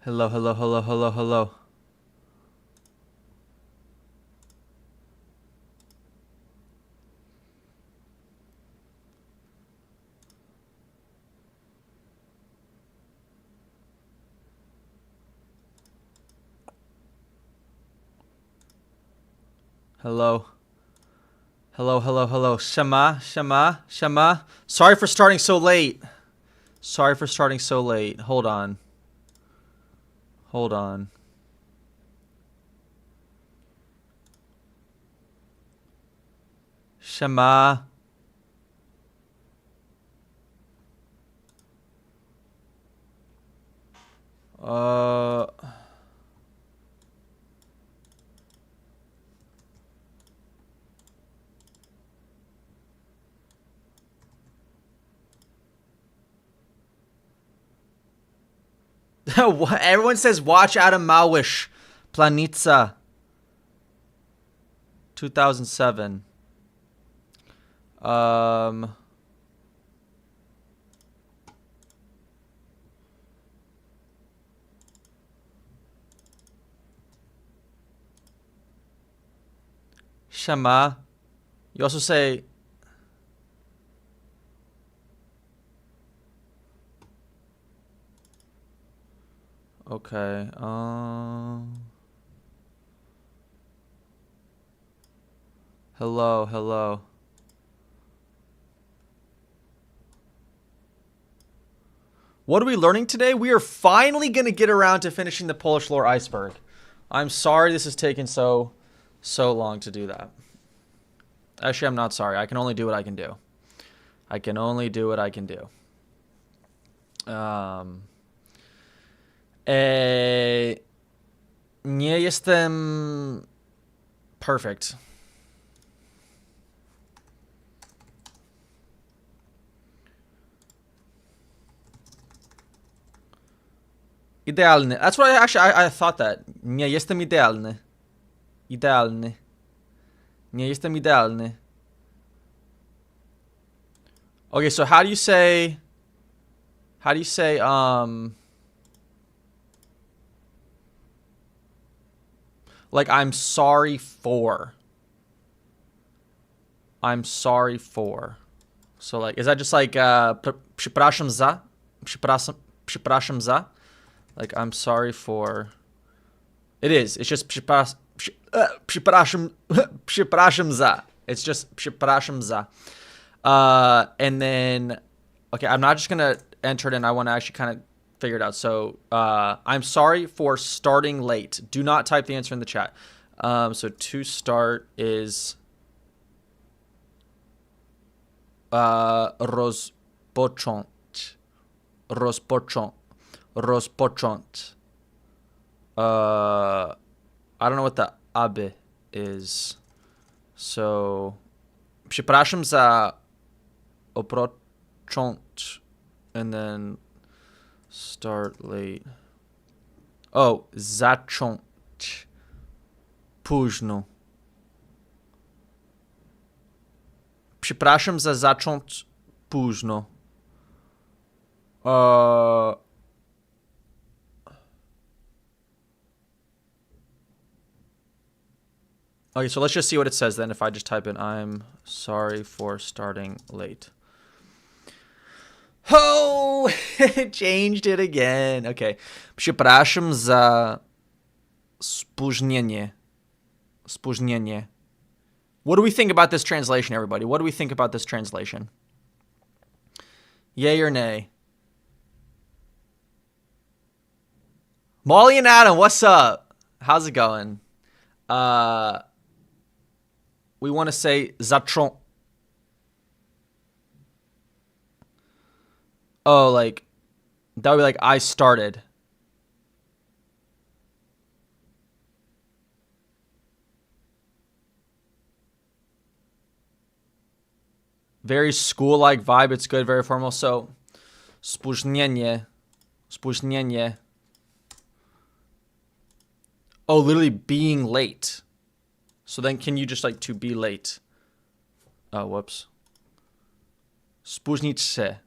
Hello, hello, hello, hello, hello. Hello. Hello, hello, hello. Shema, Shema, Shema. Sorry for starting so late. Sorry for starting so late. Hold on. Hold on. Shema. Uh... Everyone says watch Adam Małysz. Planica. 2007. Shema. You also say... Okay. Hello, hello. What are we learning today? We are finally going to get around to finishing the Polish lore Iceberg. I'm sorry this has taken so long to do that. Actually, I'm not sorry. I can only do what I can do. I can only do what I can do. Nie jestem perfect. Idealny. That's what I thought that. Nie jestem idealny. Idealny. Nie jestem idealny. Okay, so how do you say like I'm sorry for. I'm sorry for. So like is that just like przepraszam za? Przepraszam za? Like I'm sorry for. It is. It's just przepraszam za. It's just przepraszam za. And then okay, I'm not just gonna enter it in. I want to actually kind of figure it out. So I'm sorry for starting late. Do not type the answer in the chat. So to start is rozpocząć. Rozpocząć. Rozpocząć. I don't know what the aby is. So przepraszam za oprocząć. And then start late. Oh, zacząć późno. Przepraszam za zacząć późno. Okay, so let's just see what it says then if I just type in I'm sorry for starting late. Oh, it changed it again. Okay. Przepraszam za spóźnienie. Spóźnienie. What do we think about this translation, everybody? What do we think about this translation? Yay or nay? Molly and Adam, what's up? How's it going? We want to say zacząć. Oh, like, that would be like, I started. Very school-like vibe. It's good, very formal. So, spóźnienie. Spóźnienie. Oh, literally being late. So then can you just like to be late? Oh, whoops. Spóźnić się.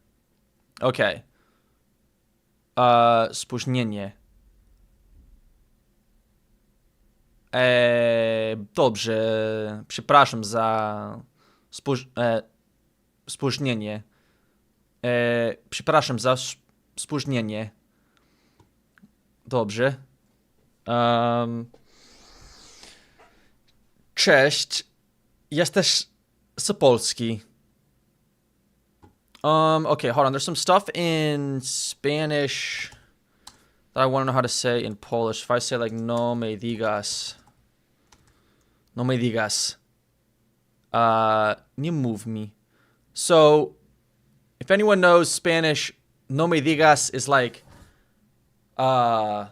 Okay. Spóźnienie. Dobrze. Przepraszam za spóźnienie. Przepraszam za spóźnienie. Dobrze. Cześć. Jesteś z Polski. Okay, hold on. There's some stuff in Spanish that I want to know how to say in Polish. If I say like no me digas. No me digas. Nie mów mi. So, if anyone knows Spanish, no me digas is like, are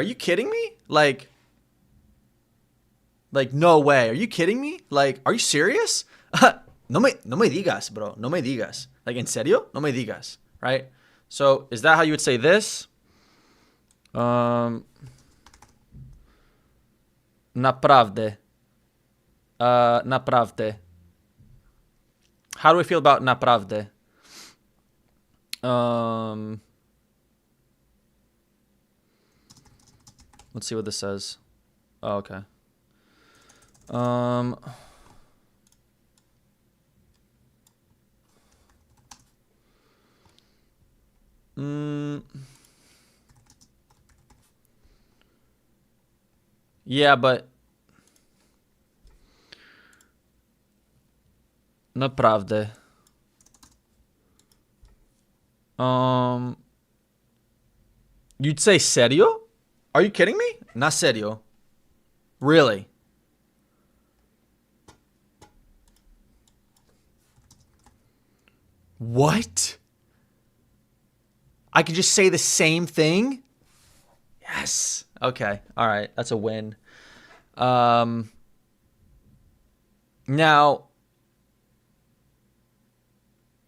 you kidding me? Like, no way. Are you kidding me? Like, are you serious? No me digas, bro. No me digas. Like, en serio? No me digas. Right? So, is that how you would say this? Naprawdę. Naprawdę. How do we feel about naprawdę? Let's see what this says. Oh, okay. Yeah, but naprawdę. You'd say serio? Are you kidding me? Na serio. Really? What? I could just say the same thing? Yes. Okay. All right. That's a win. Now,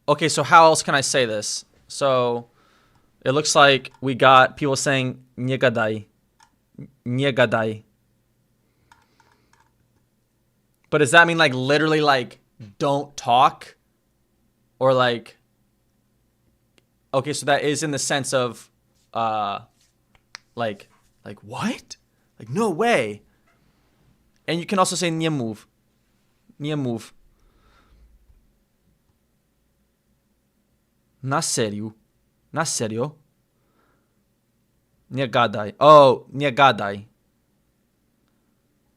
okay, so how else can I say this? So, it looks like we got people saying nie gadaj. Nie gadaj. But does that mean like literally like don't talk? Or like, okay, so that is in the sense of like what? Like no way. And you can also say nie mów. Nie mów. Na serio? Na serio? Nie gadaj. Oh, nie gadaj.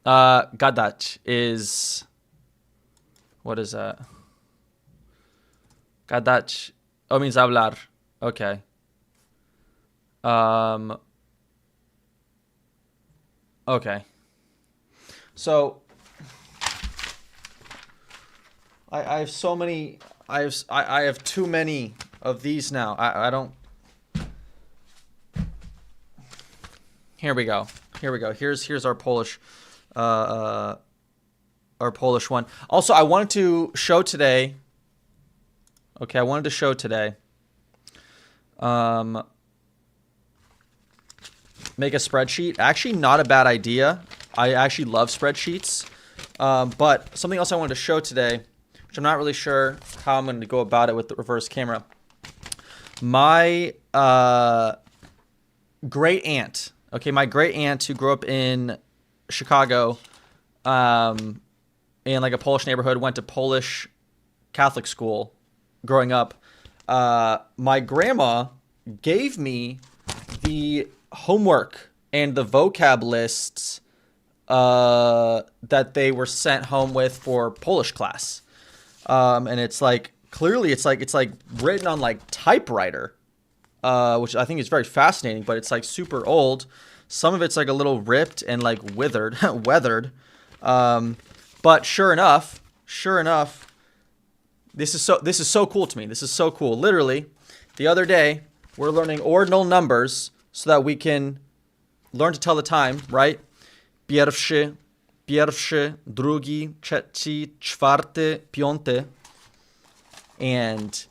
Gadać is... What is that? Gadać. Oh, it means hablar. Okay. Okay. So... I have so many... I have too many of these now. I don't... Here we go. Here we go. Here's our Polish one. Also, I wanted to show today. Okay, I wanted to show today. Make a spreadsheet. Actually, not a bad idea. I actually love spreadsheets. But something else I wanted to show today, which I'm not really sure how I'm going to go about it with the reverse camera. My great aunt. Okay, my great aunt who grew up in Chicago, in like a Polish neighborhood, went to Polish Catholic school growing up. My grandma gave me the homework and the vocab lists that they were sent home with for Polish class. And it's like, clearly it's like written on like typewriter. Which I think is very fascinating, but it's like super old. Some of it's like a little ripped and like withered, weathered. But sure enough, this is so cool to me. This is so cool. Literally, the other day we're learning ordinal numbers so that we can learn to tell the time, right? Pierwszy, drugi, trzeci, czwarty, piąty. And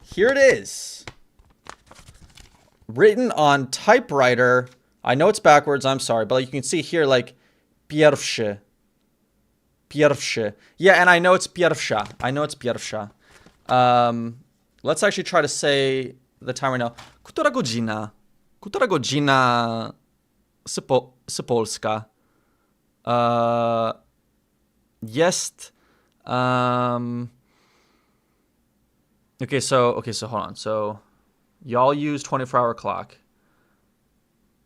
here it is. Written on typewriter. I know it's backwards, I'm sorry, but you can see here like pierwszy. Yeah, and I know it's pierwsza. Let's actually try to say the time right now. Która godzina? Z Polska? Jest. Okay, so hold on. So y'all use 24-hour clock.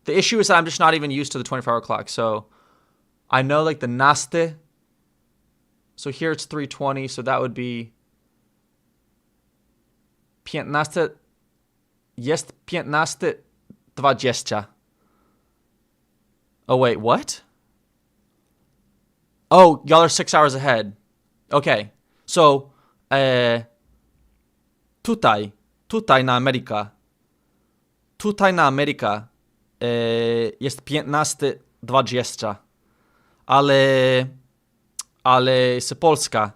The issue is that I'm just not even used to the 24-hour clock. So I know like the naste. So here it's 3:20, so that would be 15. Jest 15:20. Oh wait, what? Oh, y'all are 6 hours ahead. Okay. So tutaj na Ameryka. Tutaj na Ameryka jest 15:20. Ale z Polska.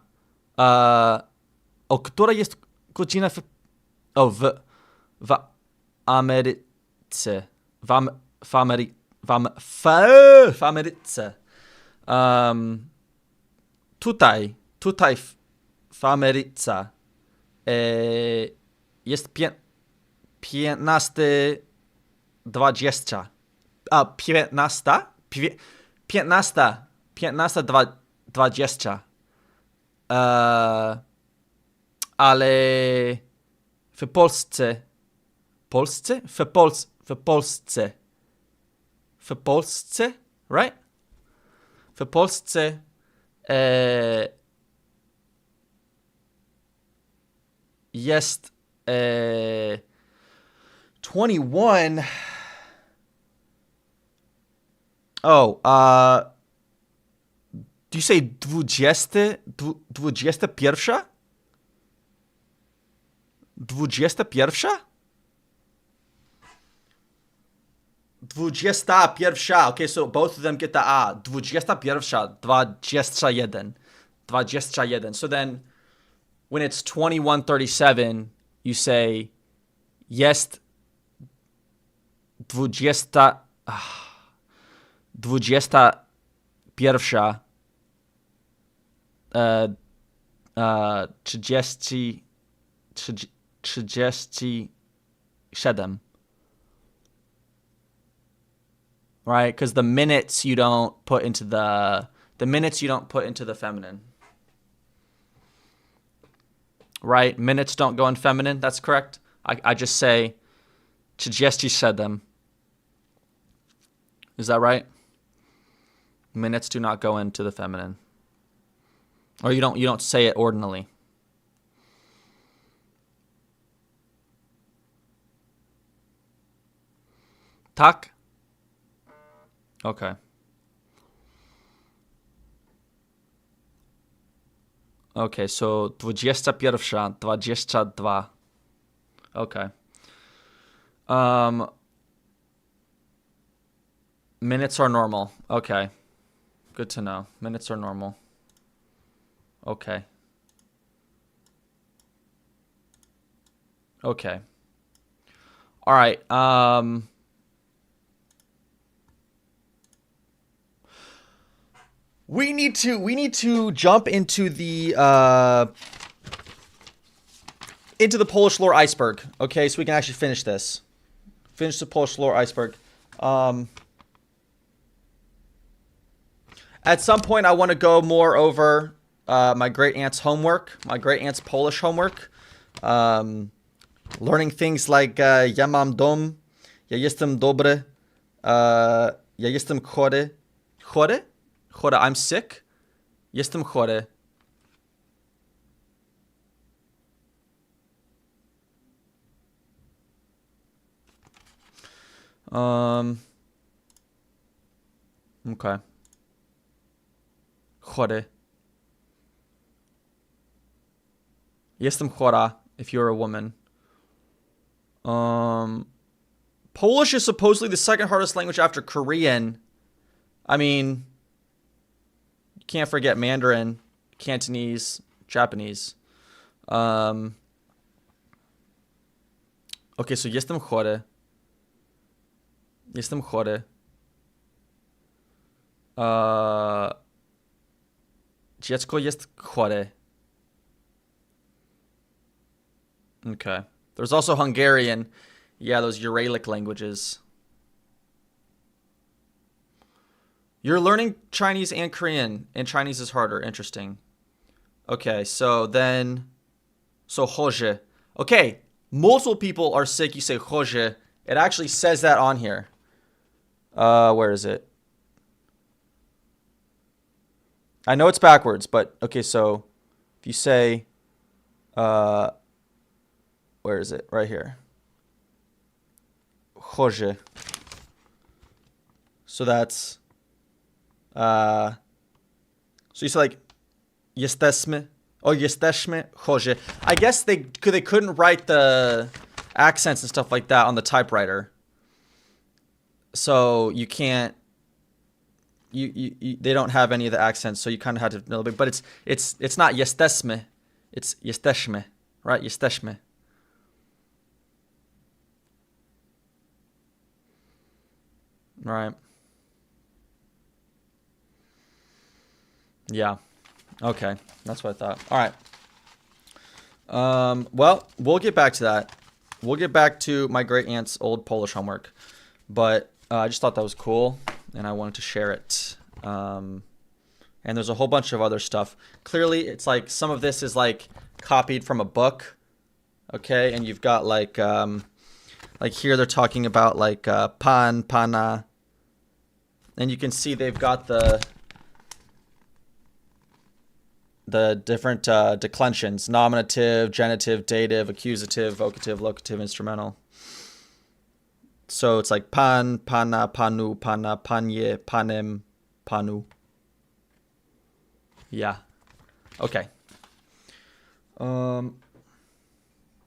O której jest godzina w Ameryce? W Ameryce. Tutaj w Ameryce jest 15:20. A 15? 15:20. Ale w Polsce. W Polsce, right? W Polsce jest 21. Oh, do you say 21? 21? 21? 21. Okay, so both of them get the A. 21. 21. 21. So then when it's 21:37, you say jest 20. 21. 37. Right? Because the minutes you don't put into the feminine. Right? Minutes don't go in feminine. That's correct. I just say 37. Is that right? Minutes do not go into the feminine. Or you don't say it ordinally. Tak? Okay. Okay, so 21, 22. Okay. Minutes are normal. Okay. Good to know. Minutes are normal. Okay. Okay. All right. We need to jump into the Polish lore iceberg. Okay, so we can actually finish this. Finish the Polish lore iceberg. At some point, I want to go more over my great aunt's homework, my great aunt's Polish homework. Learning things like ja mam dom, ja jestem dobry, ja jestem chory. Chory? Chory, I'm sick. Jestem chory. Okay. Chory. Jestem chora if you're a woman. Polish is supposedly the second hardest language after Korean. I mean, you can't forget Mandarin, Cantonese, Japanese. Okay, so jestem chory. Jestem chory. Dziecko jest chore. Okay. There's also Hungarian. Yeah, those Uralic languages. You're learning Chinese and Korean, and Chinese is harder. Interesting. Okay, so then... So, hoje. Okay, multiple people are sick. You say hoje. It actually says that on here. Where is it? I know it's backwards, but... Okay, so... If you say... Where is it? Right here. Hoje. So that's... So you say like... Jesteśmy. Oh, jesteśmy. Hoje. I guess they couldn't write the accents and stuff like that on the typewriter. So you can't... they don't have any of the accents, so you kind of had to know a bit. But it's not jesteśmy. It's jesteśmy. Right? Jesteśmy. Right. Yeah. Okay. That's what I thought. All right. Well, we'll get back to that. We'll get back to my great aunt's old Polish homework. But I just thought that was cool, and I wanted to share it. And there's a whole bunch of other stuff. Clearly, it's like some of this is like copied from a book. Okay, and you've got like here they're talking about like pan, pana. And you can see they've got the different declensions: nominative, genitive, dative, accusative, vocative, locative, instrumental. So it's like pan, pana, panu, pana, panie, panem, panu. Yeah. Okay.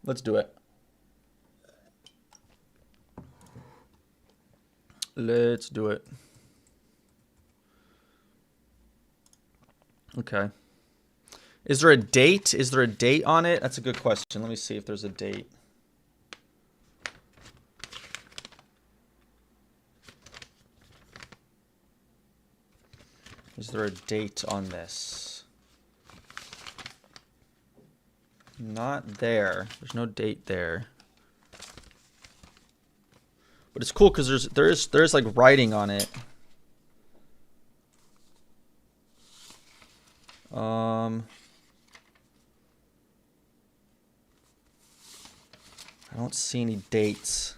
Let's do it. Let's do it. Okay. Is there a date? Is there a date on it? That's a good question. Let me see if there's a date. Is there a date on this? Not there. There's no date there. But it's cool because there's like writing on it. I don't see any dates.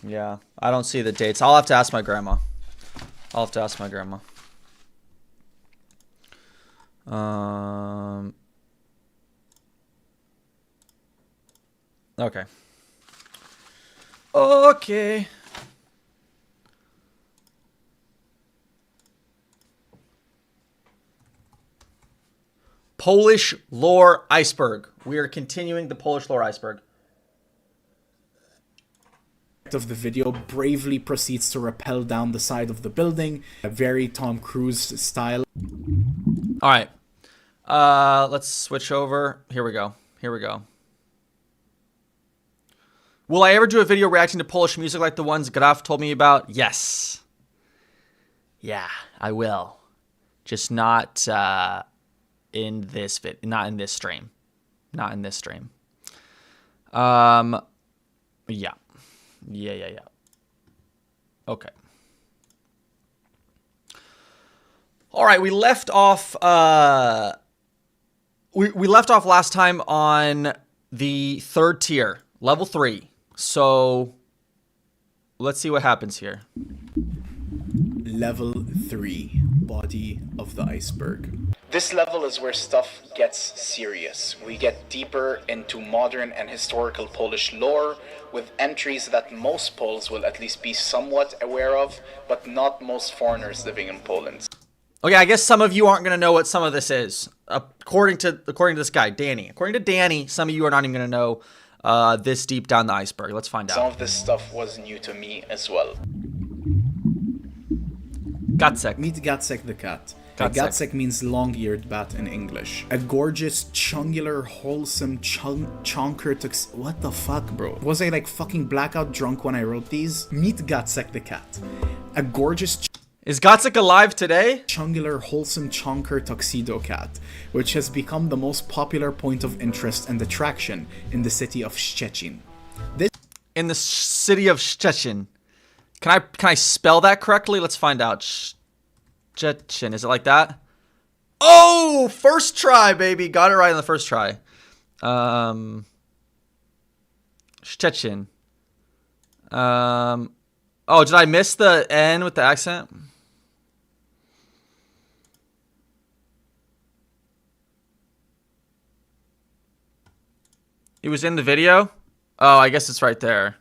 Yeah, I don't see the dates. I'll have to ask my grandma. Okay. Okay. Polish lore iceberg. We are continuing the Polish lore iceberg. Of the video bravely proceeds to rappel down the side of the building, a very Tom Cruise style. All right. Let's switch over. Here we go. Will I ever do a video reacting to Polish music like the ones Graf told me about? Yes. Yeah, I will. Just not in this stream. Yeah. Okay. All right, we left off we left off last time on the third tier, level 3. So let's see what happens here. Level 3, body of the iceberg. This level is where stuff gets serious. We get deeper into modern and historical Polish lore, with entries that most Poles will at least be somewhat aware of, but not most foreigners living in Poland. Okay, I guess some of you aren't going to know what some of this is. According to this guy, Danny. According to Danny, some of you are not even going to know this deep down the iceberg. Let's find out. Some of this stuff was new to me as well. Gatsek. Meet Gatsek the cat. Gatsek means long-eared bat in English. A gorgeous, chungular, wholesome, chonker what the fuck, bro? Was I like fucking blackout drunk when I wrote these? Meet Gatsek the cat. A gorgeous... Is Gatsek alive today? Chungular, wholesome chonker tuxedo cat, which has become the most popular point of interest and attraction in the city of Szczecin. in the city of Szczecin. Can I spell that correctly? Let's find out. Szczecin. Is it like that? Oh, first try, baby. Got it right on the first try. Szczecin. Oh, did I miss the N with the accent? He was in the video? Oh, I guess it's right there.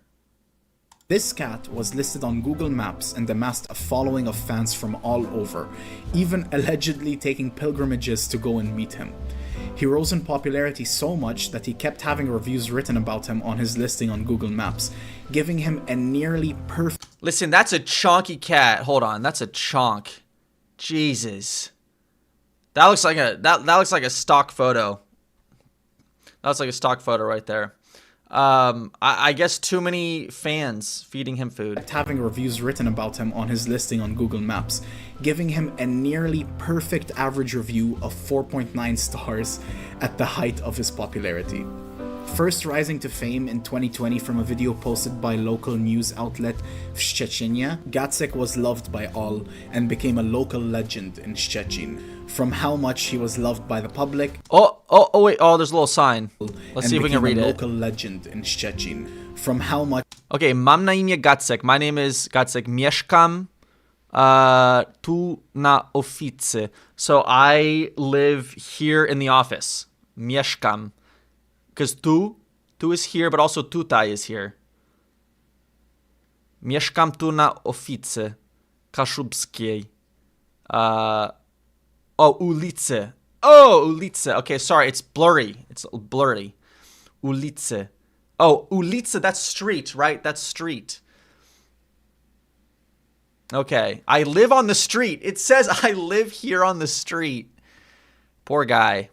This cat was listed on Google Maps and amassed a following of fans from all over, even allegedly taking pilgrimages to go and meet him. He rose in popularity so much that he kept having reviews written about him on his listing on Google Maps, giving him a nearly perfect... Listen, that's a chonky cat. Hold on, that's a chonk. Jesus. That looks like a stock photo. That looks like a stock photo right there. I guess too many fans feeding him food. Having reviews written about him on his listing on Google Maps, giving him a nearly perfect average review of 4.9 stars at the height of his popularity. First rising to fame in 2020 from a video posted by local news outlet Szczecinia, Gacek was loved by all and became a local legend in Szczecin. From how much he was loved by the public. Oh wait, there's a little sign. Let's see if we can read it. Local legend in Szczecin. From how much... Okay, mam na imię Gacek. My name is Gacek. Mieszkam tu na oficy. So I live here in the office. Mieszkam. Because tu is here, but also tutaj is here. Mieszkam tu na oficy Kaszubskiej. Ulice. Oh, ulice. Okay, sorry, it's blurry. It's blurry. Ulice. Oh, ulice, that's street, right? That's street. Okay, I live on the street. It says I live here on the street. Poor guy.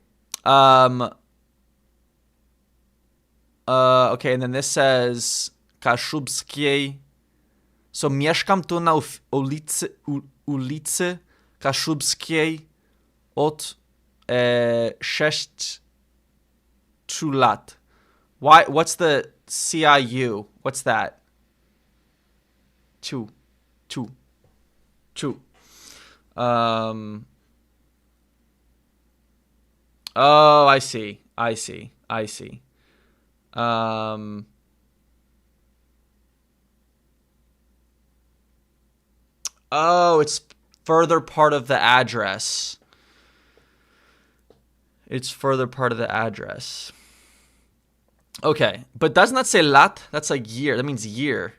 Okay, and then this says Kaszubskiej. So mieszkam tu na ulicy Kaszubskiej od 6 lat. Why? What's the CIU? What's that? Chu. Oh, I see. Oh, it's further part of the address. It's further part of the address. Okay, but doesn't that say lat? That's like year. That means year.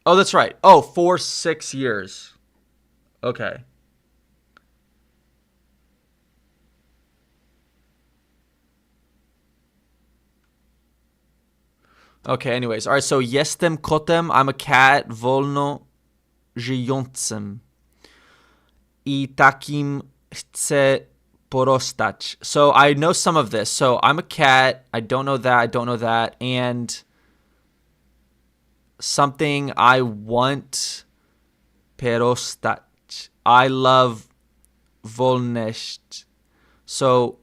Oh, that's right. Oh, 6 years. Okay. Okay, anyways. All right, so jestem kotem. I'm a cat. Wolno żyjącym. I takim chcę porostać. So I know some of this. So I'm a cat. I don't know that. And something I want porostać. I love wolność. So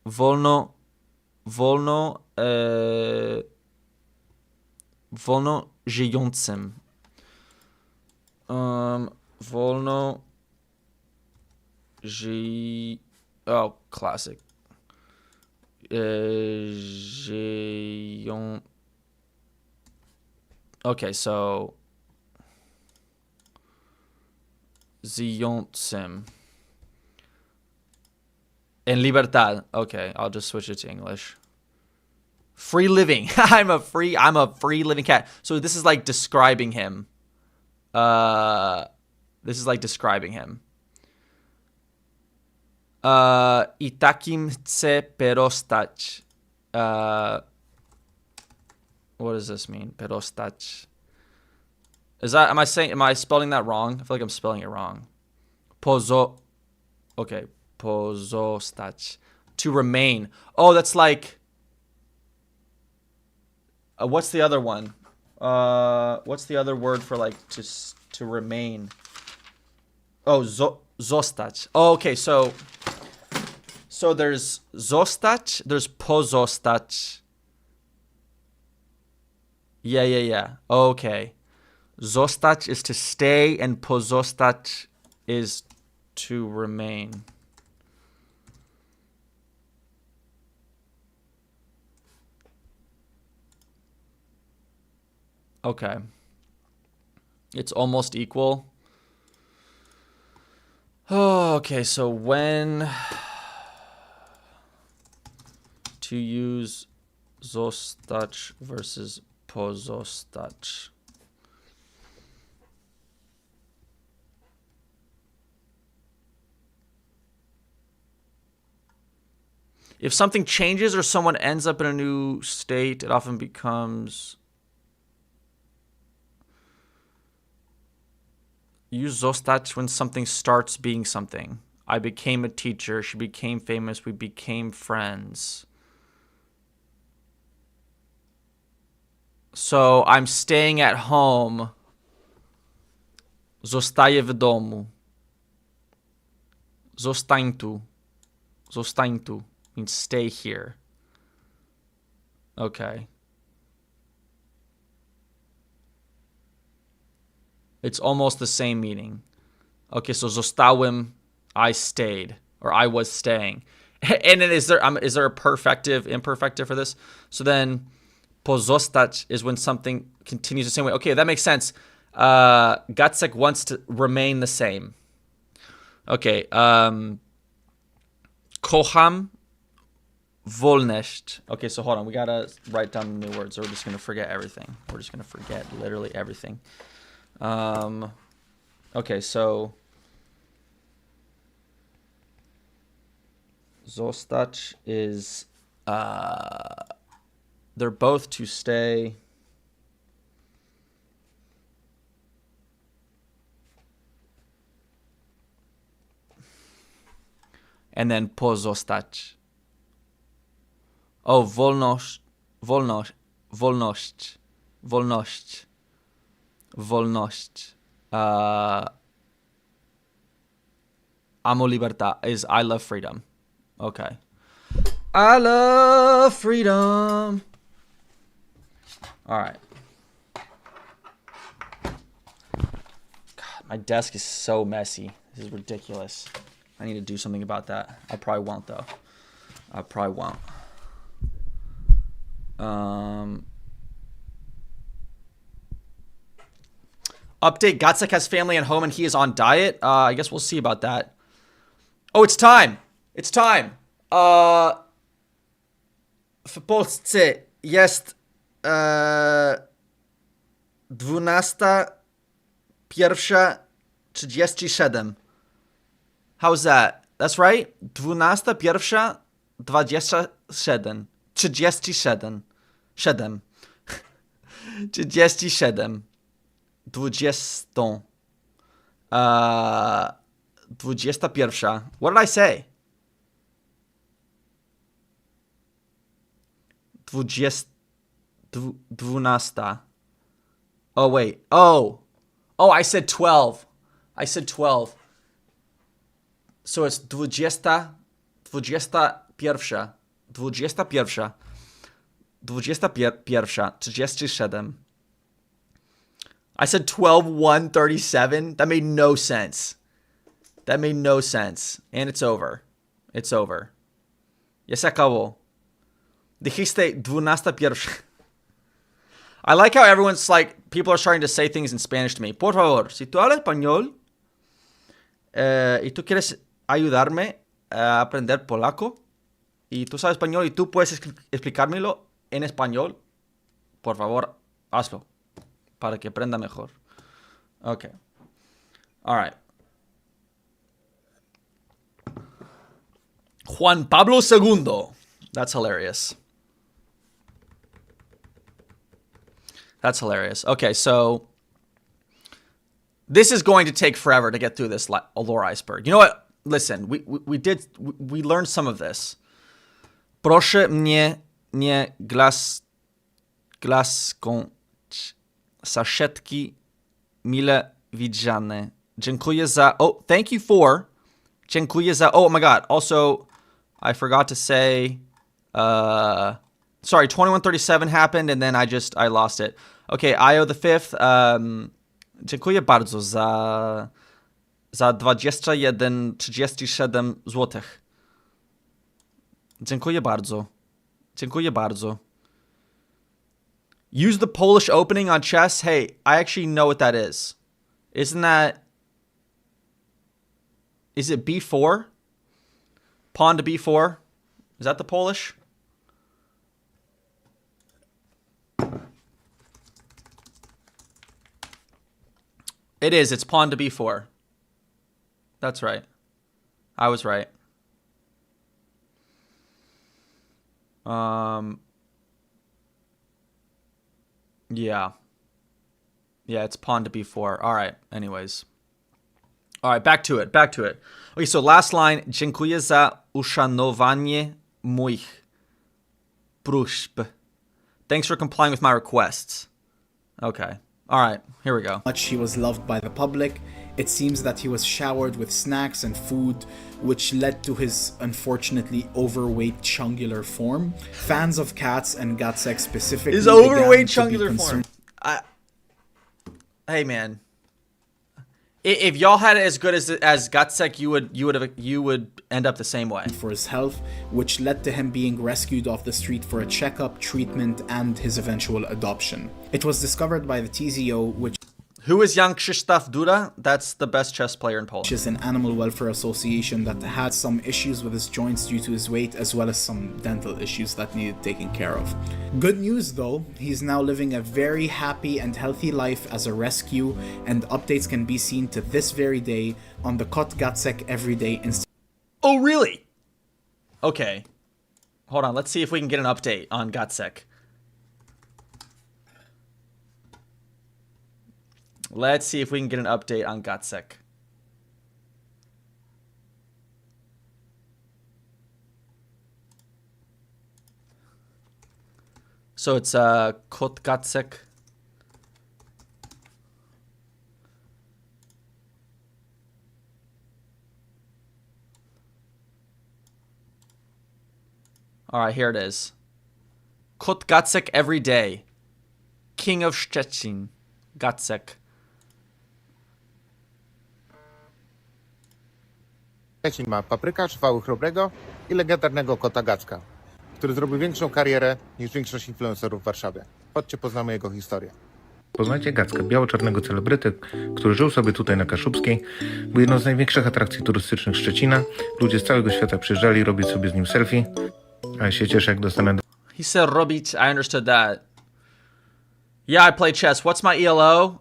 wolno żyjącym. Wolno oh, classic. Okay, so żyjącym. En libertad. Okay, I'll just switch it to English. Free living. I'm a free living cat. So this is like describing him. I takim chcę porostać. What does this mean? Porostać. Am I spelling that wrong? I feel like I'm spelling it wrong. Okay, pozostać. To remain. Oh, that's like what's the other one? What's the other word for like to remain? Oh, zostać. Oh, okay, so So there's zostać, there's pozostać. Yeah. Okay. Zostać is to stay, and pozostać is to remain. Okay. It's almost equal. Oh, okay, so when to use zostać versus pozostać. If something changes or someone ends up in a new state, it often becomes... Use zostać when something starts being something. I became a teacher. She became famous. We became friends. So I'm staying at home. Zostaję w domu. Zostań tu. Zostań tu means stay here. Okay. It's almost the same meaning. Okay, so zostałem, I stayed, or I was staying. And then is there a perfective, imperfective for this? So then pozostać is when something continues the same way. Okay, that makes sense. Gacek wants to remain the same. Okay, kocham wolność. Okay, so hold on. We gotta write down new words, or we're just gonna forget everything. We're just gonna forget literally everything. Okay, so zostać is they're both to stay. And then pozostać. Oh, wolność. Amo libertad is I love freedom. Okay. I love freedom. All right. God, my desk is so messy. This is ridiculous. I need to do something about that. I probably won't, though. I probably won't. Update, Gacek has family at home and he is on diet. I guess we'll see about that. Oh, it's time. It's time. W Polsce jest 12:37. How's that? That's right. 12:27. 37. 7. 37. 20. 21. What did I say? 12. Oh, wait. Oh, I said 12. I said 12. So it's 21. 37. I said 12:1:37. That made no sense. And it's over. Ya se acabó. Dijiste 12:1. I like how everyone's like, people are starting to say things in Spanish to me. Por favor, si tú hablas español y tú quieres ayudarme a aprender polaco y tú sabes español y tú puedes explicármelo en español, por favor, hazlo para que aprenda mejor. Okay. All right. Juan Pablo II. That's hilarious. Okay, so this is going to take forever to get through this lore iceberg. You know what? Listen, we learned some of this. Proszę mnie nie glaskąć. Saszetki mile widziane. Dziękuję za... Oh, thank you for... Dziękuję za... Oh my god. Also, I forgot to say, sorry, 2137 happened and then I lost it. Okay, Io the 5th, dziękuję bardzo za 21,37 złotych. Dziękuję bardzo. Dziękuję bardzo. Use the Polish opening on chess. Hey, I actually know what that is. Isn't that... Is it b4? Pawn to b4? Is that the Polish? It is. It's pawn to b4. That's right. I was right. Yeah. Yeah, it's pawn to b4. All right. Anyways. All right, back to it. Back to it. Okay, so last line. Dziękuję za uszanowanie moich próśb. Thanks for complying with my requests. Okay. All right, here we go. Much he was loved by the public. It seems that he was showered with snacks and food, which led to his unfortunately overweight chungular form. Fans of cats and Gatsek specifically. His overweight chungular form. Hey man, if y'all had it as good as Gatsek, you would end up the same way. For his health, which led to him being rescued off the street for a checkup, treatment, and his eventual adoption. It was discovered by the TZO, which Who is Jan Krzysztof Duda? That's the best chess player in Poland. is an animal welfare association that had some issues with his joints due to his weight, as well as some dental issues that needed taking care of. Good news though, he's now living a very happy and healthy life as a rescue, and updates can be seen to this very day on the Kot Gatsek Everyday Instagram. Oh, really? Okay. Hold on, let's see if we can get an update on Gatsek. Let's see if we can get an update on Gatsek. So it's Kot Gatsek. All right, here it is. Kot Gatsek every day. King of Szczecin. Gatsek. Szczecin ma Papryka, Trwały Chrobrego i legendarnego Kota Gacka, który zrobił większą karierę niż większość influencerów w Warszawie. Chodźcie, poznamy jego historię. Poznajcie Gacka, biało-czarnego celebrytę, który żył sobie tutaj na Kaszubskiej. Był jedną z największych atrakcji turystycznych Szczecina. Ludzie z całego świata przyjeżdżali robić sobie z nim selfie. A ja się cieszę, jak dostanę do... He said robić. I understood that. Yeah, I play chess. What's my ELO?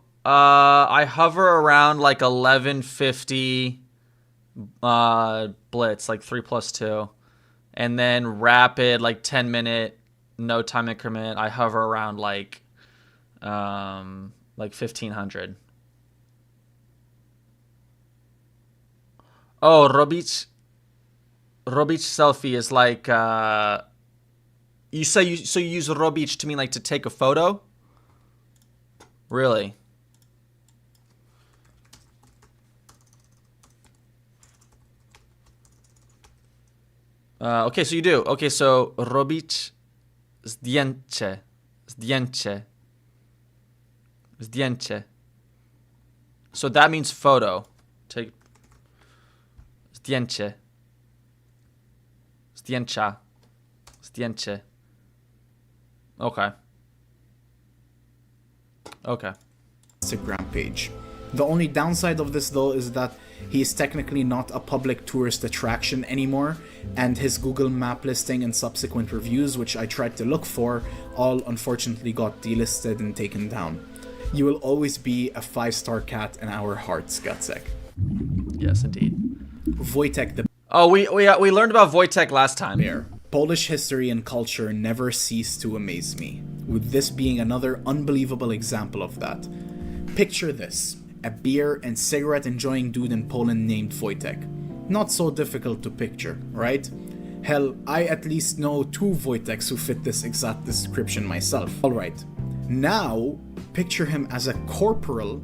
I hover around like 1150 blitz, like 3+2. And then rapid, like 10-minute, no time increment. I hover around like 1500. Oh, robić selfie is like you use robić to mean like to take a photo? Really? Okay, so you do. Okay, so robić zdjęcie. Zdjęcie. Zdjęcie. So that means photo. Take zdjęcie. Zdjęcia. Zdjęcie. Okay. Okay. Instagram page. The only downside of this though is that he is technically not a public tourist attraction anymore, and his Google map listing and subsequent reviews, which I tried to look for, all unfortunately got delisted and taken down. You will always be a 5-star cat in our hearts, Gatsek. Yes, indeed. Wojtek the Oh, we learned about Wojtek last time. Bear. Polish history and culture never cease to amaze me, with this being another unbelievable example of that. Picture this, a beer and cigarette enjoying dude in Poland named Wojtek. Not so difficult to picture, right? Hell, I at least know 2 Wojteks who fit this exact description myself. Alright, now picture him as a corporal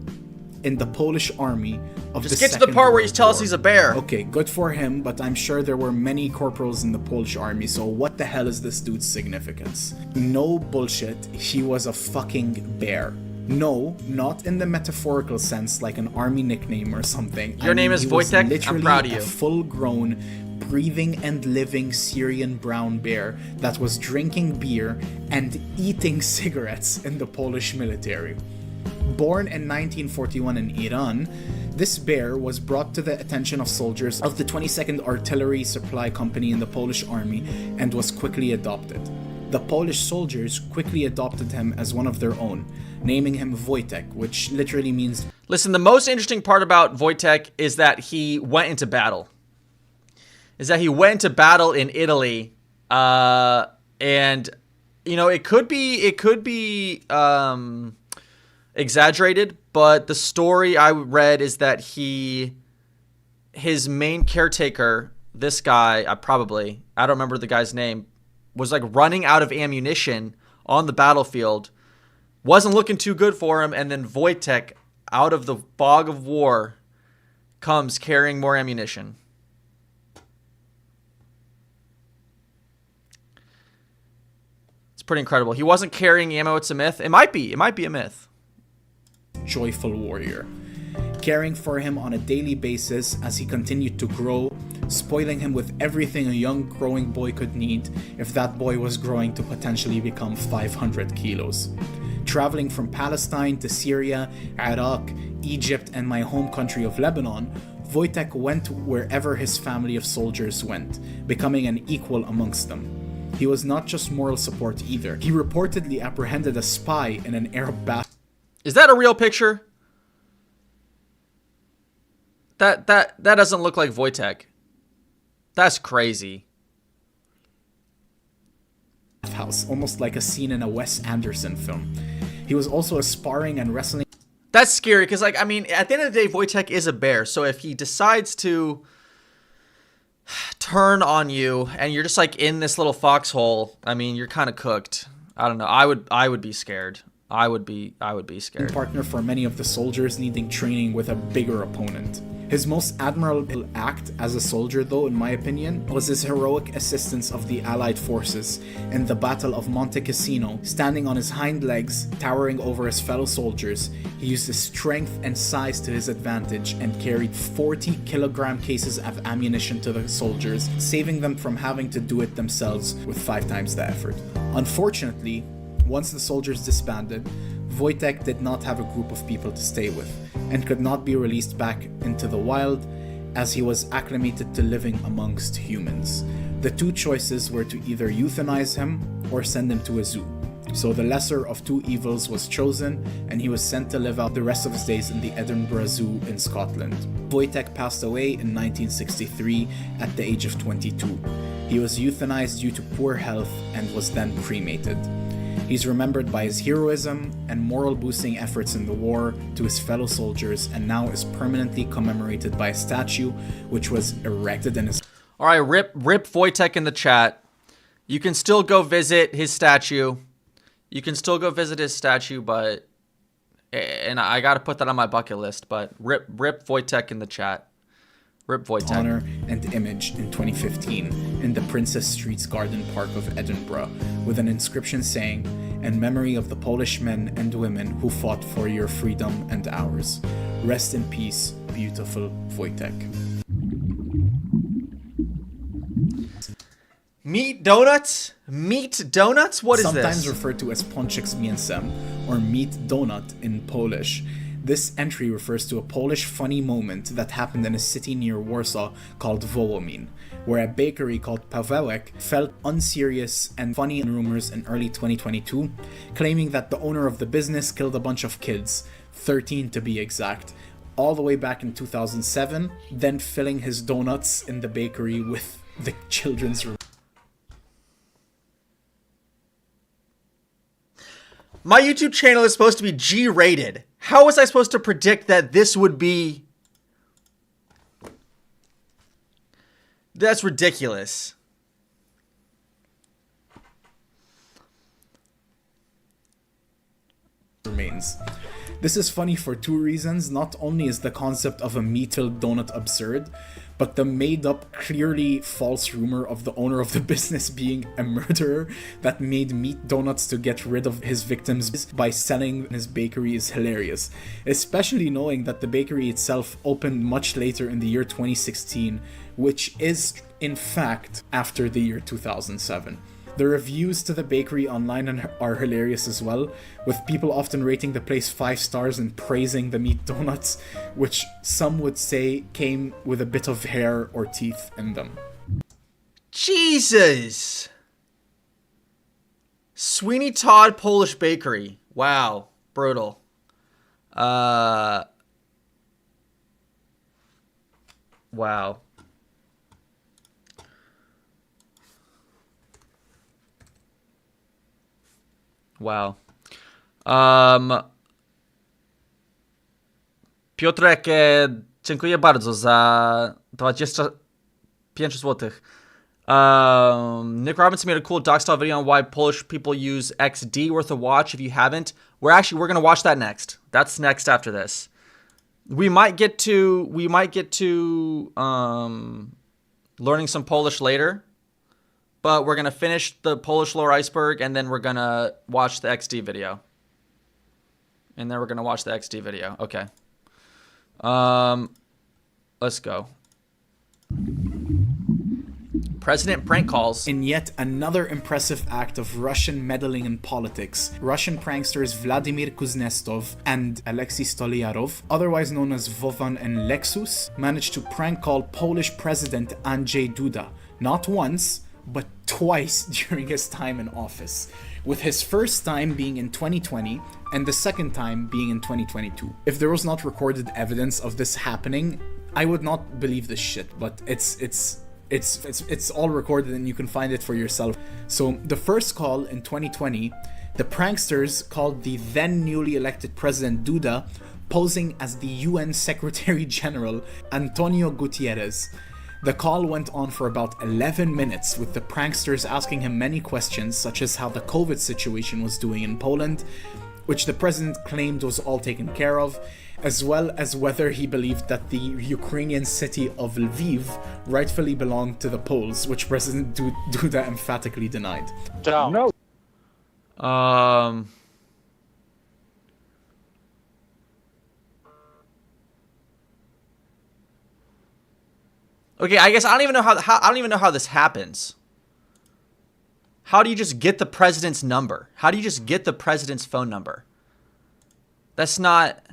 in the Polish army of Just the get to the Second part where World you tell us War. he's a bear. Okay, good for him, but I'm sure there were many corporals in the Polish army, so what the hell is this dude's significance? No bullshit, he was a fucking bear. No, not in the metaphorical sense like an army nickname or something. Your name is he was Wojtek? I'm proud of you. A full-grown, breathing and living Syrian brown bear that was drinking beer and eating cigarettes in the Polish military. Born in 1941 in Iran, this bear was brought to the attention of soldiers of the 22nd Artillery Supply Company in the Polish army and was quickly adopted. The Polish soldiers quickly adopted him as one of their own, naming him Wojtek, which literally means... Listen, the most interesting part about Wojtek is that he went into battle. In Italy, and you know it could be exaggerated, but the story I read is that his main caretaker, this guy, I don't remember the guy's name, was like running out of ammunition on the battlefield, wasn't looking too good for him, and then Wojtek, out of the fog of war, comes carrying more ammunition. It's pretty incredible. He wasn't carrying ammo. It's a myth. It might be a myth. Joyful warrior, caring for him on a daily basis as he continued to grow, spoiling him with everything a young growing boy could need if that boy was growing to potentially become 500 kilos. Traveling from Palestine to Syria, Iraq, Egypt, and my home country of Lebanon, Wojtek went wherever his family of soldiers went, becoming an equal amongst them. He was not just moral support either. He reportedly apprehended a spy in an Arab bath. Is that a real picture? That doesn't look like Wojtek. That's crazy. House, almost like a scene in a Wes Anderson film. He was also a sparring and wrestling. That's scary because, like, I mean, at the end of the day, Wojtek is a bear. So if he decides to turn on you and you're just like in this little foxhole, I mean, you're kind of cooked. I don't know. I would be scared. I would be scared. Partner for many of the soldiers needing training with a bigger opponent. His most admirable act as a soldier, though, in my opinion, was his heroic assistance of the Allied forces in the Battle of Monte Cassino. Standing on his hind legs, towering over his fellow soldiers, he used his strength and size to his advantage and carried 40-kilogram cases of ammunition to the soldiers, saving them from having to do it themselves with 5 times the effort. Unfortunately, once the soldiers disbanded, Wojtek did not have a group of people to stay with, and could not be released back into the wild as he was acclimated to living amongst humans. The two choices were to either euthanize him or send him to a zoo. So the lesser of two evils was chosen, and he was sent to live out the rest of his days in the Edinburgh Zoo in Scotland. Wojtek passed away in 1963 at the age of 22. He was euthanized due to poor health and was then cremated. He's remembered by his heroism and moral-boosting efforts in the war to his fellow soldiers, and now is permanently commemorated by a statue which was erected in his... All right, rip Wojtek in the chat. You can still go visit his statue. But... And I got to put that on my bucket list, but rip Wojtek in the chat. Rip Wojtek. Honor and image in 2015 in the Princess Street's Garden Park of Edinburgh, with an inscription saying, "In memory of the Polish men and women who fought for your freedom and ours. Rest in peace, beautiful Wojtek." Meat donuts? What is this? Sometimes referred to as pączek z mięsem, or meat donut in Polish. This entry refers to a Polish funny moment that happened in a city near Warsaw called Wołomin, where a bakery called Pawełek felt unserious and funny rumors in early 2022, claiming that the owner of the business killed a bunch of kids, 13 to be exact, all the way back in 2007, then filling his donuts in the bakery with the children's... My YouTube channel is supposed to be G-rated. How was I supposed to predict that this would be... That's ridiculous. remains. This is funny for two reasons. Not only is the concept of a meat-filled donut absurd, but the made-up, clearly false rumor of the owner of the business being a murderer that made meat donuts to get rid of his victims by selling his bakery is hilarious. Especially knowing that the bakery itself opened much later in the year 2016, which is, in fact, after the year 2007. The reviews to the bakery online are hilarious as well, with people often rating the place 5 stars and praising the meat donuts, which some would say came with a bit of hair or teeth in them. Jesus! Sweeney Todd Polish Bakery. Wow. Brutal. Wow. Piotrek, dziękuję bardzo za 25 złotych. Nick Robinson made a cool doc style video on why Polish people use XD, worth a watch if you haven't. We're gonna watch that next. That's next after this. We might get to learning some Polish later. But we're going to finish the Polish lore Iceberg, and then we're going to watch the XD video. Okay. Let's go. President prank calls. In yet another impressive act of Russian meddling in politics, Russian pranksters Vladimir Kuznetsov and Alexei Stolyarov, otherwise known as Vovan and Lexus, managed to prank call Polish President Andrzej Duda, not once, but twice during his time in office, with his first time being in 2020 and the second time being in 2022. If there was not recorded evidence of this happening, I would not believe this shit, but it's all recorded and you can find it for yourself. So the first call in 2020, the pranksters called the then newly elected President Duda, posing as the UN Secretary General Antonio Gutierrez. The call went on for about 11 minutes, with the pranksters asking him many questions, such as how the COVID situation was doing in Poland, which the president claimed was all taken care of, as well as whether he believed that the Ukrainian city of Lviv rightfully belonged to the Poles, which President Duda emphatically denied. No. Okay, I guess I don't even know how this happens. How do you just get the president's number? How do you just get the president's phone number? That's not...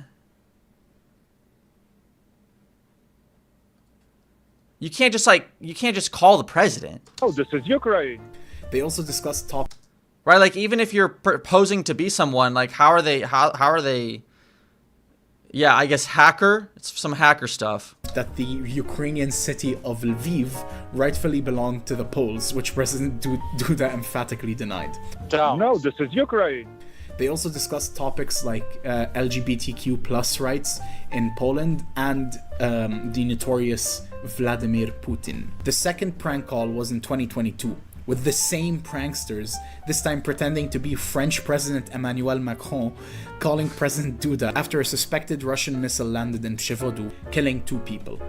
You can't just call the president. Oh, this is Ukraine. They also discussed topics. Right, like even if you're proposing to be someone, like how are they yeah, I guess hacker. It's some hacker stuff. That the Ukrainian city of Lviv rightfully belonged to the Poles, which President Duda emphatically denied. No, this is Ukraine. They also discussed topics like LGBTQ plus rights in Poland and the notorious Vladimir Putin. The second prank call was in 2022, with the same pranksters, this time pretending to be French President Emmanuel Macron, calling President Duda after a suspected Russian missile landed in Przewodu, killing 2 people.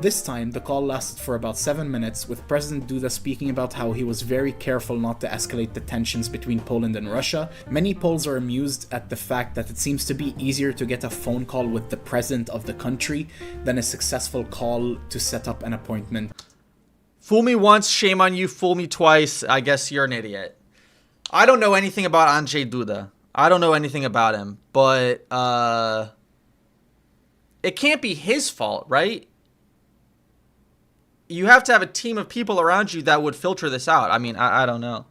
This time, the call lasted for about 7 minutes, with President Duda speaking about how he was very careful not to escalate the tensions between Poland and Russia. Many Poles are amused at the fact that it seems to be easier to get a phone call with the president of the country than a successful call to set up an appointment. Fool me once, shame on you. Fool me twice, I guess you're an idiot. I don't know anything about Andrzej Duda. I don't know anything about him, but it can't be his fault, right? You have to have a team of people around you that would filter this out. I mean, I don't know.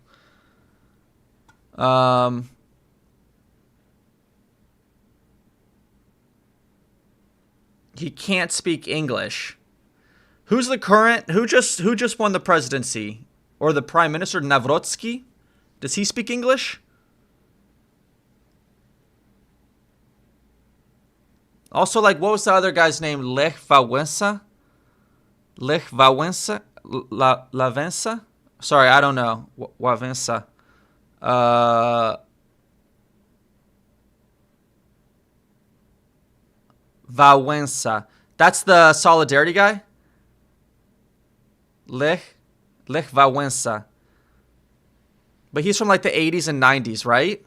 He can't speak English. Who's the current? Who just won the presidency or the prime minister? Nawrocki? Does he speak English? Also, like, what was the other guy's name? Lech Wałęsa? Lech Wałęsa? Wałęsa? Sorry, I don't know. Wałęsa. That's the Solidarity guy? Lech Wałęsa. But he's from like the 80s and 90s, right?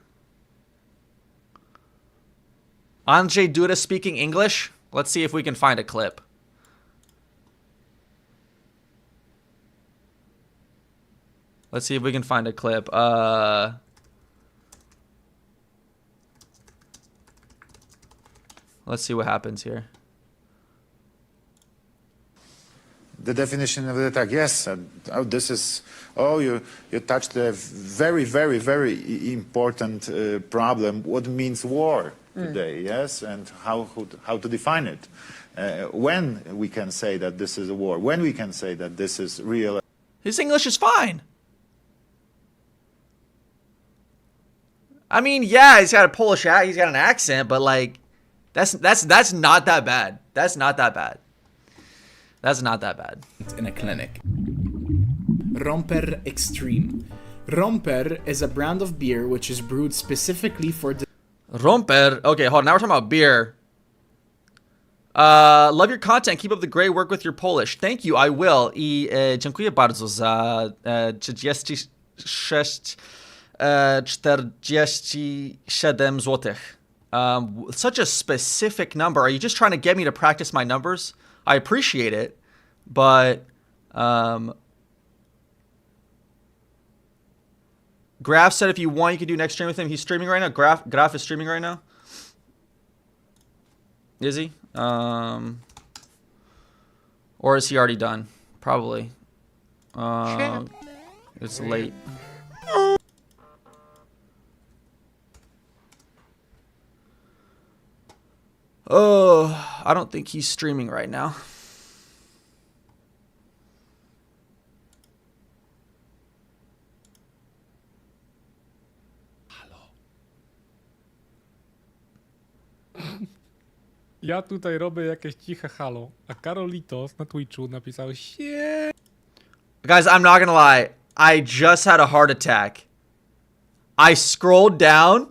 Andrzej Duda speaking English? Let's see if we can find a clip. Let's see if we can find a clip. Let's see what happens here. The definition of the attack, yes. This is, you touched a very, very, very important problem. What means war today, yes? And how to define it. When we can say that this is a war. When we can say that this is real. His English is fine. I mean, yeah, he's got a Polish he's got an accent, but like, that's not that bad. That's not that bad. That's not that bad. In a clinic. Romper Extreme. Romper is a brand of beer which is brewed specifically for the... Romper. Okay, hold on. Now we're talking about beer. Love your content. Keep up the great work with your Polish. Thank you. I will. I dziękuję bardzo za 47 złotych. Such a specific number. Are you just trying to get me to practice my numbers? I appreciate it, but Graf said if you want, you can do next stream with him. He's streaming right now. Graf is streaming right now. Is he? Or is he already done? Probably. It's late. Oh, I don't think he's streaming right now. Ja tutaj robię jakieś ciche halo, a Karolitos na Twitchu napisał się. Guys, I'm not gonna lie. I just had a heart attack. I scrolled down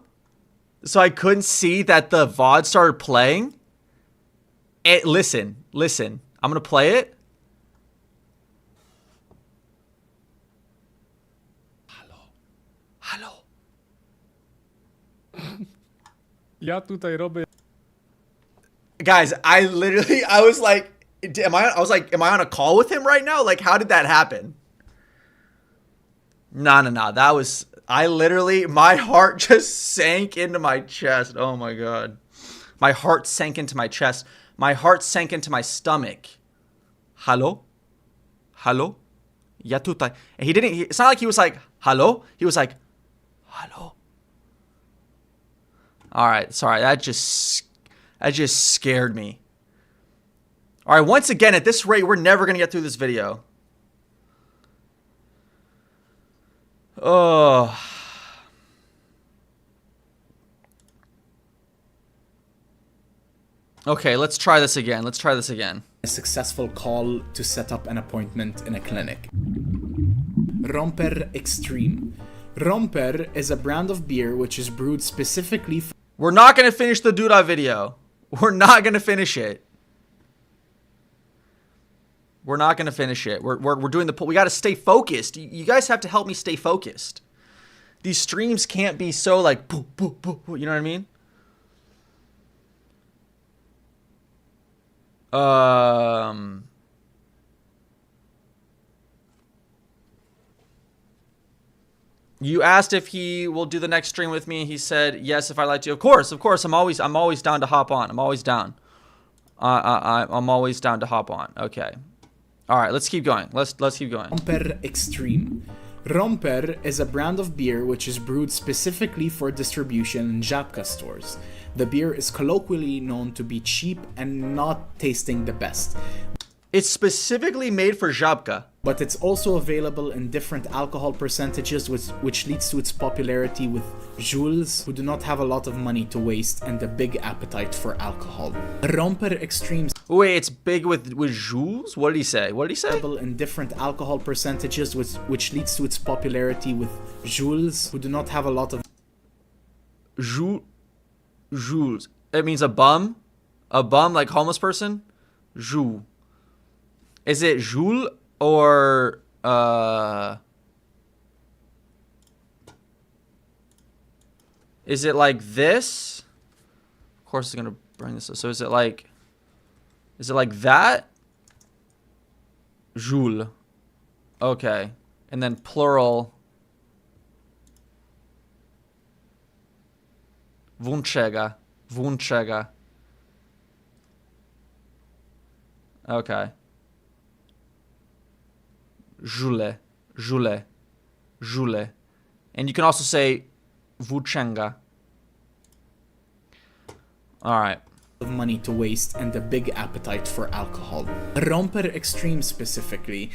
so I couldn't see that the VOD started playing. Listen. I'm gonna play it. Hello. Ja tutaj robię. Guys, I was like, am I on a call with him right now? Like, how did that happen? No. That was, my heart just sank into my chest. Oh my God. My heart sank into my chest. My heart sank into my stomach. Hello? Ja tutaj. And it's not like he was like, hello? He was like, hello? All right, sorry, that just scared me. All right, once again, at this rate, we're never going to get through this video. Oh. Okay, let's try this again. A successful call to set up an appointment in a clinic. Romper Extreme. Romper is a brand of beer which is brewed specifically for... We're not going to finish the Duda video. We're not going to finish it. We're doing the... We got to stay focused. You guys have to help me stay focused. These streams can't be so like... Boo, boo, boo, boo, you know what I mean? You asked if he will do the next stream with me. He said yes if I'd like to. Of course. I'm always down to hop on. I'm always down. I'm always down to hop on. Okay. All right. Let's keep going. Let's keep going. Romper Extreme. Romper is a brand of beer which is brewed specifically for distribution in Żabka stores. The beer is colloquially known to be cheap and not tasting the best. It's specifically made for Żabka. But it's also available in different alcohol percentages, which leads to its popularity with Jules, who do not have a lot of money to waste and a big appetite for alcohol. Romper Extreme. Wait, it's big with Jules? What did he say? Available in different alcohol percentages, which leads to its popularity with Jules, who do not have a lot of... Jules. It means a bum? A bum, like homeless person? Joule. Is it Joule or is it like this? Of course it's gonna bring this up. So is it like that? Joule. Okay. And then plural. Wunschega. Wunschega. Okay. Joule. Joule. Joule. And you can also say Wuchenga. Alright. Of money to waste and a big appetite for alcohol. Romper Extreme specifically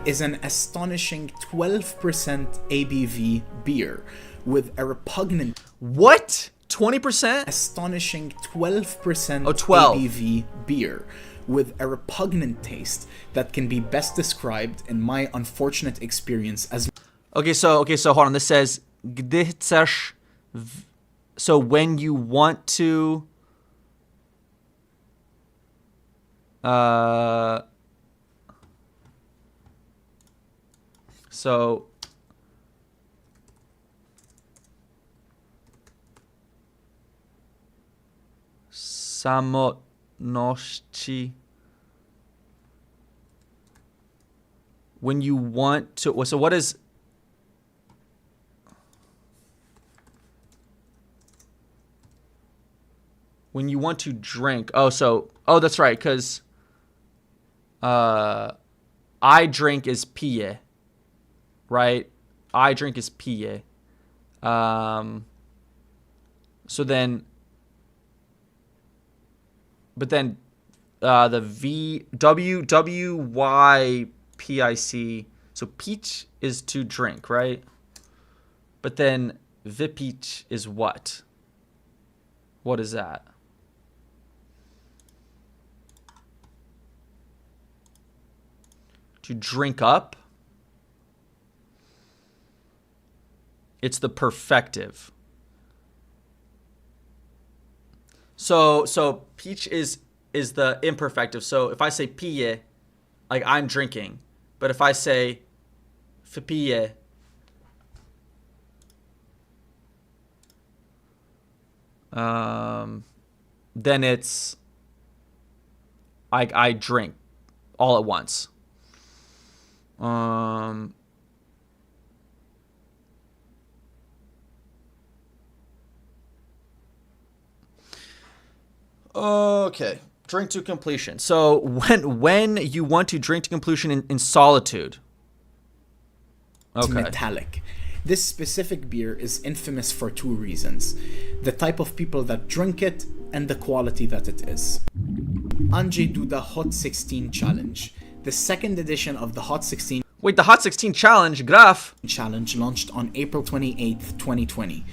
is an astonishing 12% ABV beer with a repugnant... What? 20%? Astonishing 12% Oh, 12. ABV beer with a repugnant taste that can be best described in my unfortunate experience as... Okay, so hold on. This says so when you want to so samotności when you want to, so what is when you want to drink? Oh, that's right, because I drink is pije, right? I drink is pije. So then, but then the WYPIC, so peach is to drink, right? But then vypić is what? What is that? To drink up? It's the perfective. So peach is the imperfective. So if I say pije, like I'm drinking, but if I say vypije, then it's I drink all at once. Okay. Drink to completion. So when you want to drink to completion in solitude. Okay. Metallic. This specific beer is infamous for two reasons: the type of people that drink it and the quality that it is. Andrzej Duda Hot 16 Challenge. The second edition of the Hot 16 Wait, the Hot 16 Challenge, Graf. Challenge launched on April 28th, 2020.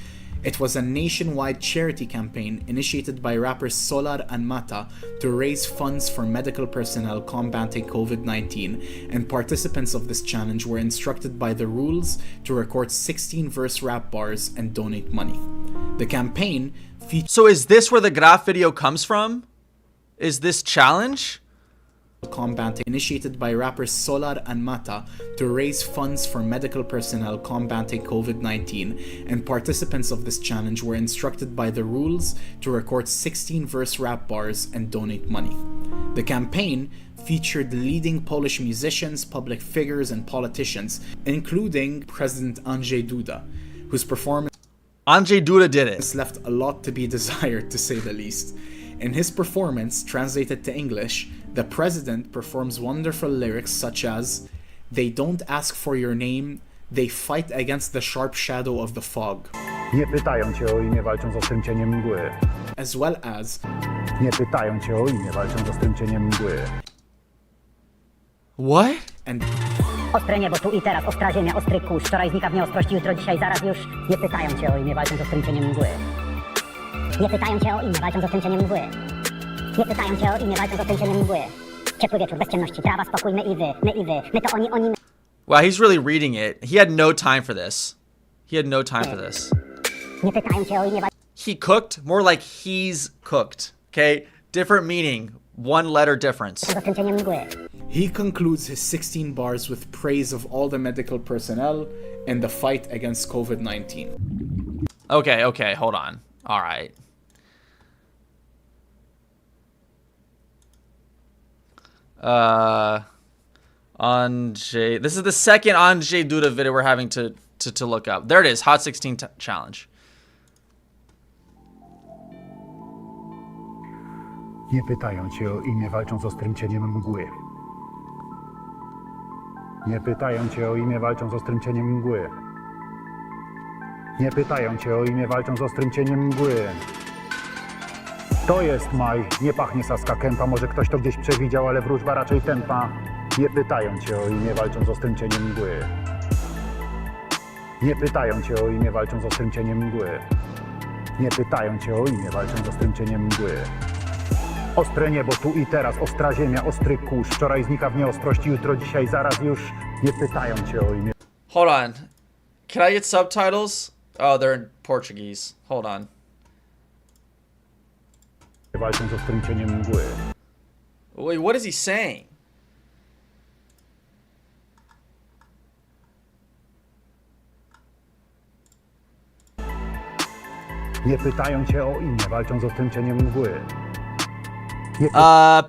It was a nationwide charity campaign initiated by rappers Solar and Mata to raise funds for medical personnel combating COVID-19, and participants of this challenge were instructed by the rules to record 16 verse rap bars and donate money. The campaign featured... So is this where the Graf video comes from? Is this challenge? Combating, initiated by rappers Solar and Mata to raise funds for medical personnel combating COVID-19, and participants of this challenge were instructed by the rules to record 16 verse rap bars and donate money. The campaign featured leading Polish musicians, public figures, and politicians, including President Andrzej Duda, whose performance Andrzej Duda did it. left a lot to be desired, to say the least. In his performance, translated to English, the president performs wonderful lyrics such as, "They don't ask for your name, they fight against the sharp shadow of the fog." Nie pytają cię o imię, walczą z ostrym cieniem mgły. As well as, Nie pytają cię o imię, walczą z ostrym cieniem mgły. What? and Ostre niebo, tu i teraz, ostra ziemia, ostry kurz. Wczoraj znika w nieostrości, jutro, dzisiaj, zaraz już. Nie pytają cię o imię, walczą z ostrym cieniem mgły. Nie pytają cię o imię, walczą z ostrym cieniem mgły. Nie pytają cię o imię, walczą z ostrym cieniem mgły. Ciepły wieczór, bez ciemności, trawa, spokój, my i wy, my i wy. My to oni, my. Wow, he's really reading it. He had no time for this. He had no time for this. Nie pytają cię o imię, He cooked? More like he's cooked. Okay? Different meaning. One letter difference. Zastręczenie mgły. He concludes his 16 bars with praise of all the medical personnel in the fight against COVID-19. Okay, hold on. All right. Andrzej. This is the second Andrzej Duda video we're having to look up. There it is. Hot 16 challenge. Nie pytają cię o imię, walczą z ostrym cieniem mgły. Nie pytają cię o imię, walczą z ostrym cieniem mgły. Nie pytają cię o imię, walczą z ostrym cieniem mgły. To jest maj, nie pachnie Saska Kępa, może ktoś to gdzieś przewidział, ale wróżba raczej tępa. Nie pytają cię o imię, walczą z ostrym cieniem mgły. Nie pytają cię o imię, walczą z ostrym cieniem mgły. Nie pytają cię o imię, walczą z ostrym cieniem mgły. Ostre niebo, tu i teraz, ostra ziemia, ostry kurz. Wczoraj znika w nieostrości, jutro, dzisiaj, zaraz już. Nie pytają cię o imię. Hold on. Can I get subtitles? Oh, they're in Portuguese. Hold on. Walczą z ostrym cieniem mgły. Wait, what is he saying? Nie pytają cię o imię, walczą z ostrym cieniem mgły.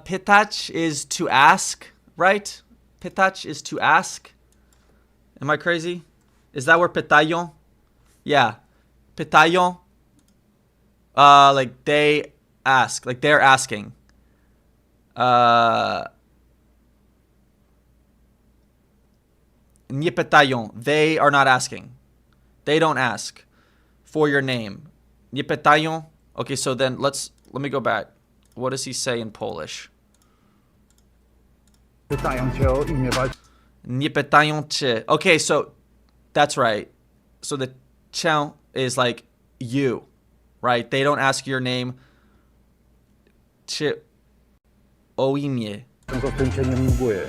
Pytać is to ask, right? Pytać is to ask. Am I crazy? Is that where pytają? Yeah. Pytają. Like they ask, like they're asking. Nie pytają. They are not asking. They don't ask for your name. Nie pytają. Okay, so then let me go back. What does he say in Polish? Pytają cię o imię, walczą. Nie pytają cię. Okay, so that's right. So the cię is like you, right? They don't ask your name. Cię o imię. Z ostrym cieniem mgły.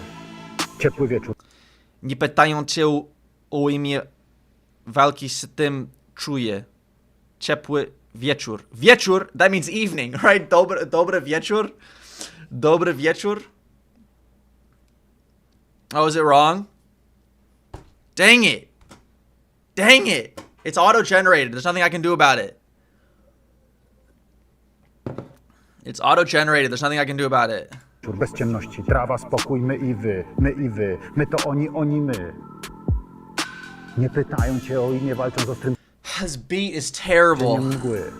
Ciepły wieczór. Nie pytają cię o imię. Walki z tym czuje. Ciepły wieczór. Wieczór, that means evening, right? Dobry wieczór. Dobry wieczór. Oh, is it wrong? Dang it. Dang it. It's auto-generated. There's nothing I can do about it. It's auto-generated. There's nothing I can do about it. Bez ciemności, trawa, spokój, my i wy, my i wy. My to oni my. Nie pytają cię o imię, walczą z ostrym This beat is terrible. cieniem mgły.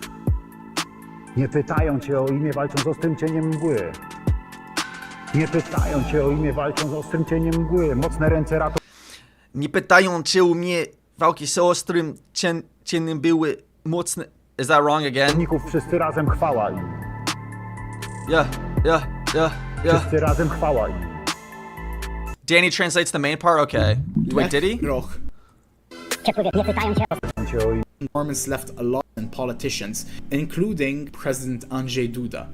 Nie pytają cię o imię, walczą z ostrym cieniem mgły. Nie pytają cię o imię, walczą z ostrym cieniem mgły. Mocne ręce ratują. Nie pytają cię o mnie. Walki z ostrym cieniem były mocne. Is that wrong again? Wszyscy razem chwała im. Yeah. Wszyscy razem chwała im. Danny translates the main part? Okay. Wait, did he? Roch. Nie pytają cię Cię o imię. Performance left a lot in politicians, including President Andrzej Duda,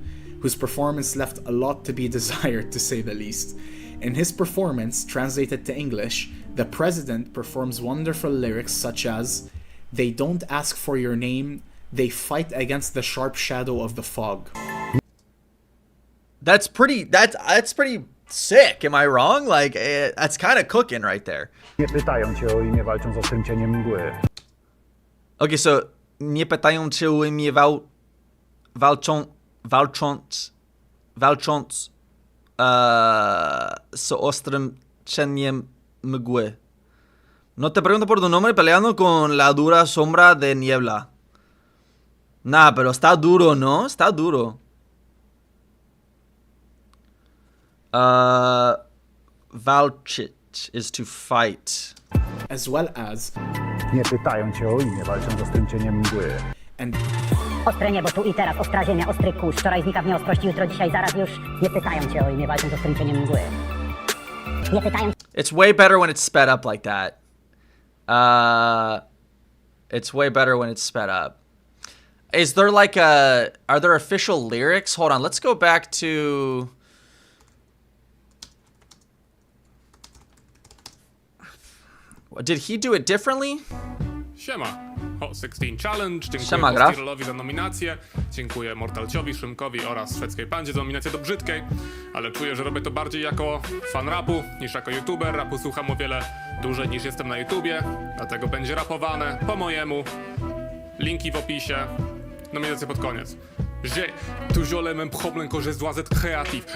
whose performance left a lot to be desired, to say the least. In his performance, translated to English, the president performs wonderful lyrics such as, "They don't ask for your name, they fight against the sharp shadow of the fog." That's pretty sick. Am I wrong? Like, that's kind of cooking right there. Nie pytają cię o imię, walczą z ostrym cieniem mgły. Okay, so nie pytają cię o imię walcząc z ostrym cieniem mgły. No te pregunto por tu nombre peleando con la dura sombra de niebla. Nah, pero está duro, ¿no? Está duro. Walczyć is to fight. As well as, Nie pytają cię o imię, walczą z ostrym cieniem mgły. and Ostre niebo, tu i teraz, ostra ziemia, ostry kurz. Wczoraj znika w nieostrości, jutro, dzisiaj, zaraz już. Nie pytają cię o imię, walczą z ostrym cieniem mgły. Nie pytają It's way better when it's sped up like that. It's way better when it's sped up. Is there like are there official lyrics? Hold on, let's go back to... Did he do it differently? Siema. Hot 16 Challenge. Dziękuję Siema, Graf. Postirolowi za nominację. Dziękuję Mortalciowi, Szymkowi oraz Szwedzkiej Pandzie za nominację do brzydkiej. Ale czuję, że robię to bardziej jako fan rapu niż jako youtuber. Rapu słucham o wiele dłużej niż jestem na YouTubie. Dlatego będzie rapowane po mojemu. Linki w opisie. Nominacje pod koniec. J'ai toujours le même problème quand je dois être créatif.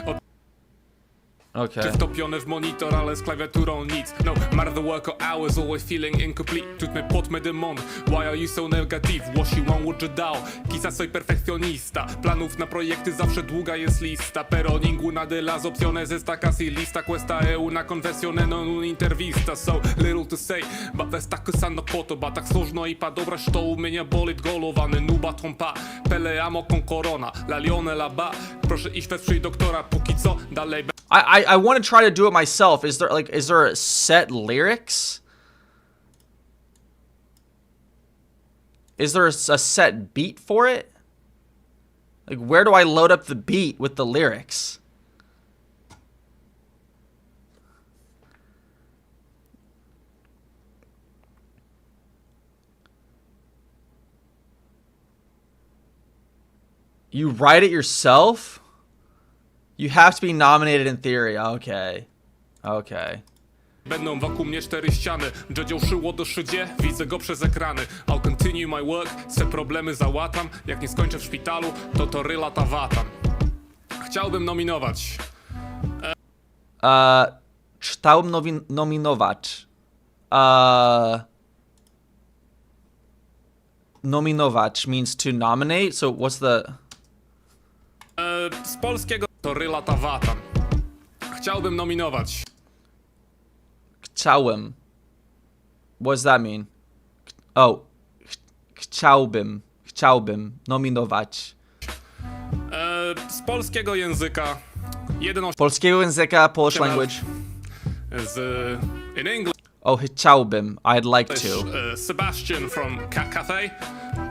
Okay. Wtopione w monitor, ale z klawiaturą nic. No, matter the work hours, always feeling incomplete. Toutes mes potes me demandent, why are you so negative? What you want, what you dał? Quizás soy perfekcjonista. Planów na projekty zawsze długa jest lista. Pero ninguna de las opciones está casi lista. Questa è una confessione, non un'intervista. So little to say, but that's tak sa no podoba. Tak słożno i pa dobra, što u mnie bolit głowa. Ne nuba trompa, peleamo con corona. La lione la ba, proszę iść wesprzyj doktora. Póki co, dalej I want to try to do it myself. Is there set lyrics? Is there a set beat for it? Like, where do I load up the beat with the lyrics? You write it yourself? You have to be nominated in theory. Okay. Okay. Będą wokół mnie 4 ściany. Jojo szyło do szydzie, widzę go przez ekrany. I'll continue my work, swe problemy załatam. Jak nie skończę w szpitalu, to ryla tawatam. Chciałbym nominować. Chciałbym nominować. Nominować means to nominate. So what's the... Z polskiego to ryla tawatam. Chciałbym nominować. Chciałem. What does that mean? Oh. Chciałbym nominować. Z polskiego języka. Polskiego języka, Polish language. In English. Oh, chciałbym. I'd like to. Sebastian from Cat Cafe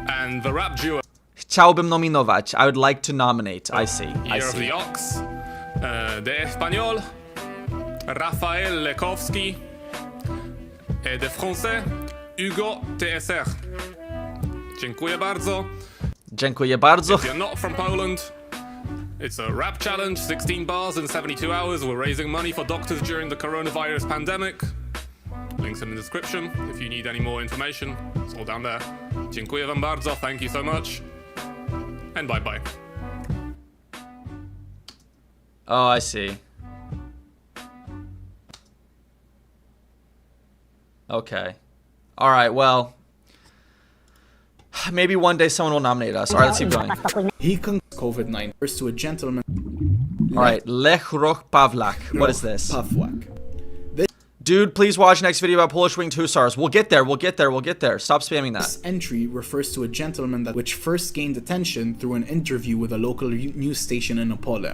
and the rap duo. Chciałbym nominować. I would like to nominate. I see. I Year of see. the Ox. De Español. Rafael Lekowski. De Français. Hugo TSR. Dziękuję bardzo. Dziękuję bardzo. If you're not from Poland, it's a rap challenge, 16 bars in 72 hours. We're raising money for doctors during the coronavirus pandemic. Links in the description if you need any more information. It's all down there. Dziękuję wam bardzo. Thank you so much. And bye bye. Oh, I see. Okay. All right, well. Maybe one day someone will nominate us. All right, let's keep going. He COVID-19 refers to a gentleman. All right, Lech Roch Pawlak. What is this? Pawlak. Dude, please watch next video about Polish winged hussars. We'll get there. We'll get there. We'll get there. Stop spamming that. This entry refers to a gentleman which first gained attention through an interview with a local news station in Opole,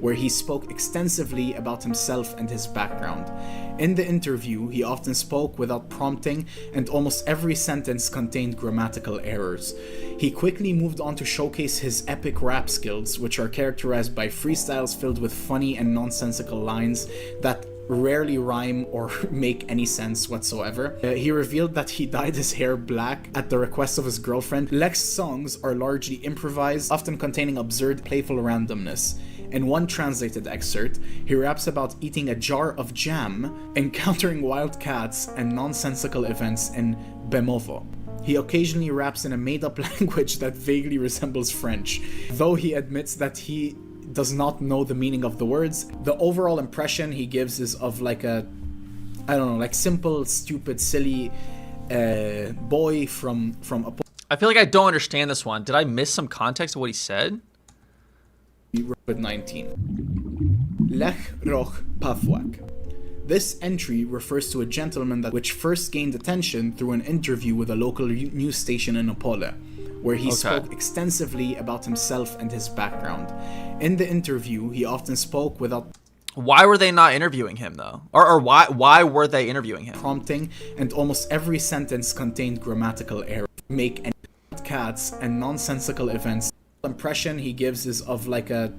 where he spoke extensively about himself and his background. In the interview, he often spoke without prompting, and almost every sentence contained grammatical errors. He quickly moved on to showcase his epic rap skills, which are characterized by freestyles filled with funny and nonsensical lines that rarely rhyme or make any sense whatsoever. He revealed that he dyed his hair black at the request of his girlfriend. Lech's songs are largely improvised, often containing absurd, playful randomness. In one translated excerpt, he raps about eating a jar of jam, encountering wild cats, and nonsensical events in Bemowo. He occasionally raps in a made-up language that vaguely resembles French, though he admits that he does not know the meaning of the words. The overall impression he gives is of like a, I don't know, like simple, stupid, silly boy from a... I feel like I don't understand this one. Did I miss some context of what he said? COVID-19. Lech Roch Pawlak. This entry refers to a gentleman which first gained attention through an interview with a local news station in Opole, where he spoke extensively about himself and his background. In the interview, he often spoke without... Why were they not interviewing him, though? Or why were they interviewing him? ...prompting, and almost every sentence contained grammatical errors. Make any cats and nonsensical events. Impression he gives is of like a,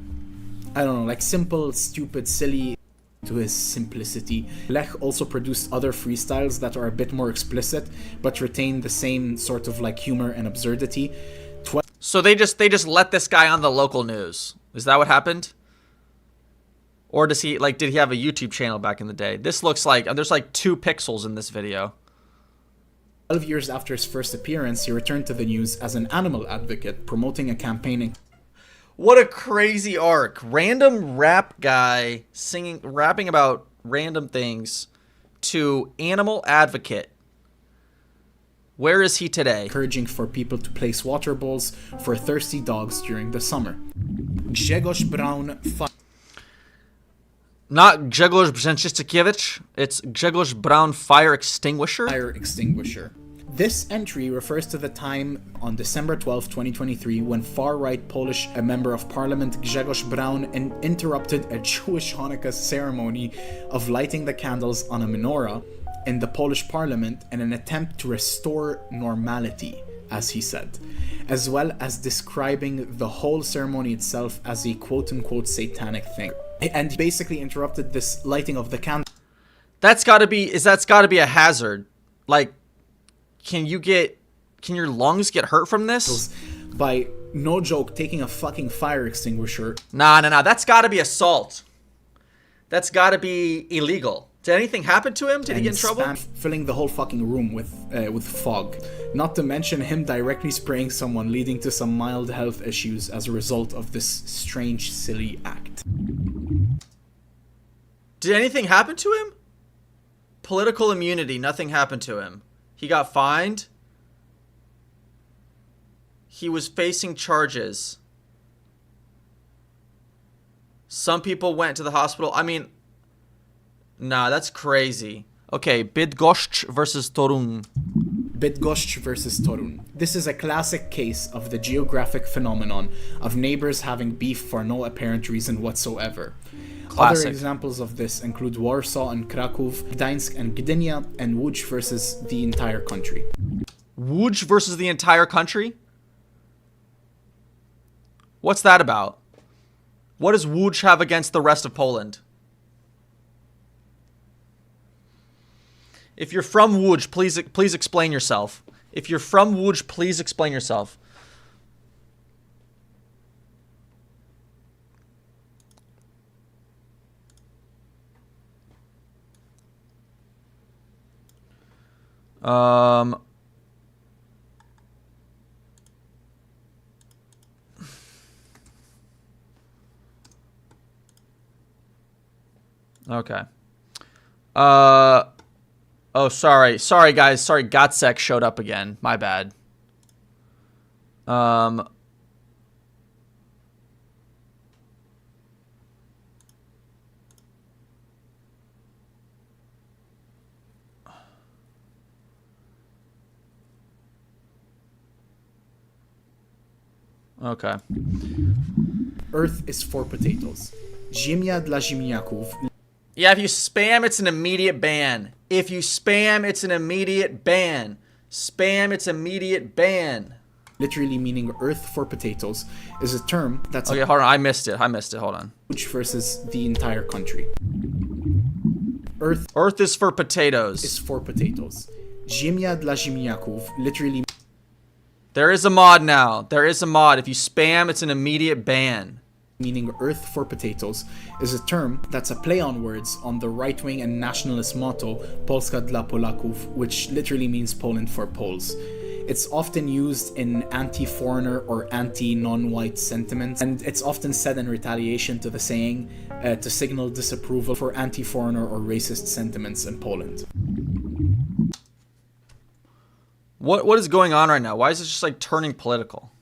I don't know, like simple, stupid, silly to his simplicity. Lech also produced other freestyles that are a bit more explicit, but retain the same sort of like humor and absurdity. So they just let this guy on the local news. Is that what happened? Or does he did he have a YouTube channel back in the day? This looks like there's like 2 pixels in this video. 12 years after his first appearance, he returned to the news as an animal advocate, promoting a campaign. What a crazy arc. Random rap guy rapping about random things to animal advocate. Where is he today? Encouraging for people to place water bowls for thirsty dogs during the summer. Grzegorz Braun. Not Grzegorz Brzęczyszkiewicz, it's Grzegorz Braun Fire Extinguisher. Fire extinguisher. This entry refers to the time on December 12, 2023, when far-right Polish member of parliament Grzegorz Braun interrupted a Jewish Hanukkah ceremony of lighting the candles on a menorah in the Polish parliament in an attempt to restore normality, as he said, as well as describing the whole ceremony itself as a quote-unquote satanic thing. And he basically interrupted this lighting of the candle. That's gotta be a hazard. Like, can your lungs get hurt from this? By, no joke, taking a fucking fire extinguisher. Nah, that's gotta be assault. That's gotta be illegal. Did anything happen to him? Did he get in trouble? Filling the whole fucking room with fog. Not to mention him directly spraying someone, leading to some mild health issues as a result of this strange, silly act. Did anything happen to him? Political immunity, nothing happened to him. He got fined. He was facing charges. Some people went to the hospital. I mean, nah, that's crazy. Okay, Bydgoszcz versus Torun. Bydgoszcz versus Torun. This is a classic case of the geographic phenomenon of neighbors having beef for no apparent reason whatsoever. Classic. Other examples of this include Warsaw and Kraków, Gdańsk and Gdynia, and Łódź versus the entire country. Łódź versus the entire country? What's that about? What does Łódź have against the rest of Poland? If you're from Łódź, please explain yourself. If you're from Łódź, please explain yourself. Okay. Oh, sorry, guys. Sorry, Gotsek showed up again. My bad. Okay. Earth is for potatoes. Ziemia dla ziemniaków. Yeah, if you spam, it's an immediate ban. If you spam, it's an immediate ban. Spam, it's immediate ban. Literally meaning earth for potatoes is a term that's okay, hold on. I missed it. Hold on. Łódź versus the entire country. Earth is for potatoes. Is for potatoes. Ziemia dla ziemniaków literally. There is a mod now. There is a mod. If you spam, it's an immediate ban. Meaning earth for potatoes is a term that's a play on words on the right-wing and nationalist motto Polska dla Polaków, which literally means Poland for Poles. It's often used in anti-foreigner or anti-non-white sentiments, and it's often said in retaliation to the saying to signal disapproval for anti-foreigner or racist sentiments in Poland. What is going on right now? Why is it just like turning political?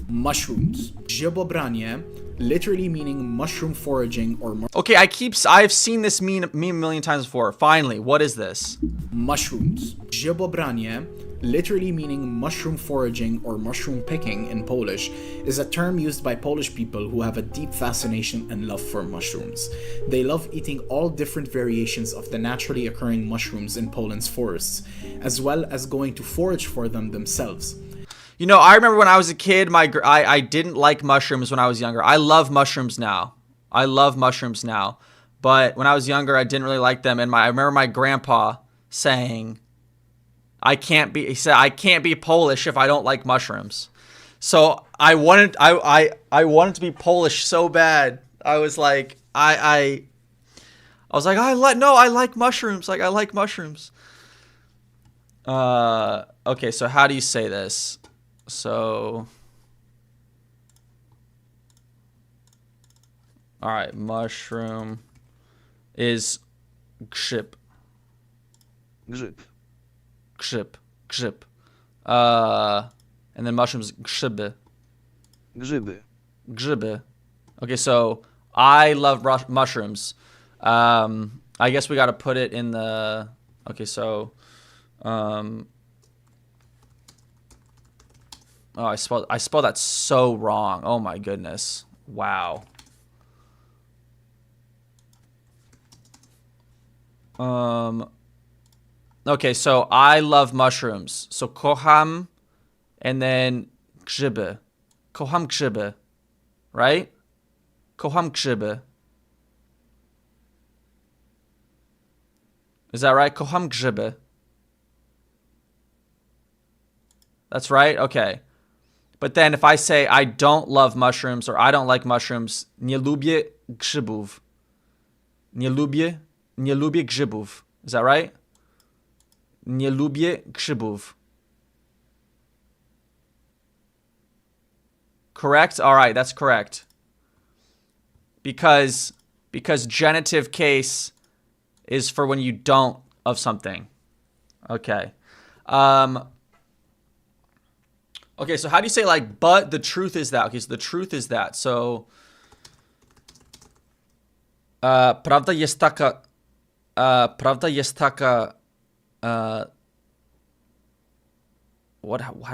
Mushrooms. Grzybobranie, literally meaning mushroom foraging or okay, I've seen this meme a million times before. Finally, what is this? Mushrooms. Grzybobranie, literally meaning mushroom foraging or mushroom picking in Polish, is a term used by Polish people who have a deep fascination and love for mushrooms. They love eating all different variations of the naturally occurring mushrooms in Poland's forests, as well as going to forage for them themselves. You know, I remember when I was a kid, I didn't like mushrooms when I was younger. I love mushrooms now. I love mushrooms now. But when I was younger, I didn't really like them. And I remember my grandpa saying, he said, I can't be Polish if I don't like mushrooms. So I wanted to be Polish so bad. I was like, I like mushrooms. Like, I like mushrooms. Okay, so how do you say this? So, all right, mushroom is grzyb. Grzyb. Grzyb. And then mushrooms, grzyby. Grzyby. Okay, so I love mushrooms. I guess we got to put it in the. Okay, so. Oh, I spelled that so wrong. Oh my goodness. Wow. Okay, so I love mushrooms. So kocham and then grzyby. Kocham grzyby. Right? Kocham grzyby. Is that right? Kocham grzyby. That's right? Okay. But then if I say I don't love mushrooms or I don't like mushrooms, nie lubię grzybów. Nie lubię grzybów. Is that right? Nie lubię grzybów. Correct? All right, that's correct. Because genitive case is for when you don't of something. Okay. Okay, so how do you say like, but the truth is that? Okay, so the truth is that. So, prawda jest taka, how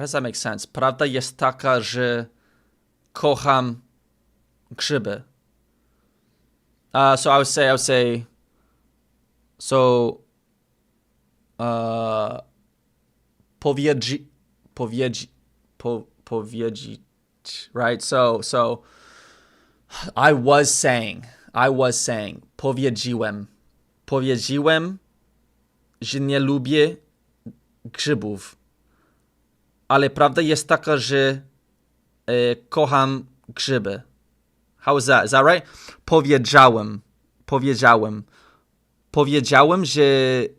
does that make sense? Prawda jest taka, że kocham grzyby. So I would say, so, powiedzieć, right? So I was saying, powiedziałem, że nie lubię grzybów. Ale prawda jest taka, że kocham grzyby. How is that? Is that right? Powiedziałem, że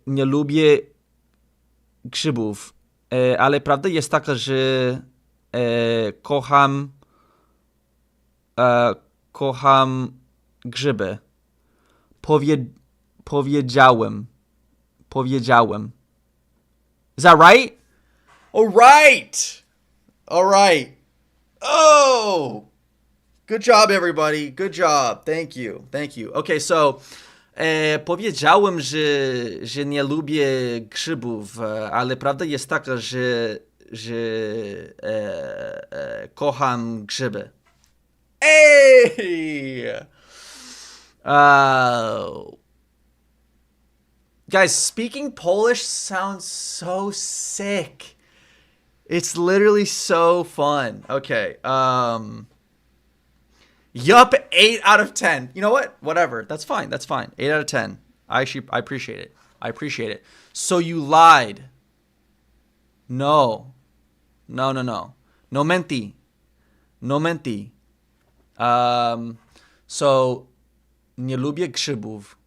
nie lubię grzybów. Ale prawda jest taka, że kocham grzyby. Powiedziałem. Is that right? All right. Oh, good job, everybody. Good job. Thank you. Okay, so powiedziałem, że nie lubię grzybów, ale prawda jest taka, że kocham grzyby. Hey! Guys, speaking Polish sounds so sick. It's literally so fun. Okay. Yup, 8 out of 10. You know what? Whatever. That's fine. 8 out of 10. I appreciate it. So you lied. No. No menti. So nie lubię grzybów.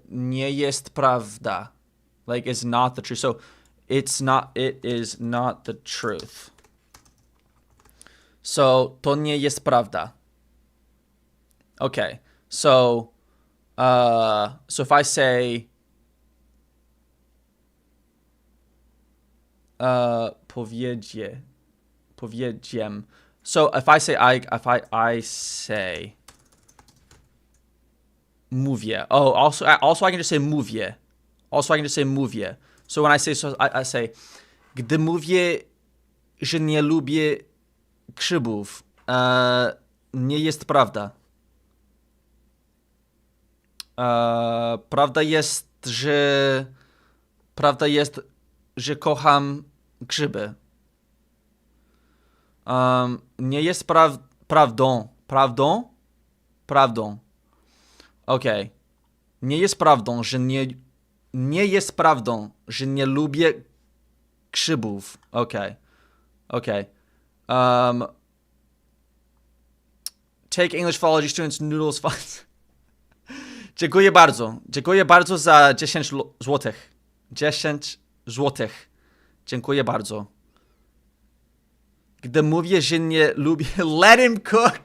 Nie jest prawda. Like, it's not the truth. So it is not the truth. So to nie jest prawda. Okay. So if I say powiedziałem. So if I say I say mówię. Oh, also I can just say mówię. So when I say I say gdy mówię, że nie lubię grzybów, nie jest prawda. Prawda jest, że kocham grzyby. Nie jest prawdą. Prawdą. Okej. Nie jest prawdą, że nie jest prawdą, że nie lubię grzybów. Okej. Take English Philology students noodles funds. Dziękuję bardzo. Dziękuję bardzo za 10 złotych. 10 złotych. Dziękuję bardzo. Gdy mówię, że nie lubię, let him cook.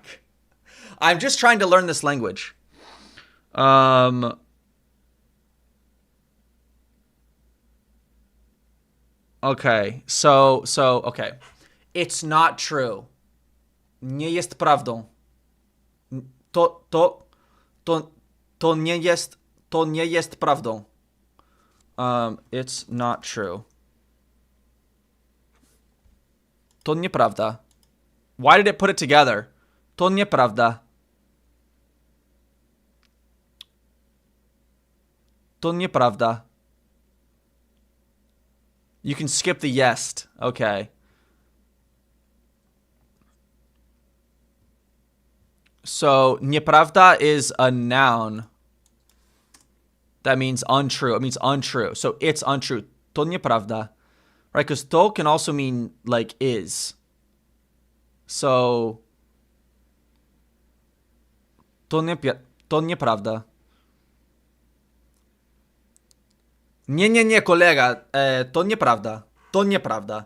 I'm just trying to learn this language. Okay, so okay. It's not true. Nie jest prawdą. To nie jest prawdą. It's not true. To nieprawda. Why did it put it together? To nieprawda. To nieprawda. You can skip the yes. Okay. So, nieprawda is a noun. That means untrue. It means untrue. So, it's untrue. To nieprawda. Right? Because to can also mean, like, is. So, to nieprawda. Nie, kolega. To nieprawda. To nieprawda.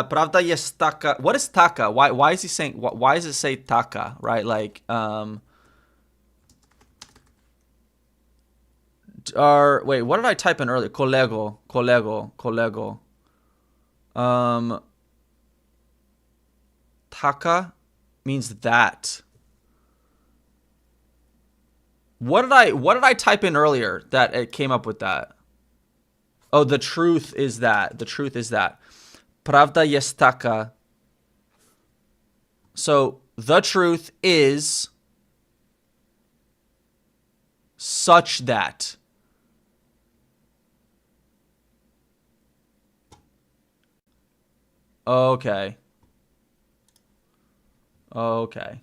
Prawda jest taka. What is taka? Why is he saying? Why does it say taka? Right? Like wait, what did I type in earlier? Kolego. Taka means that. What did I type in earlier that it came up with that? Oh, the truth is that. The truth is that. Prawda jest taka. So, the truth is such that. Okay. Okay.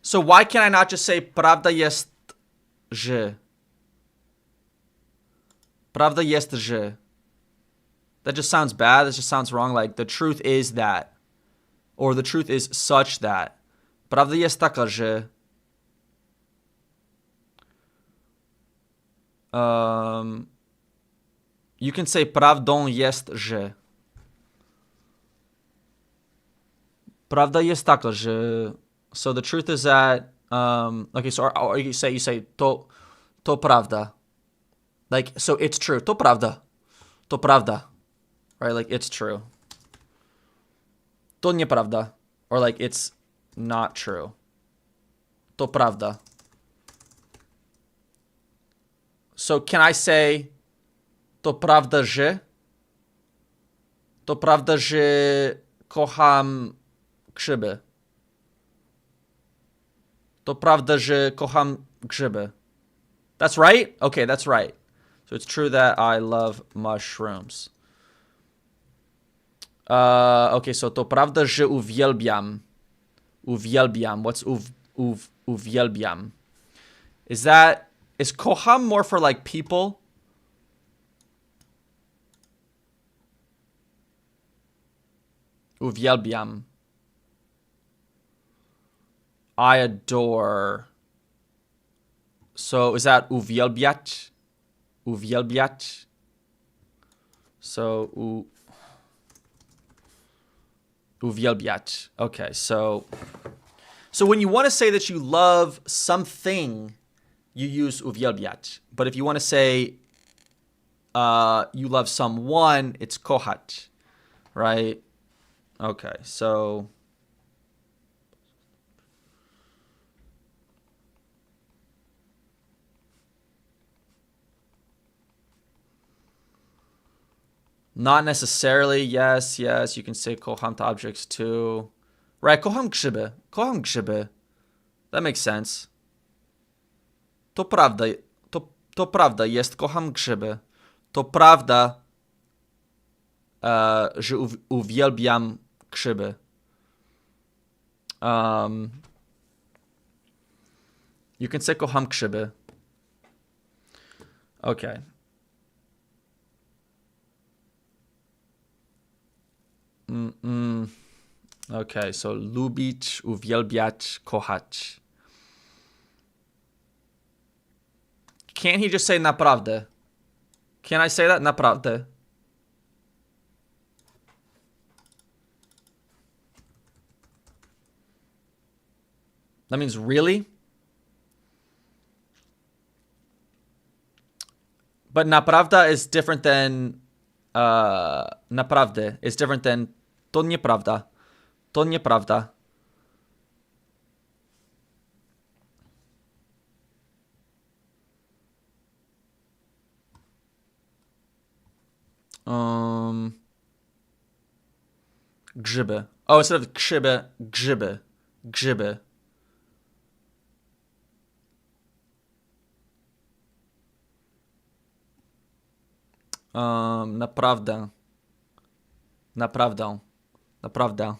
So why can I not just say prawda jest, że? Prawda jest, że. That just sounds bad. That just sounds wrong. Like, the truth is that. Or the truth is such that. Prawda jest taka, że. You can say prawdą jest, że. Prawda jest taka, że. So the truth is that. Okay, so or you say to prawda. Like, so it's true. To prawda. To prawda. Right? Like, it's true. To nieprawda. Or like, it's not true. To prawda. So can I say to prawda, że? To prawda, że kocham grzyby. To prawda, że kocham grzyby. That's right? Okay, that's right. So it's true that I love mushrooms. Okay, so to prawda, że uwielbiam. Uwielbiam. What's uwielbiam? Is kocham more for like people? Uwielbiam. I adore. So is that uwielbiać? Uwielbiać. So uwielbiać. Okay, so when you want to say that you love something, you use uwielbiać. But if you want to say you love someone, it's kochać, right? Okay, so Not necessarily. Yes, yes. You can say kocham to objects too. Right, kocham grzyby. Kocham grzyby. That makes sense. To prawda. To prawda jest. Kocham grzyby. To prawda, że uwielbiam grzyby. You can say kocham grzyby. Okay. Okay, so lubić, uwielbiać, kochać. Can't he just say naprawdę? Can I say that? Naprawdę. That means really? But naprawdę is different than naprawdę is different than to nieprawda. To nieprawda. Grzyby. Oh, instead of grzyby, grzyby. Grzyby. Naprawdę. Naprawdę. Naprawdę.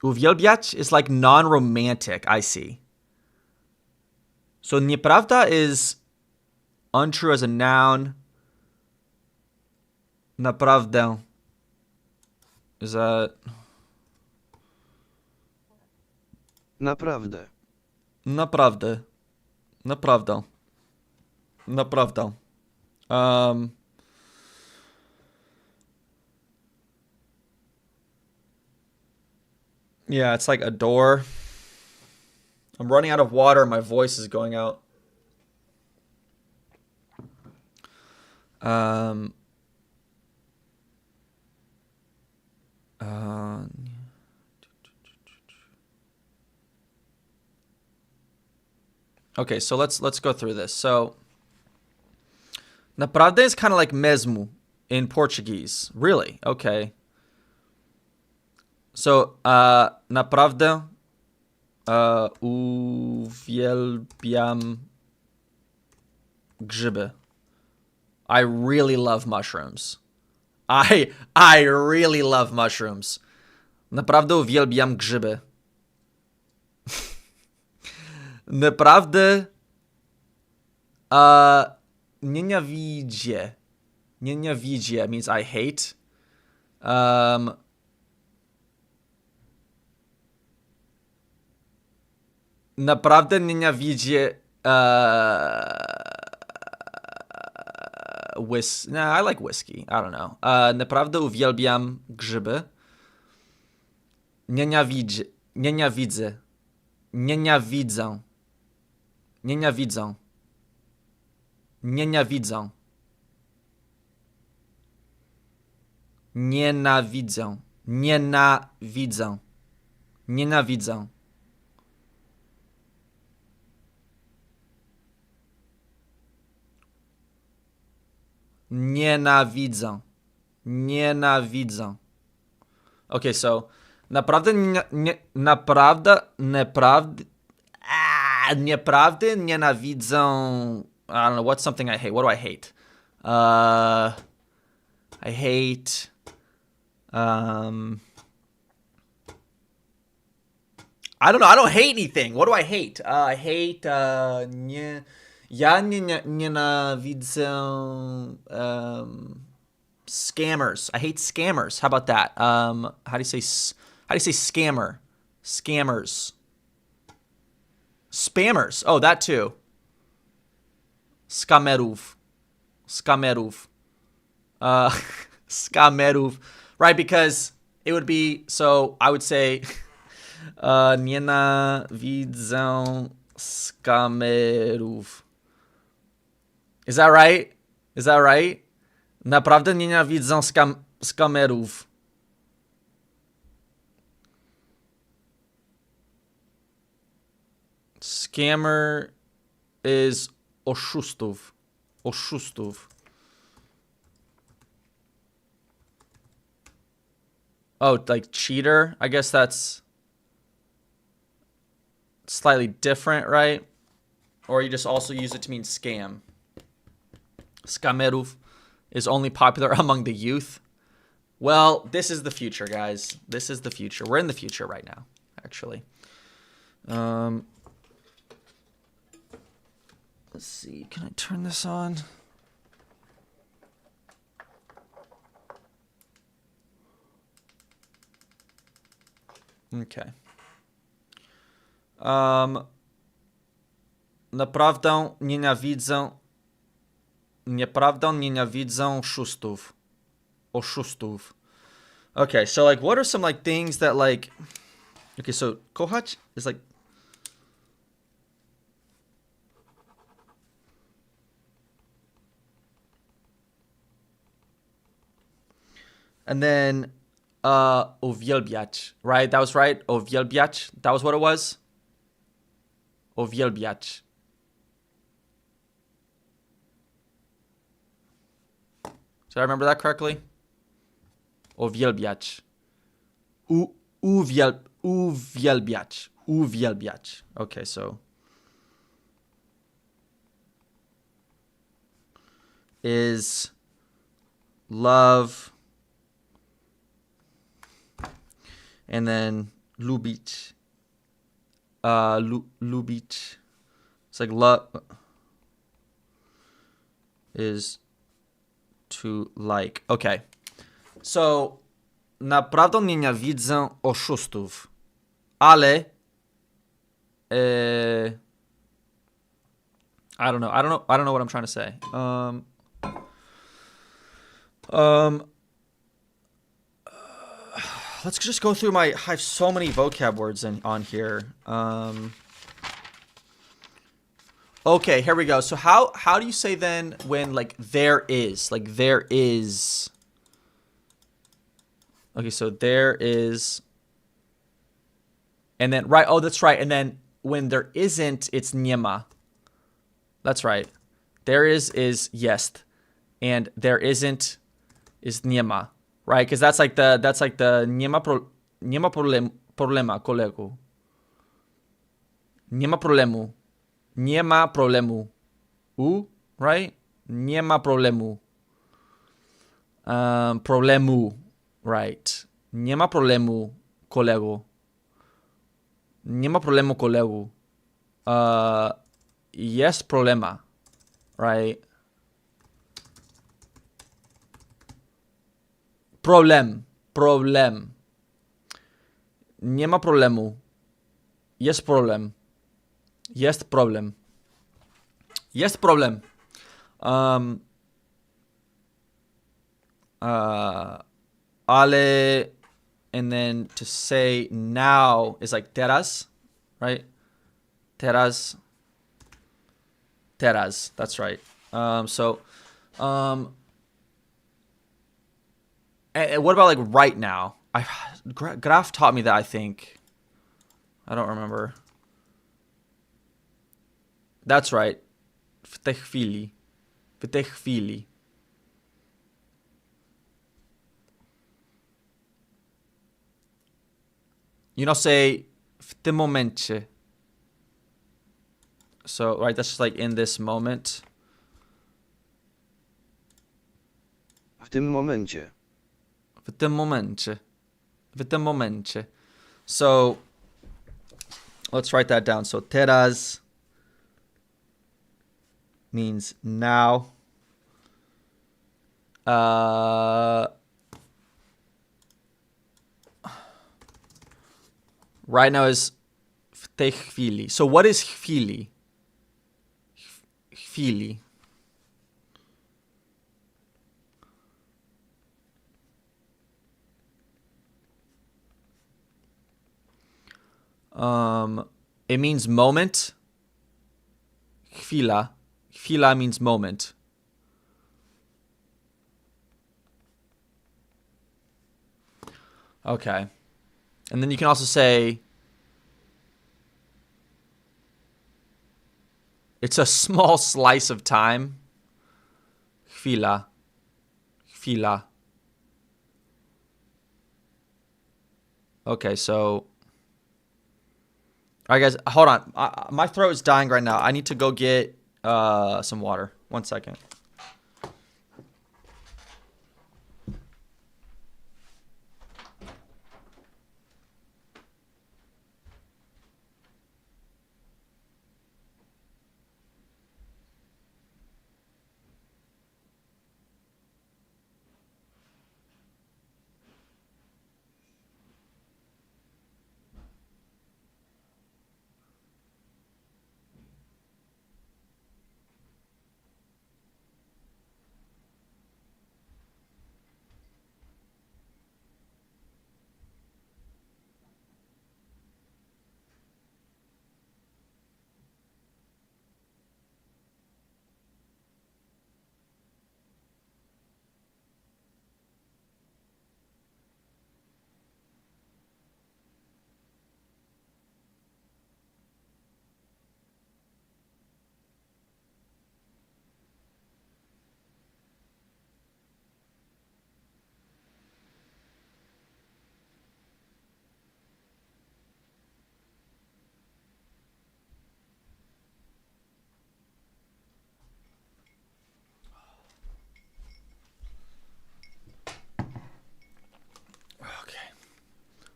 Uwielbiać is like non-romantic, I see. So nieprawda is untrue as a noun. Naprawdę. Is that... Naprawdę. Naprawdę. Naprawdę. Naprawdę. Yeah, it's like adore. I'm running out of water. My voice is going out. Okay, so let's go through this. So, naprawdę is kind of like mesmo in Portuguese. Really? Okay. So, naprawdę uwielbiam grzyby. I really love mushrooms. I really love mushrooms. Naprawdę uwielbiam grzyby. Naprawdę nienawidzę. Nienawidzę means I hate. Naprawdę nienawidzę I like whiskey. I don't know. Naprawdę uwielbiam grzyby. Nienawidzę. Nienawidzę. Nienawidzę. Nienawidzę. Nienawidzę. Nienawidzę. Nienawidzę. Nienawidzę. Nienawidzę. Nienawidzę. Okay, so naprawdę naprawdę nienawidzę. I don't know, what's something I hate? What do I hate? I hate I don't know. I don't hate anything. What do I hate? I hate nienawidzę scammers. I hate scammers. How about that? How do you say scammer? Scammers. Spammers. Oh, that too. Skamerów. Skamerów. Skamerów. Right, because it would be, so I would say nienawidzę skamerów. Is that right? Is that right? Naprawdę nienawidzę skamerów. Scammer is oszustów. Oszustów. Oh, like cheater? I guess that's slightly different, right? Or you just also use it to mean scam. Skamerów is only popular among the youth. Well, this is the future, guys. This is the future. We're in the future right now, actually. Let's see. Can I turn this on? Okay. Naprawdę nienawidzę. Nieprawdę nienawidzę oszustów. Oszustów. Okay, so like, what are some like things that like? Okay, so kochać is like. And then uwielbiać, right? That was right. Uwielbiać. That was what it was. Uwielbiać. Did I remember that correctly? Uwielbiać. Uwielbiać. Uwielbiać. Okay, so is love, and then lubić. Lubić. It's like love is to like. Okay. So naprawdę nienawidzę oszustów. Ale I don't know what I'm trying to say. Let's just go through I have so many vocab words on here. Okay, here we go. So how do you say then when like there is? Like there is. Okay, so there is. And then right, oh that's right. And then when there isn't, it's nie ma. That's right. There is jest. And there isn't is nie ma. Right? Because that's like the nie ma problema, kolegu. Nie ma problemu. Nie ma problemu. Right? Nie ma problemu. Problemu. Right. Nie ma problemu, kolegu. Nie ma problemu, kolegu. Jest problema. Right? Problem. Nie ma problemu. Jest problem. Jest problem. Jest problem. Ale, and then to say now is like teraz, right? Teraz. That's right. And what about like right now? Graf taught me that, I think. I don't remember. That's right. W tej chwili. W tej chwili. You know, say w tym momencie. So, right, that's just like in this moment. W tym momencie. W tym momencie. W tym momencie. So, let's write that down. So, teraz means now. Right now is w tej chwili. So, what is chwili? Chwili. It means moment. Chwila. Chwila means moment. Okay. And then you can also say it's a small slice of time. chwila. Chwila. Okay, so... Alright, guys, hold on. My throat is dying right now. I need to go get some water. 1 second.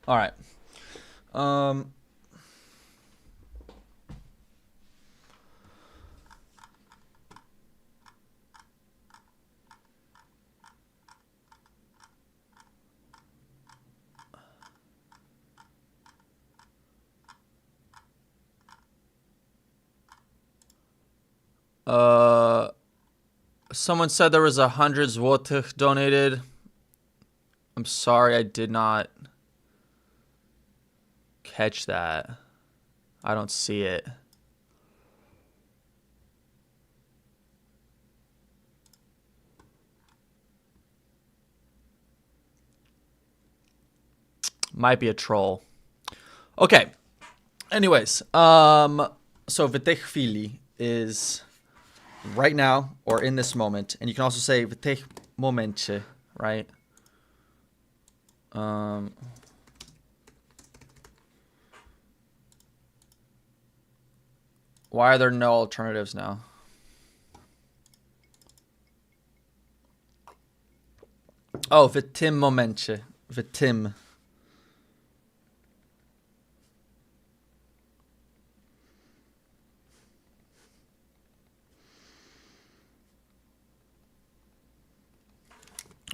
All right. Someone said there was 100 złotych donated. I'm sorry, I did not catch that. I don't see it. Might be a troll. Okay. Anyways, so w tej chwili is right now or in this moment, and you can also say w tej momencie, right? Why are there no alternatives now? Oh, w tym momencie. W tym.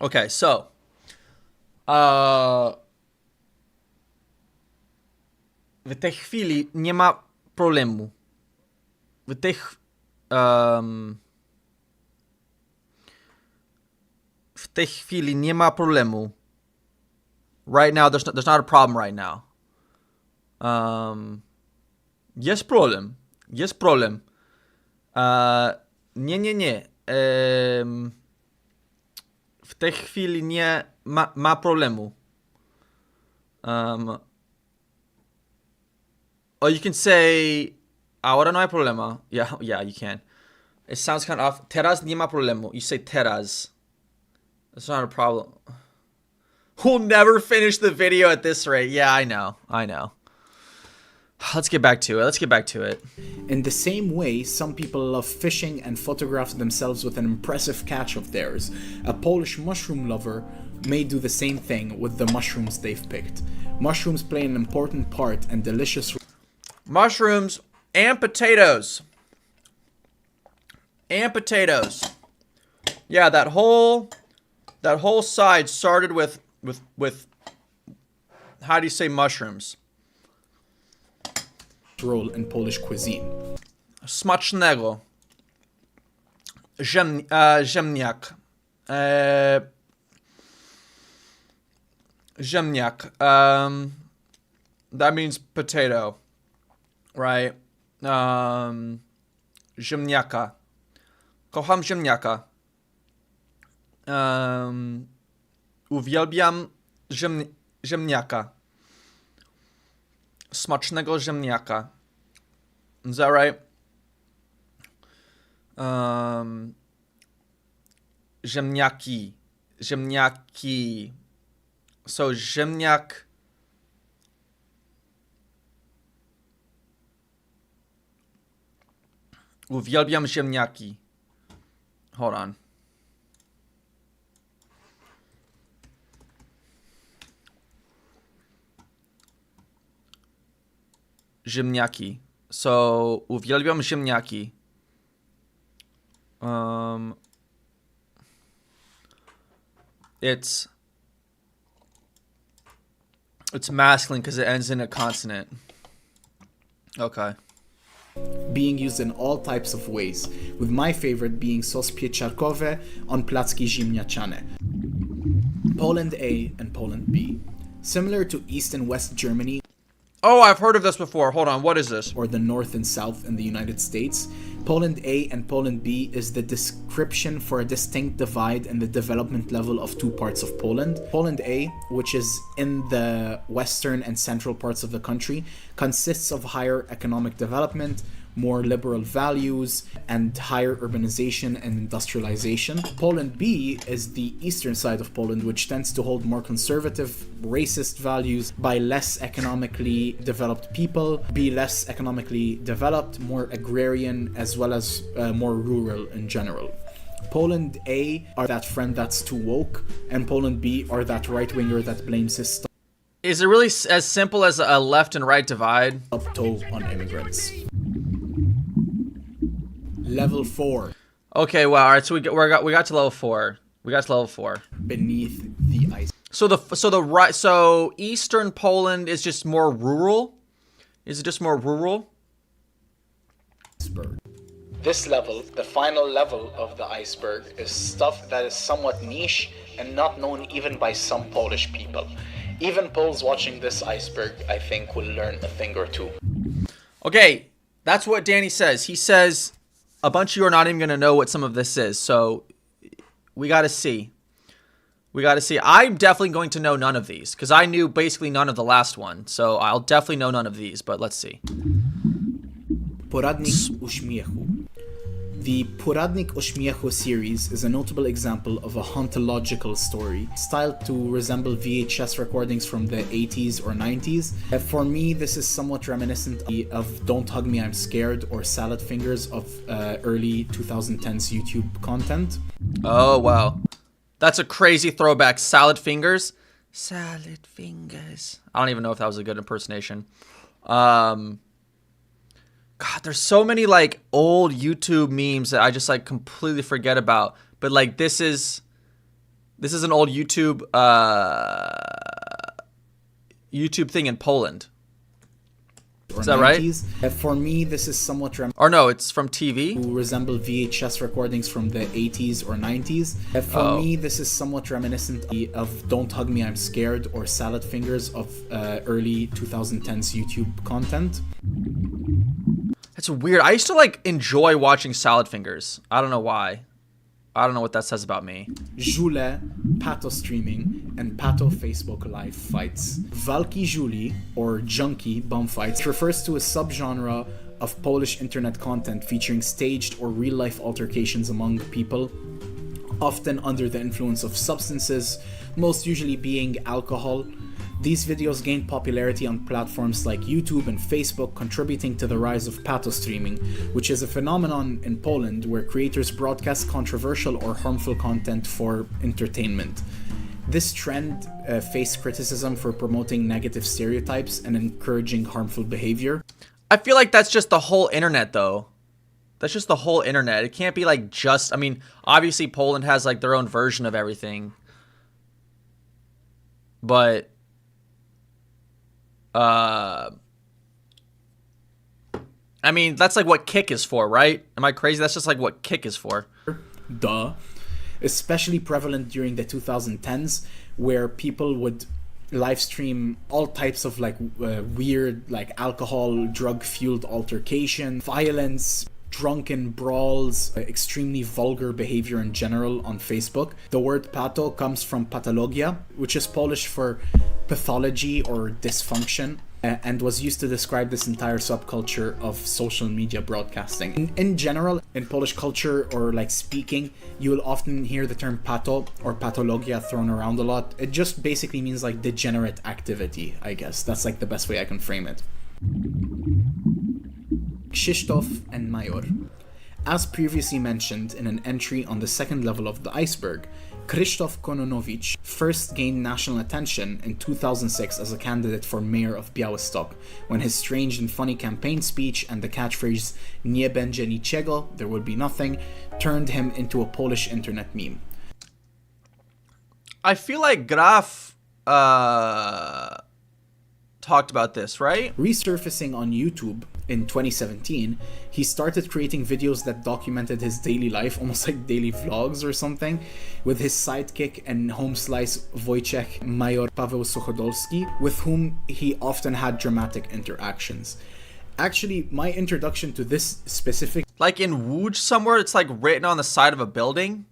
Okay, so w tej chwili nie ma problemu. W tej w tej chwili nie ma problemu. Right now, there's not a problem right now. Jest problem. Jest problem. Nie. W tej chwili nie ma problemu. Or you can say, ahora no hay problema. Yeah, you can. It sounds kind of off. Teraz nie ma problemu. You say teraz. That's not a problem. We'll never finish the video at this rate. Yeah, I know. Let's get back to it. In the same way, some people love fishing and photograph themselves with an impressive catch of theirs. A Polish mushroom lover may do the same thing with the mushrooms they've picked. Mushrooms play an important part and delicious... Mushrooms and potatoes. Yeah, that whole side started with how do you say mushrooms? Role in Polish cuisine. Smacznego. Ziemniak. Ziemniak. That means potato, right? Ziemniaka. Kocham ziemniaka. Uwielbiam ziemniaka. Smacznego ziemniaka. Is that right? Ziemniaki. Ziemniaki. So ziemniak. Uwielbiam ziemniaki. Hold on. Ziemniaki. So uwielbiam ziemniaki. It's masculine because it ends in a consonant. Okay. Being used in all types of ways, with my favorite being sos pieczarkowe on placki ziemniaczane. Poland A and Poland B. Similar to East and West Germany, Oh, I've heard of this before. Hold on, what is this? or the North and South in the United States, Poland A and Poland B is the description for a distinct divide in the development level of two parts of Poland. Poland A, which is in the western and central parts of the country, consists of higher economic development, more liberal values, and higher urbanization and industrialization. Poland B is the eastern side of Poland, which tends to hold more conservative, racist values by less economically developed people, be less economically developed, more agrarian, as well as more rural in general. Poland A are that friend that's too woke, and Poland B are that right-winger that blames his Is it really as simple as a left and right divide? stub toe on immigrants. Level 4. Okay, well, all right. So we got to level 4. We got to level 4. Beneath the ice. So Eastern Poland is just more rural. Is it just more rural? Iceberg. This level, the final level of the iceberg, is stuff that is somewhat niche and not known even by some Polish people. Even Poles watching this iceberg, I think, will learn a thing or two. Okay, that's what Danny says. He says a bunch of you are not even going to know what some of this is. So we got to see. We got to see. I'm definitely going to know none of these because I knew basically none of the last one. So I'll definitely know none of these, but let's see. Poradnik Uśmiechu. The Poradnik Uśmiechu series is a notable example of a hauntological story, styled to resemble VHS recordings from the 80s or 90s. For me, this is somewhat reminiscent of Don't Hug Me, I'm Scared or Salad Fingers of early 2010s YouTube content. Oh, wow. That's a crazy throwback. Salad Fingers. Salad Fingers. I don't even know if that was a good impersonation. God, there's so many like old YouTube memes that I just like completely forget about. But like this is an old YouTube thing in Poland. Is that right? For me, this is somewhat or no, it's from TV. To resemble VHS recordings from the 80s or 90s. For me, this is somewhat reminiscent of Don't Hug Me, I'm Scared or Salad Fingers of early 2010s YouTube content. That's weird. I used to like enjoy watching Salad Fingers. I don't know why. I don't know what that says about me. Żule, pato streaming, and pato Facebook live fights. Walki Żuli, or junkie bum fights, refers to a subgenre of Polish internet content featuring staged or real-life altercations among people, often under the influence of substances, most usually being alcohol. These videos gained popularity on platforms like YouTube and Facebook, contributing to the rise of pato streaming, which is a phenomenon in Poland where creators broadcast controversial or harmful content for entertainment. This trend faced criticism for promoting negative stereotypes and encouraging harmful behavior. I feel like that's just the whole internet, though. That's just the whole internet. It can't be like just, I mean, obviously Poland has like their own version of everything. But I mean, that's like what Kick is for, right? Am I crazy? That's just like what Kick is for. Duh. Especially prevalent during the 2010s, where people would live stream all types of like weird, like alcohol, drug-fueled altercation, violence, drunken brawls, extremely vulgar behavior in general on Facebook. The word pato comes from patologia, which is Polish for pathology or dysfunction, and was used to describe this entire subculture of social media broadcasting. In general, in Polish culture or like speaking, you will often hear the term pato or patologia thrown around a lot. It just basically means like degenerate activity, I guess. That's like the best way I can frame it. Krzysztof and Major. As previously mentioned in an entry on the second level of the iceberg, Krzysztof Kononowicz first gained national attention in 2006 as a candidate for mayor of Białystok, when his strange and funny campaign speech and the catchphrase "Nie będzie niczego," there will be nothing, turned him into a Polish internet meme. I feel like Graf talked about this, right? Resurfacing on YouTube in 2017, he started creating videos that documented his daily life, almost like daily vlogs or something, with his sidekick and home slice Wojciech Major Paweł Suchodolski, with whom he often had dramatic interactions. Actually, my introduction to this specific Like in Łódź somewhere, it's like written on the side of a building.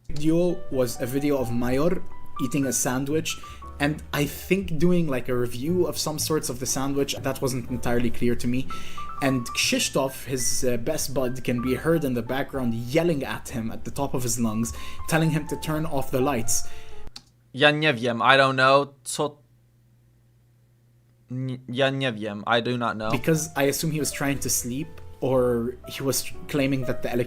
video was a video of Major eating a sandwich, and I think doing like a review of some sorts of the sandwich. That wasn't entirely clear to me. And Krzysztof, his best bud, can be heard in the background yelling at him at the top of his lungs, telling him to turn off the lights. Ja nie wiem, I don't know. Ja nie wiem, I do not know. Because I assume he was trying to sleep, or he was claiming that the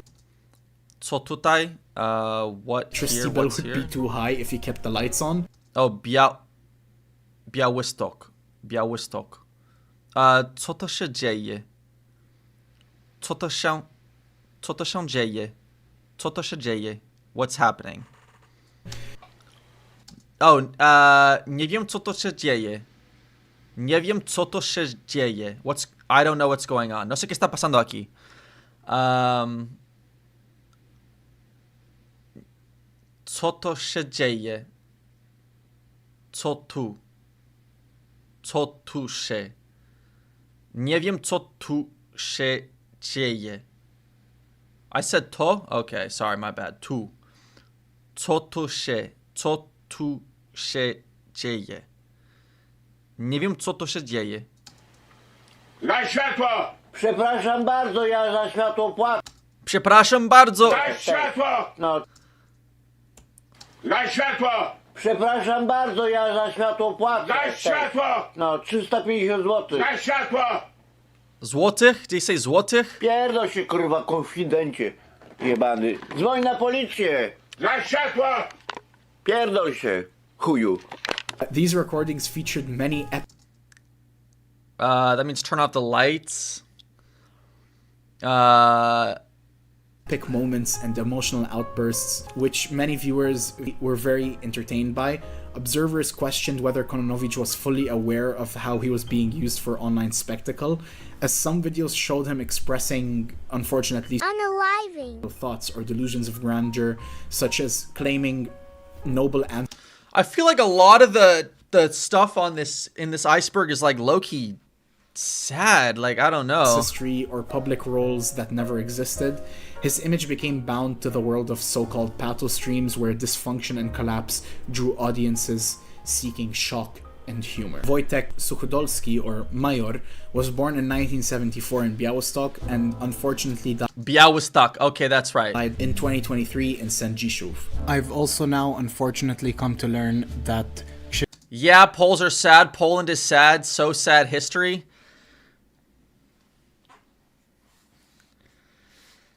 Co tutaj? What electricity here? bill What's would here? be too high if he kept the lights on. Oh, Białystok. Białystok. Co to się dzieje? Co to się dzieje? Co to się dzieje? What's happening? Oh, nie wiem co to się dzieje. Nie wiem co to się dzieje. I don't know what's going on. No sé qué está pasando aquí. Co to się dzieje? Co tu się? Nie wiem co tu się dzieje. I said to? Okay, sorry, my bad. Tu. Co tu się dzieje? Nie wiem co to się dzieje. Daj światło! Przepraszam bardzo, ja za światło płacę. Przepraszam bardzo. Daj światło! No, Daj światło! przepraszam bardzo, ja za światło płacę. Daj światło! No, 350 zł. Daj światło! Złotych? Did you say złotych? Pierdol się, kurwa, konfidencie jebany. Dzwoń na policję. Daj światło! Pierdol się, chuju. These recordings featured many That means turn off the lights. epic moments and emotional outbursts, which many viewers were very entertained by. Observers questioned whether Kononowicz was fully aware of how he was being used for online spectacle, as some videos showed him expressing, unfortunately, unaliving thoughts or delusions of grandeur, such as claiming noble I feel like a lot of the stuff on in this iceberg is like low-key sad. Like, I don't know. ancestry or public roles that never existed. His image became bound to the world of so-called pato streams, where dysfunction and collapse drew audiences seeking shock and humor. Wojtek Suchodolski, or Major, was born in 1974 in Białystok and unfortunately Białystok. Okay, that's right. died in 2023 in Sędziszów. I've also now unfortunately come to learn that Yeah, Poles are sad. Poland is sad. So sad history.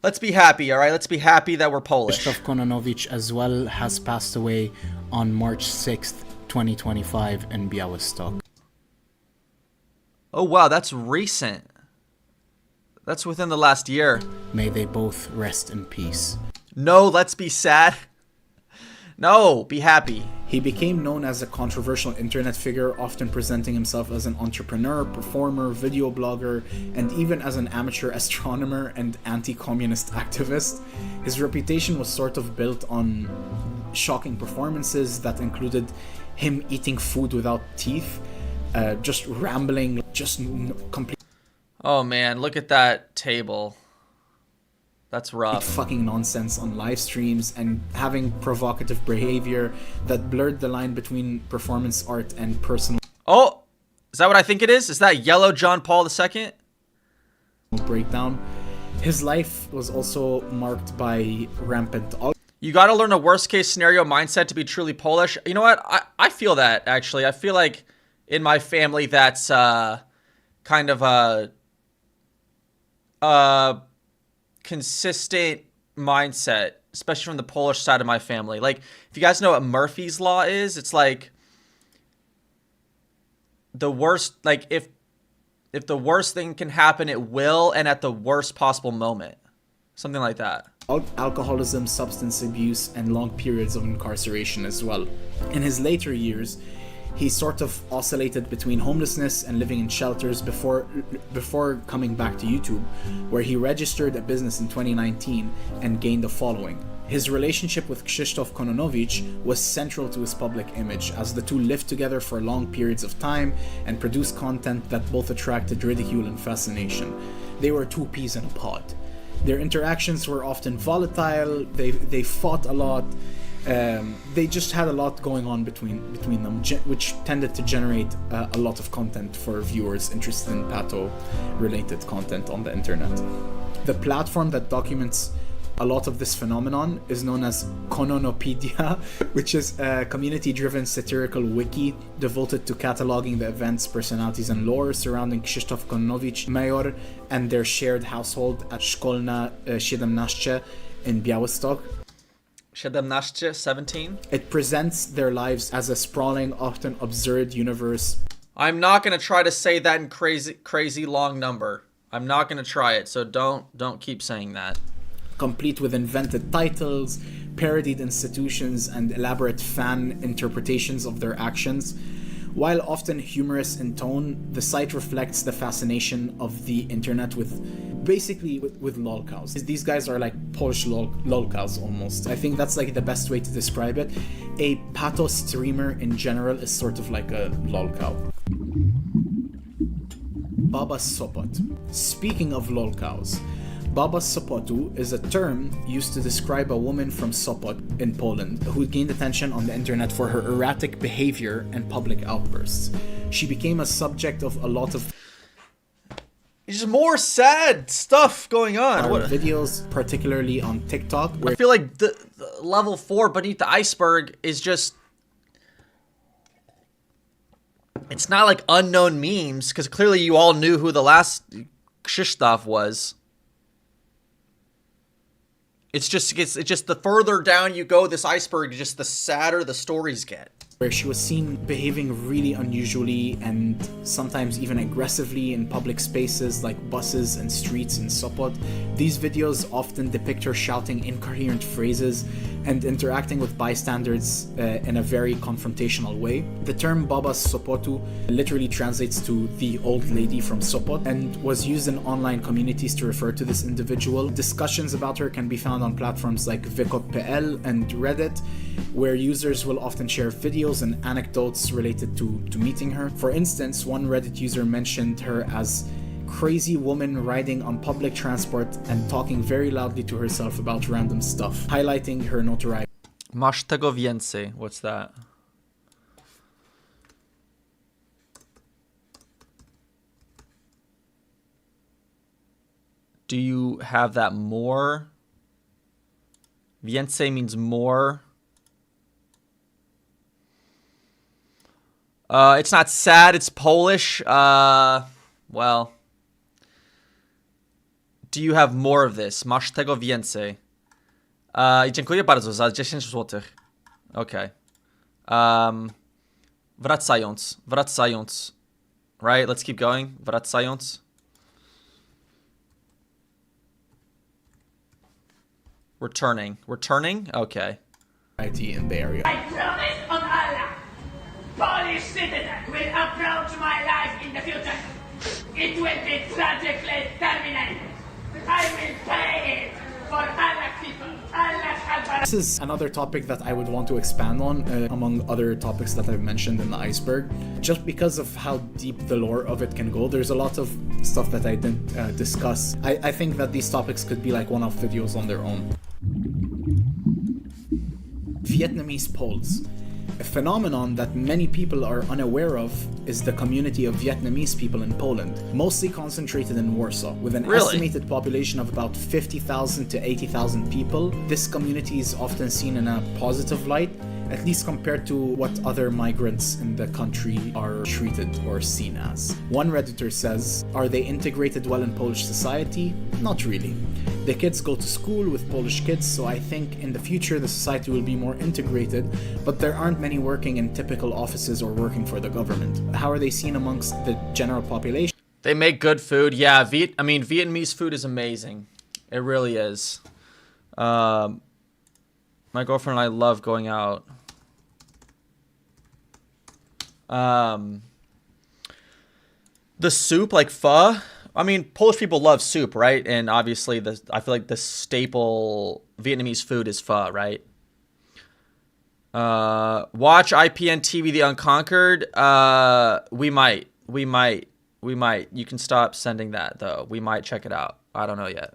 Let's be happy, all right? Let's be happy that we're Polish. Krzysztof Kononowicz as well has passed away on March 6th, 2025 in Białystok. Oh, wow, that's recent. That's within the last year. May they both rest in peace. No, let's be sad. No, be happy. He became known as a controversial internet figure, often presenting himself as an entrepreneur, performer, video blogger, and even as an amateur astronomer and anti-communist activist. His reputation was sort of built on shocking performances that included him eating food without teeth, just rambling, just complete. Oh, man, look at that table. That's rough. Fucking nonsense on live streams and having provocative behavior that blurred the line between performance art and personal. Oh, is that what I think it is? Is that yellow John Paul II? Breakdown. His life was also marked by rampant. You got to learn a worst case scenario mindset to be truly Polish. You know what? I feel that, actually. I feel like in my family that's kind of a consistent mindset, especially from the Polish side of my family. Like, if you guys know what Murphy's Law is, it's like the worst, like if the worst thing can happen, it will, and at the worst possible moment. Something like that. Alcoholism, substance abuse, and long periods of incarceration as well. In his later years, he sort of oscillated between homelessness and living in shelters before coming back to YouTube, where he registered a business in 2019 and gained a following. His relationship with Krzysztof Kononowicz was central to his public image, as the two lived together for long periods of time and produced content that both attracted ridicule and fascination. They were two peas in a pod. Their interactions were often volatile, they fought a lot, they just had a lot going on between them, which tended to generate a lot of content for viewers interested in Pato-related content on the internet. The platform that documents a lot of this phenomenon is known as Kononopedia, which is a community-driven satirical wiki devoted to cataloging the events, personalities, and lore surrounding Krzysztof Kononowicz, mayor, and their shared household at Szkolna 17 in Białystok. 17? It presents their lives as a sprawling, often absurd universe. I'm not going to try to say that in crazy long number. I'm not going to try it, so don't keep saying that. Complete with invented titles, parodied institutions, and elaborate fan interpretations of their actions. While often humorous in tone, the site reflects the fascination of the internet with lolcows. These guys are like Polish lolcows almost. I think that's like the best way to describe it. A Pato streamer in general is sort of like a lolcow. Baba Sopot. Speaking of lolcows, Baba Sopotu is a term used to describe a woman from Sopot in Poland who gained attention on the internet for her erratic behavior and public outbursts. She became a subject of a lot of There's more sad stuff going on. Videos, particularly on TikTok. I feel like the level 4 beneath the iceberg is just... It's not like unknown memes, because clearly you all knew who the last Krzysztof was. It's just the further down you go this iceberg, just the sadder the stories get. Where she was seen behaving really unusually and sometimes even aggressively in public spaces like buses and streets in Sopot. These videos often depict her shouting incoherent phrases and interacting with bystanders in a very confrontational way. The term Baba Sopotu literally translates to the old lady from Sopot and was used in online communities to refer to this individual. Discussions about her can be found on platforms like Wykop.pl and Reddit, where users will often share videos and anecdotes related to meeting her. For instance, one Reddit user mentioned her as crazy woman riding on public transport and talking very loudly to herself about random stuff, highlighting her notoriety. Masz tego więcej. What's that? Do you have that more? Więcej means more. It's not sad, it's Polish. Well. Do you have more of this? Masz tego więcej. Dziękuję bardzo za 10 zł. Okay. Wracając. Right, let's keep going. Wracając. Returning? Okay. In the area. I promise on Allah, Polish citizens will approach my life in the future. It will be tragically terminated. I will pay it for Allah people. Allah This is another topic that I would want to expand on, among other topics that I've mentioned in the Iceberg. Just because of how deep the lore of it can go, there's a lot of stuff that I didn't discuss. I think that these topics could be like one-off videos on their own. Vietnamese Poles. A phenomenon that many people are unaware of is the community of Vietnamese people in Poland, mostly concentrated in Warsaw. With an estimated population of about 50,000 to 80,000 people, this community is often seen in a positive light, at least compared to what other migrants in the country are treated or seen as. One Redditor says, are they integrated well in Polish society? Not really. The kids go to school with Polish kids, so I think in the future the society will be more integrated, but there aren't many working in typical offices or working for the government. How are they seen amongst the general population? They make good food. Yeah, Vietnamese food is amazing. It really is. My girlfriend and I love going out. The soup, like pho. I mean, Polish people love soup, right? And obviously, I feel like the staple Vietnamese food is pho, right? Watch IPN TV The Unconquered. We might. You can stop sending that, though. We might check it out. I don't know yet.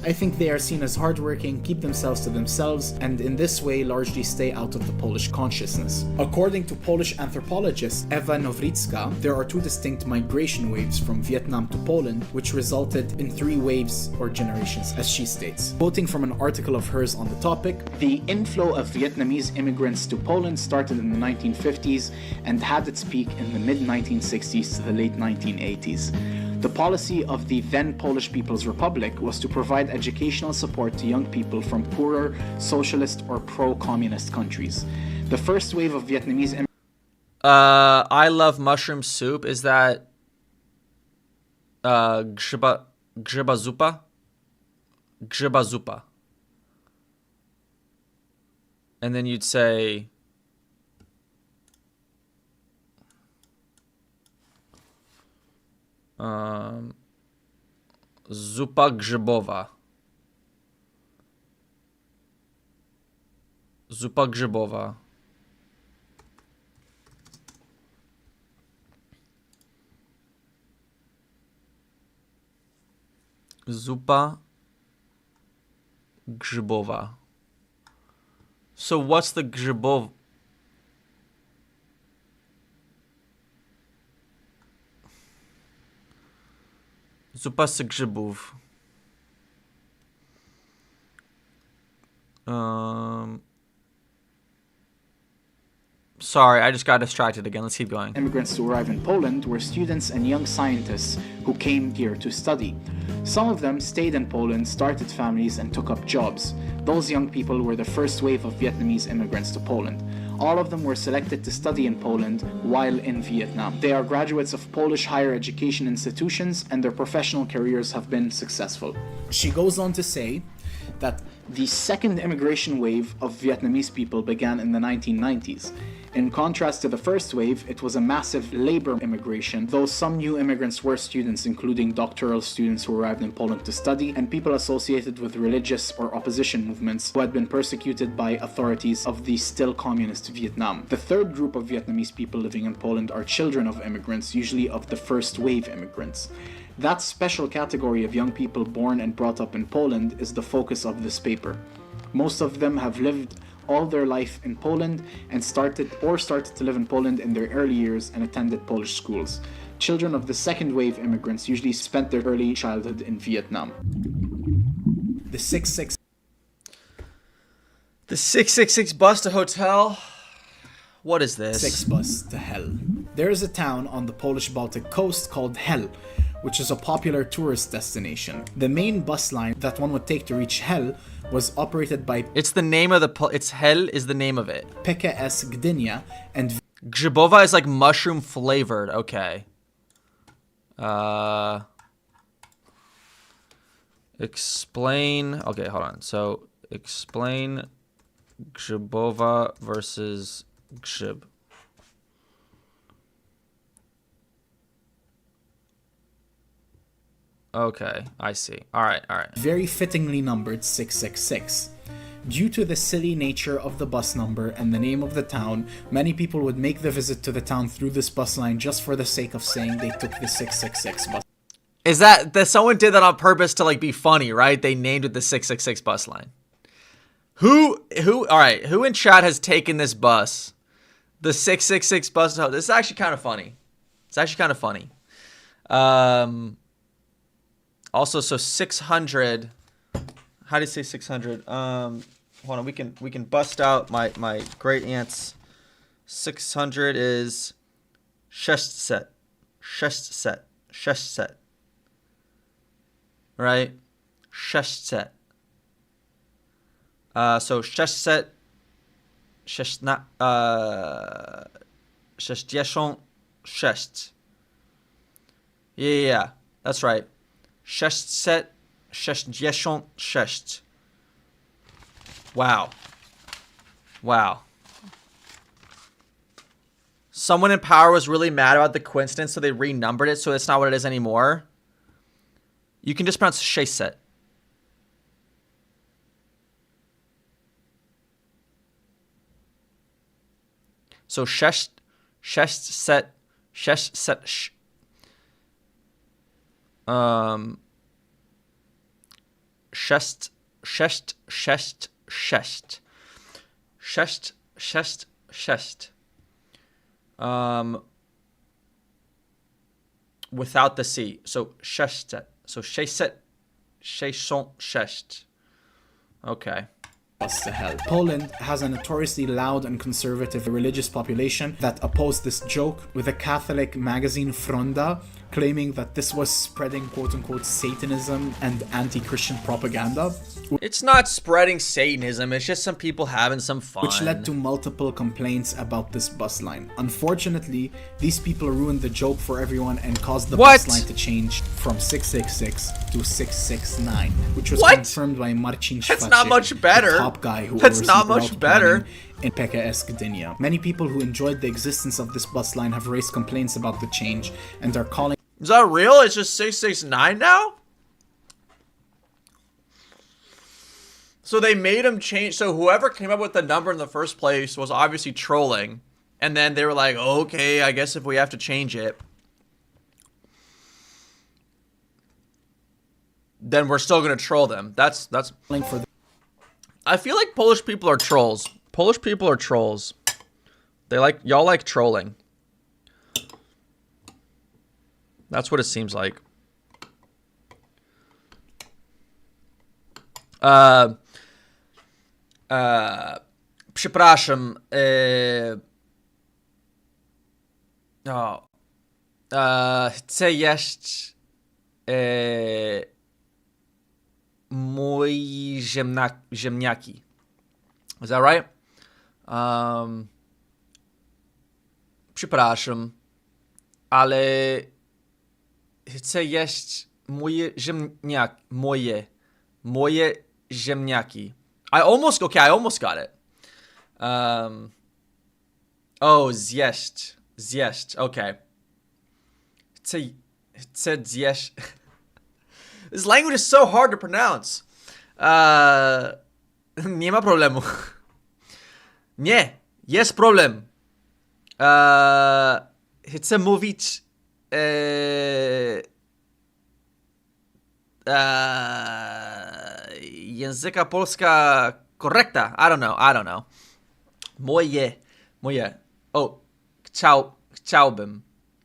I think they are seen as hardworking, keep themselves to themselves, and in this way largely stay out of the Polish consciousness. According to Polish anthropologist Ewa Nowricka, there are two distinct migration waves from Vietnam to Poland, which resulted in 3 waves or generations, as she states. Quoting from an article of hers on the topic, the inflow of Vietnamese immigrants to Poland started in the 1950s and had its peak in the mid-1960s to the late 1980s. The policy of the then Polish People's Republic was to provide educational support to young people from poorer, socialist or pro-communist countries. The first wave of Vietnamese I love mushroom soup. Is that grzyba zupa? Grzyba zupa. And then you'd say zupa grzybowa. Zupa grzybowa. Zupa grzybowa. So what's the grzybow? Zupa z grzybów. Sorry, I just got distracted again. Let's keep going. Immigrants to arrive in Poland were students and young scientists who came here to study. Some of them stayed in Poland, started families, and took up jobs. Those young people were the first wave of Vietnamese immigrants to Poland. All of them were selected to study in Poland while in Vietnam. They are graduates of Polish higher education institutions, and their professional careers have been successful. She goes on to say that the second immigration wave of Vietnamese people began in the 1990s. In contrast to the first wave, it was a massive labor immigration, though some new immigrants were students, including doctoral students who arrived in Poland to study, and people associated with religious or opposition movements who had been persecuted by authorities of the still communist Vietnam. The third group of Vietnamese people living in Poland are children of immigrants, usually of the first wave immigrants. That special category of young people born and brought up in Poland is the focus of this paper. Most of them have lived all their life in Poland and started to live in Poland in their early years and attended Polish schools. Children of the second wave immigrants usually spent their early childhood in Vietnam. The 666 bus to hotel. What is this? 6 bus to Hell. There is a town on the Polish Baltic coast called Hell, which is a popular tourist destination. The main bus line that one would take to reach Hell was operated by... It's the name of the... It's Hell is the name of it. PKS Gdynia and... Grzybowa is like mushroom flavored. Okay. Explain... Okay, hold on. So, explain grzybowa versus grzyb. Okay, I see. All right. Very fittingly numbered 666. Due to the silly nature of the bus number and the name of the town, many people would make the visit to the town through this bus line just for the sake of saying they took the 666 bus. Is that someone did that on purpose to like be funny, right? They named it the 666 bus line. Who all right, who in chat has taken this bus? The 666 bus. Oh, this is actually kind of funny. It's actually kind of funny. Also, so 600. How do you say 600? Hold on, we can bust out my great aunt's 600 is shest set. Right? Shest set. So shest set. Shest. Yeah, that's right. Shest set. Shest. Wow. Someone in power was really mad about the coincidence, so they renumbered it, so it's not what it is anymore. You can just pronounce Shayset. So shest set. Without the C. So shest. So shayset. Shest. Okay. To hell. Poland has a notoriously loud and conservative religious population that opposed this joke, with a Catholic magazine Fronda claiming that this was spreading quote-unquote Satanism and anti-Christian propaganda. It's not spreading Satanism, it's just some people having some fun. Which led to multiple complaints about this bus line. Unfortunately, these people ruined the joke for everyone and caused the bus line to change from 666 to 669, which was confirmed by Marcin Szwajcik, That's not much better. the top guy who That's not much better. In PKS Gdynia. Many people who enjoyed the existence of this bus line have raised complaints about the change and are calling. Is that real? It's just 669 now? So they made him change. So whoever came up with the number in the first place was obviously trolling. And then they were like, okay, I guess if we have to change it, then we're still going to troll them. That's. I feel like Polish people are trolls. Polish people are trolls. Y'all like trolling. That's what it seems like. Przepraszam. Chcę jeść mój ziemniaki. Is that right? Przepraszam, ale chcę jeść moje ziemniaki. Moje ziemniaki. I almost got it. Zjeść. Okay. Chcę zjeść. This language is so hard to pronounce. Nie ma problemu. Nie, jest problem. Chcę mówić języka polska korekta. I don't know. Moje.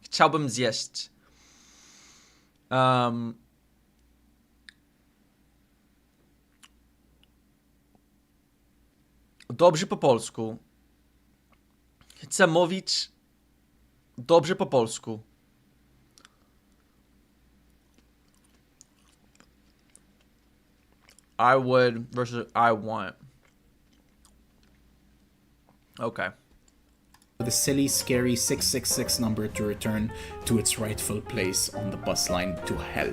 Chciałbym zjeść. Dobrze po polsku. Chcę mówić dobrze po polsku. I would versus I want. Okay. The silly, scary 666 number to return to its rightful place on the bus line to hell.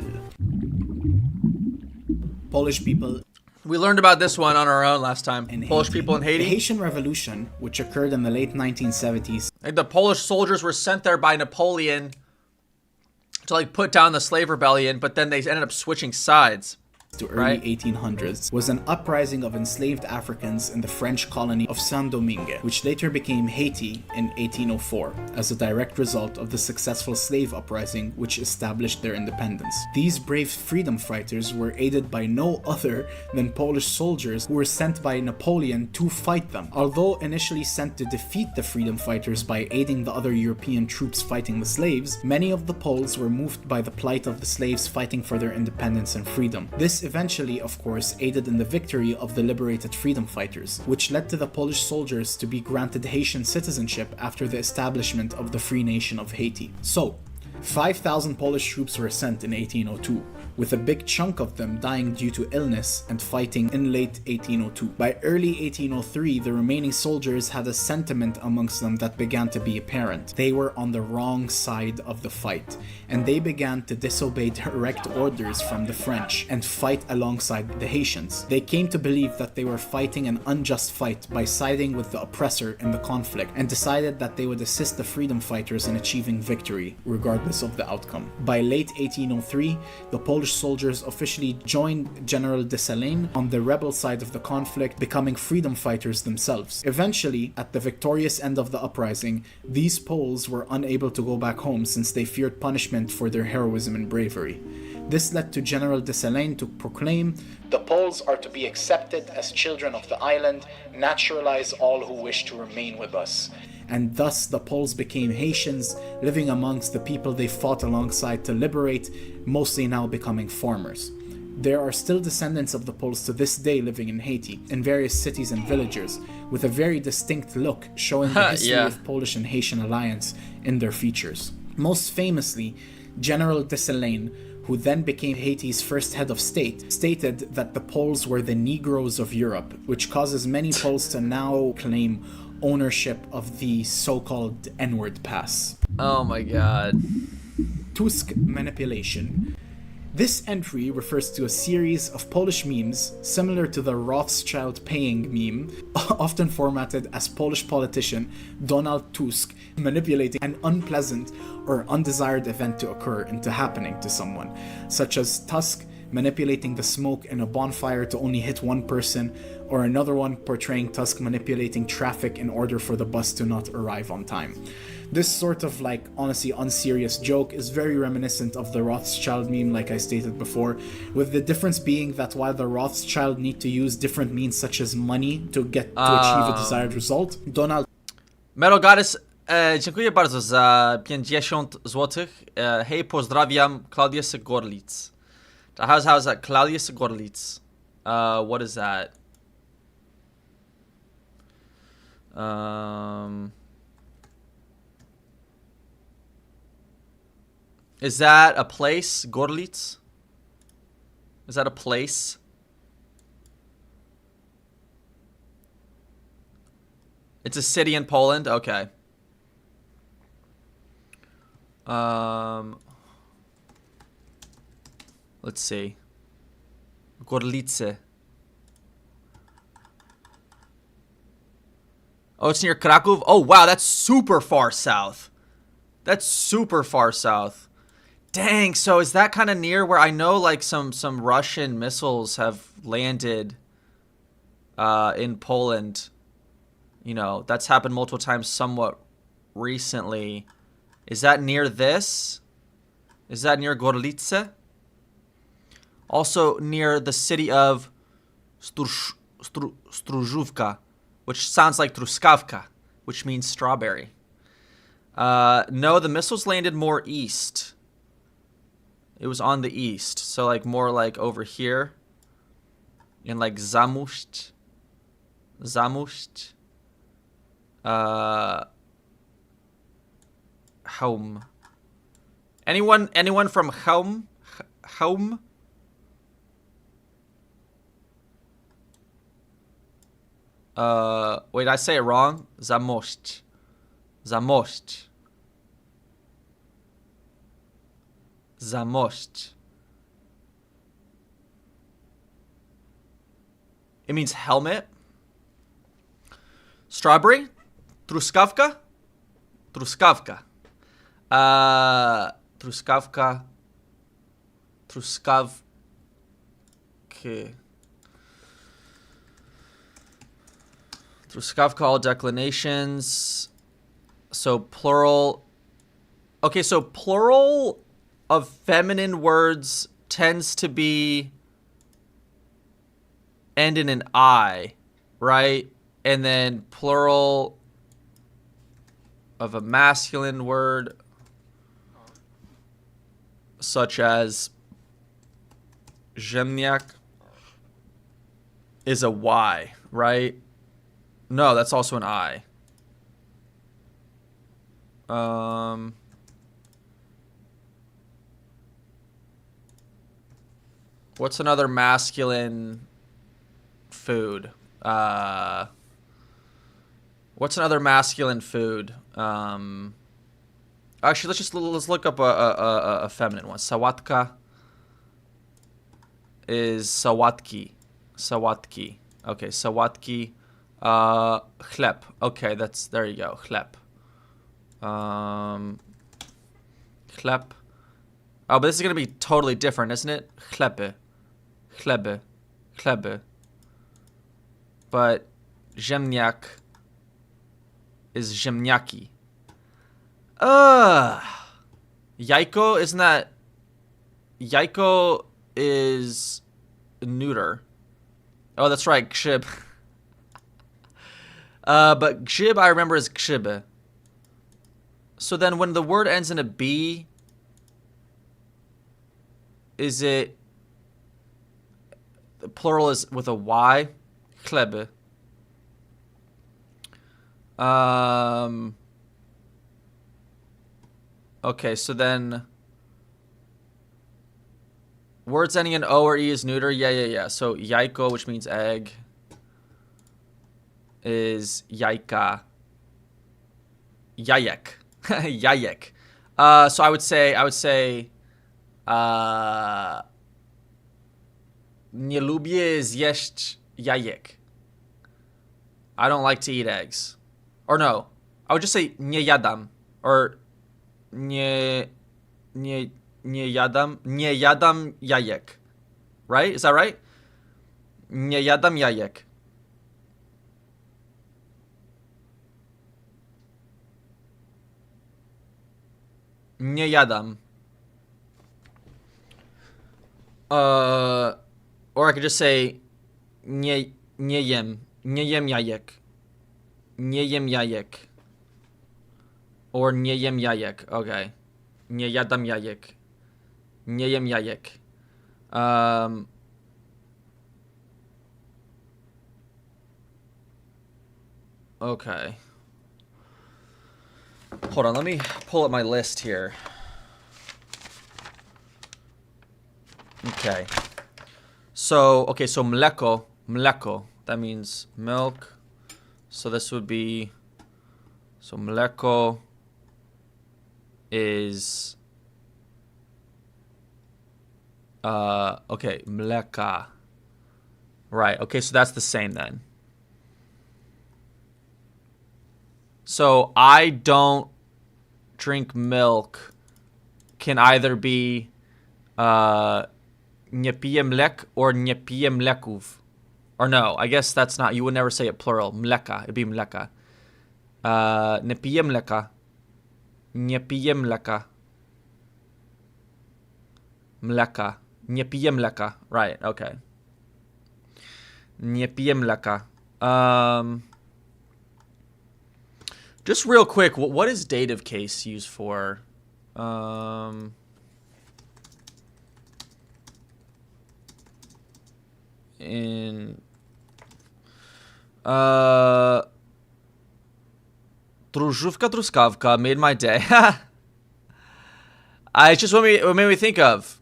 Polish people. We learned about this one on our own last time. Polish people in Haiti. The Haitian Revolution, which occurred in the late 1970s. Like the Polish soldiers were sent there by Napoleon to like put down the slave rebellion, but then they ended up switching sides. to early 1800s was an uprising of enslaved Africans in the French colony of Saint-Domingue, which later became Haiti in 1804 as a direct result of the successful slave uprising which established their independence. These brave freedom fighters were aided by no other than Polish soldiers who were sent by Napoleon to fight them. Although initially sent to defeat the freedom fighters by aiding the other European troops fighting the slaves, many of the Poles were moved by the plight of the slaves fighting for their independence and freedom. This eventually, of course, aided in the victory of the liberated freedom fighters, which led to the Polish soldiers to be granted Haitian citizenship after the establishment of the free nation of Haiti. So, 5,000 Polish troops were sent in 1802, with a big chunk of them dying due to illness and fighting in late 1802. By early 1803, the remaining soldiers had a sentiment amongst them that began to be apparent. They were on the wrong side of the fight, and they began to disobey direct orders from the French and fight alongside the Haitians. They came to believe that they were fighting an unjust fight by siding with the oppressor in the conflict, and decided that they would assist the freedom fighters in achieving victory, regardless of the outcome. By late 1803, the Polish soldiers officially joined General Dessalines on the rebel side of the conflict, becoming freedom fighters themselves. Eventually, at the victorious end of the uprising, these Poles were unable to go back home since they feared punishment for their heroism and bravery. This led to General Dessalines to proclaim, "The Poles are to be accepted as children of the island, naturalize all who wish to remain with us." and thus the Poles became Haitians, living amongst the people they fought alongside to liberate, mostly now becoming farmers. There are still descendants of the Poles to this day living in Haiti, in various cities and villages, with a very distinct look, showing the history of Polish and Haitian alliance in their features. Most famously, General Dessalines, who then became Haiti's first head of state, stated that the Poles were the Negroes of Europe, which causes many Poles to now claim ownership of the so-called N-word pass. Oh my god. Tusk manipulation. This entry refers to a series of Polish memes similar to the Rothschild paying meme, often formatted as Polish politician Donald Tusk manipulating an unpleasant or undesired event to occur into happening to someone, such as Tusk manipulating the smoke in a bonfire to only hit one person, or another one portraying Tusk manipulating traffic in order for the bus to not arrive on time. This sort of honestly unserious joke is very reminiscent of the Rothschild meme, like I stated before, with the difference being that while the Rothschild need to use different means such as money to achieve a desired result, Donald... Metal Goddess, dziękuję bardzo za 50 złotych. Hej, pozdrawiam, Klaudia z Gorlic. How's that? Klaudia z Gorlic. What is that? Is that a place? Gorlic? Is that a place? It's a city in Poland? Okay. Let's see. Gorlice. Oh, it's near Kraków? Oh, wow, that's super far south. That's super far south. Dang, so is that kind of near where I know some Russian missiles have landed in Poland? You know, that's happened multiple times somewhat recently. Is that near this? Is that near Gorlice? Also near the city of Stróżówka, which sounds like Truskawka, which means strawberry. No, the missiles landed more east. It was on the east, so more over here in Zamość. Home. Anyone from home? Home? Wait, I say it wrong. Zamość. Zamość. Zamość. It means helmet. Strawberry? Truskawka? Truskawka. Truskawka. Truskavka, all declinations. So plural. Okay, so plural of feminine words tends to be end in an I, right? And then plural of a masculine word, such as Zemniak, is a Y, right? No, that's also an I. What's another masculine food? What's another masculine food? Actually, let's look up a feminine one. Sawatka is sawatki. Sawatki. Okay, sawatki. Chleb. Okay, there you go. Chleb. Chleb. Oh, but this is gonna be totally different, isn't it? Chlebe. Chlebe. Chlebe. But Zemniak is Zemniaki. Yaiko, isn't that... Yaiko is neuter. Oh, that's right, Gshib. But Gshib, I remember, is Gshibe. So then when the word ends in a B, is it... The plural is with a Y? Chlebe. Okay, so then words ending in O or E is neuter. Yeah. So yaiko, which means egg, is yaika. Yayek. Yayek. So I would say nie lubię zjeść jajek. I don't like to eat eggs. Or no, I would just say nie jadam. Or nie jadam jajek. Right? Is that right? Nie jadam jajek. Nie jadam. Or I could just say nie jem jajek. Nie jem jajek. Or nie jem jajek. Okay. Nie jadam jajek. Nie jem jajek. Okay. Hold on, let me pull up my list here. Okay. So mleko. That means milk. So this would be... So mleko is... okay, mleka. Right, okay, so that's the same then. So I don't drink milk can either be nie piję mlek or nie piję mleków. Or no, I guess that's not, you would never say it plural. Mleka, it'd be mleka. Nie piję mleka. Nie piję mleka. Mleka. Nie piję mleka. Right, okay. Nie piję mleka. Just real quick, what is dative case used for? Drużówka truskawka made my day. It's just what made me think of.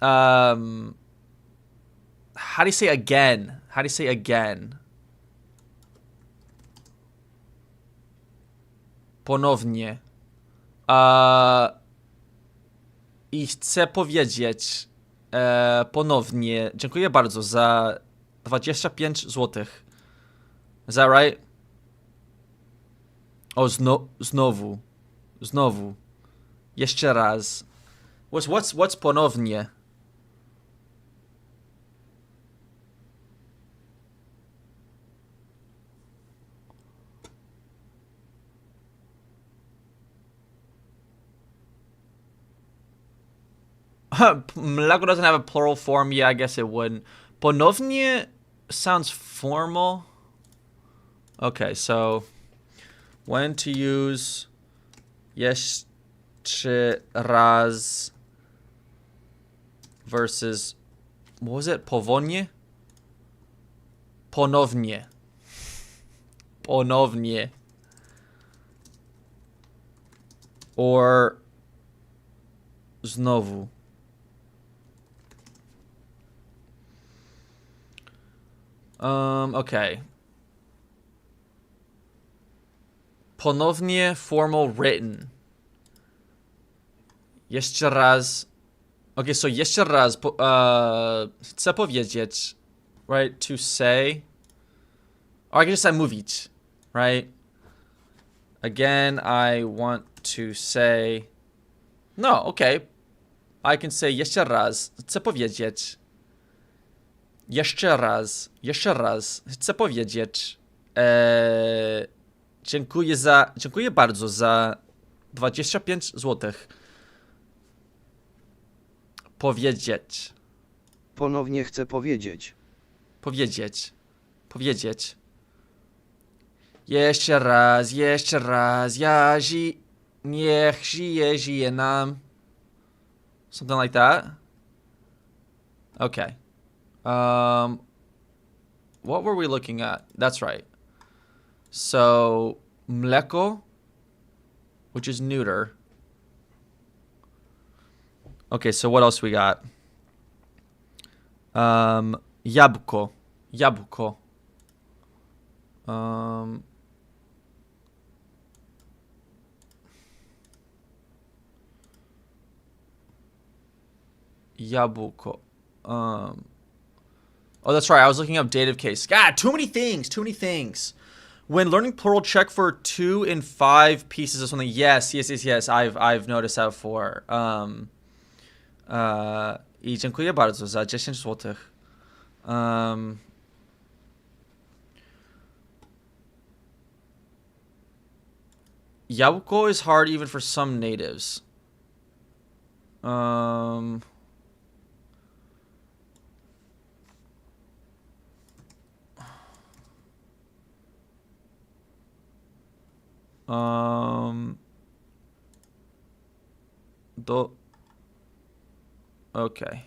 How do you say again? How do you say again? Ponownie. I chcę powiedzieć ponownie. Dziękuję bardzo za 25 złotych. Is that right? O, znowu. Znowu. Jeszcze raz. What's ponownie? Mleko doesn't have a plural form. Yeah, I guess it wouldn't. Ponownie sounds formal. Okay, so when to use jeszcze raz versus, what was it? Powolnie? Ponownie. Ponownie. Or znowu. Okay. Ponownie, formal, written. Jeszcze raz. Okay, so jeszcze raz. Chcę powiedzieć. Right? To say. Or I can just say mówić. Right? Again, I want to say. No, okay. I can say jeszcze raz. Chcę powiedzieć. Jeszcze raz. Chcę powiedzieć. Dziękuję bardzo za 25 złotych. Powiedzieć. Ponownie chcę powiedzieć. Powiedzieć. Jeszcze raz. Niech żyje nam. Something like that. Okay. What were we looking at? That's right. So, mleko, which is neuter. Okay, so what else we got? Jabłko. Jabłko. Oh, that's right. I was looking up dative case. God, too many things. When learning plural, check for 2 and 5 pieces of something. Yes. I've noticed that before. I dziękuję bardzo za 10 złotych. Jabłko is hard even for some natives. Okay.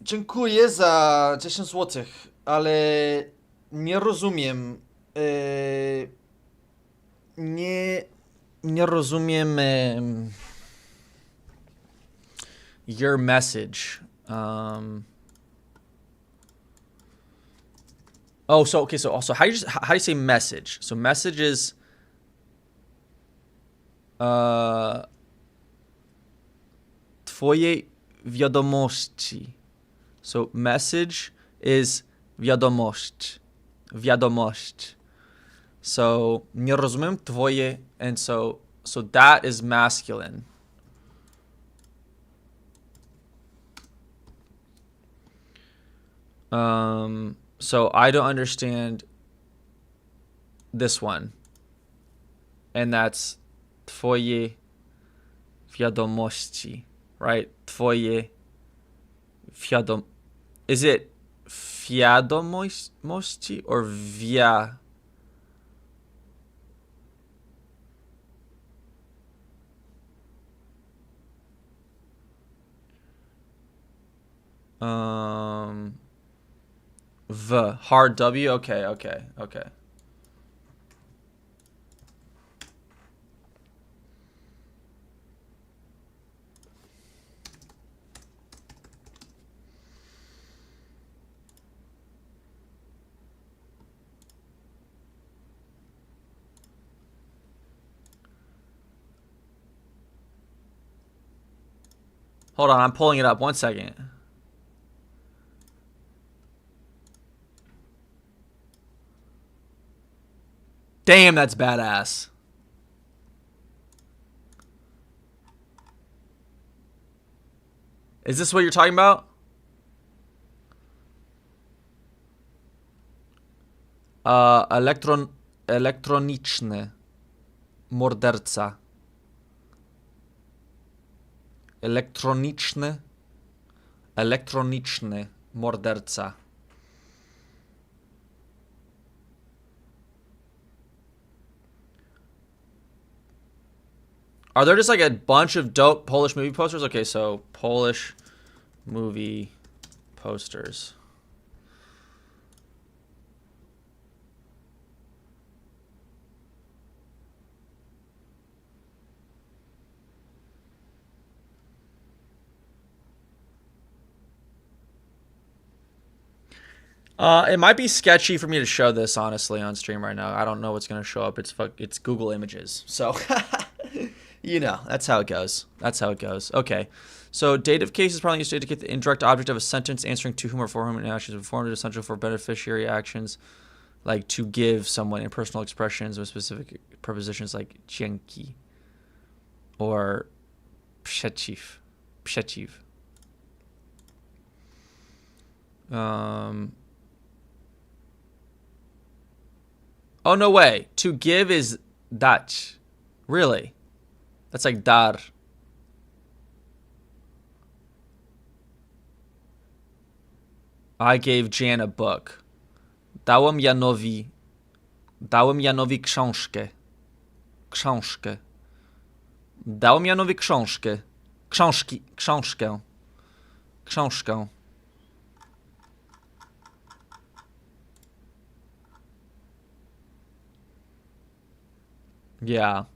Dziękuję za 10 złotych, ale nie rozumiem. Nie rozumiem your message. Oh, so okay. So also, how do you say message? So message is twoje wiadomości. So message is wiadomość. So nie rozumiem twoje, and so that is masculine. So I don't understand this one. And that's twoje wiadomości, right? Twoje Is it wiadomości or via? Hard W. Okay. Hold on, I'm pulling it up. 1 second. Damn, that's badass. Is this what you're talking about? Elektroniczny morderca. Elektroniczny morderca. Are there just like a bunch of dope Polish movie posters? Okay, so Polish movie posters. It might be sketchy for me to show this honestly on stream right now. I don't know what's gonna show up. It's Google Images, so you know that's how it goes. That's how it goes. Okay, so dative case is probably used to indicate the indirect object of a sentence, answering to whom or for whom an action is performed, is essential for beneficiary actions, like to give someone impersonal expressions with specific prepositions like dzięki or przeciw. Oh, no way. To give is dać. Really? That's like dar. I gave Jan a book. Dałem Janowi książkę. Dałem Janowi książkę. Książkę. Yeah.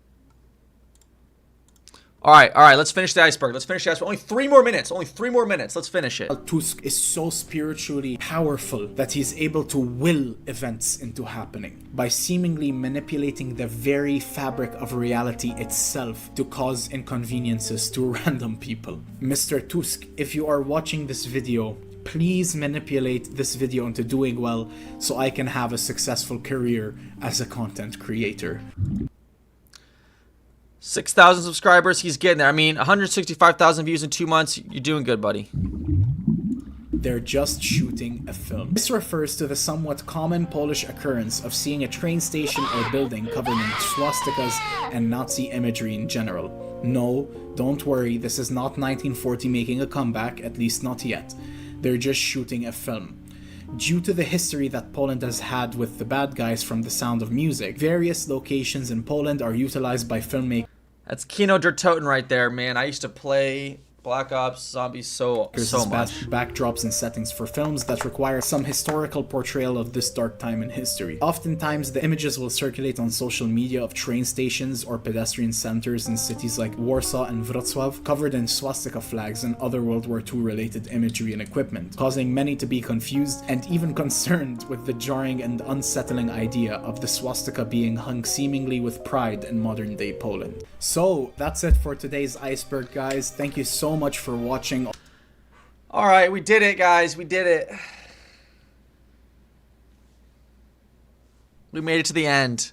All right. Let's finish the iceberg. Only 3 more minutes. Let's finish it. Tusk is so spiritually powerful that he's able to will events into happening by seemingly manipulating the very fabric of reality itself to cause inconveniences to random people. Mr. Tusk, if you are watching this video, please manipulate this video into doing well so I can have a successful career as a content creator. 6,000 subscribers. He's getting there. I mean, 165,000 views in 2 months. You're doing good, buddy. They're just shooting a film. This refers to the somewhat common Polish occurrence of seeing a train station or building covered in swastikas and Nazi imagery in general. No, don't worry, this is not 1940 making a comeback, at least not yet. They're just shooting a film. Due to the history that Poland has had with the bad guys from The Sound of Music, various locations in Poland are utilized by filmmakers. That's Kino der Toten right there, man. I used to play Black Ops Zombies so much. Backdrops and settings for films that require some historical portrayal of this dark time in history. Oftentimes, the images will circulate on social media of train stations or pedestrian centers in cities like Warsaw and Wrocław, covered in swastika flags and other World War II related imagery and equipment, causing many to be confused and even concerned with the jarring and unsettling idea of the swastika being hung seemingly with pride in modern day Poland. So, that's it for today's iceberg, guys. Thank you so much for watching. All right, we did it, guys. We did it. We made it to the end.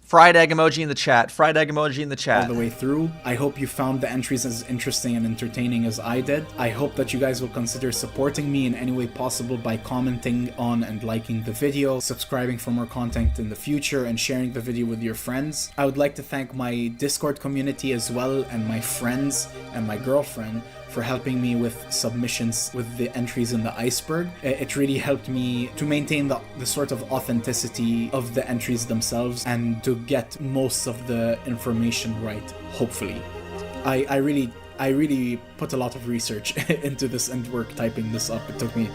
Fried egg emoji in the chat. Fried egg emoji in the chat. All the way through. I hope you found the entries as interesting and entertaining as I did. I hope that you guys will consider supporting me in any way possible by commenting on and liking the video, subscribing for more content in the future, and sharing the video with your friends. I would like to thank my Discord community as well, and my friends and my girlfriend for helping me with submissions with the entries in the iceberg. It really helped me to maintain the sort of authenticity of the entries themselves and to get most of the information right, hopefully. I really put a lot of research into this and work typing this up. It took me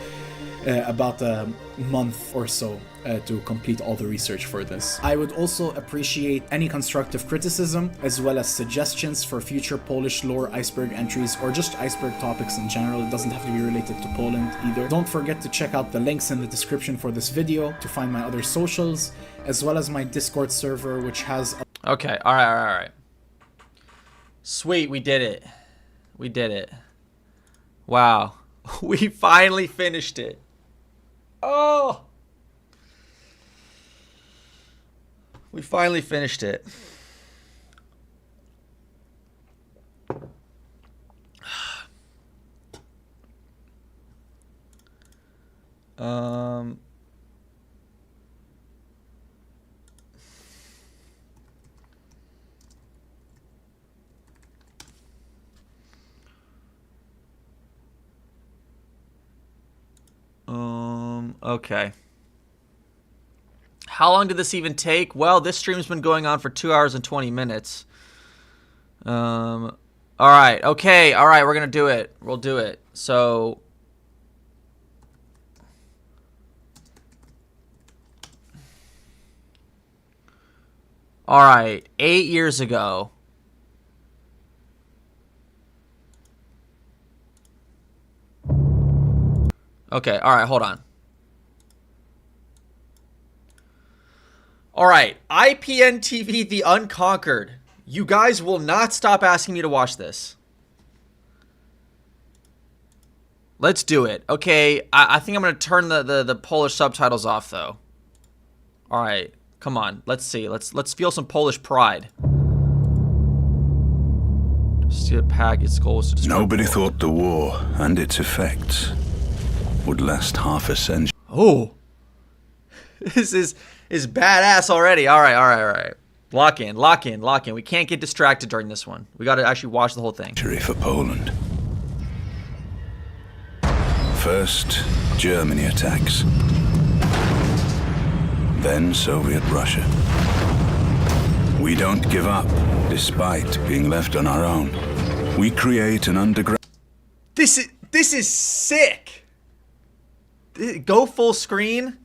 about a month or so to complete all the research for this. I would also appreciate any constructive criticism as well as suggestions for future Polish lore iceberg entries or just iceberg topics in general. It doesn't have to be related to Poland either. Don't forget to check out the links in the description for this video to find my other socials as well as my Discord server, which has Okay, all right. Sweet, we did it. We did it. Wow. We finally finished it. Oh! We finally finished it. Okay. How long did this even take? Well, this stream's been going on for 2 hours and 20 minutes. All right. Okay. All right. We're going to do it. We'll do it. So... All right. 8 years ago. Okay. All right. Hold on. All right. IPN TV The Unconquered. You guys will not stop asking me to watch this. Let's do it. Okay. I think I'm going to turn the Polish subtitles off, though. All right. Come on. Let's see. Let's feel some Polish pride. See the pack. Its goal was to destroy Nobody Poland. thought the war and its effects would last half a century. Oh. This is badass already. All right, all right, all right. Lock in, lock in, lock in. We can't get distracted during this one. We got to actually watch the whole thing. For Poland. First, Germany attacks. Then Soviet Russia. We don't give up, despite being left on our own. We create an underground... This is sick. Go full screen.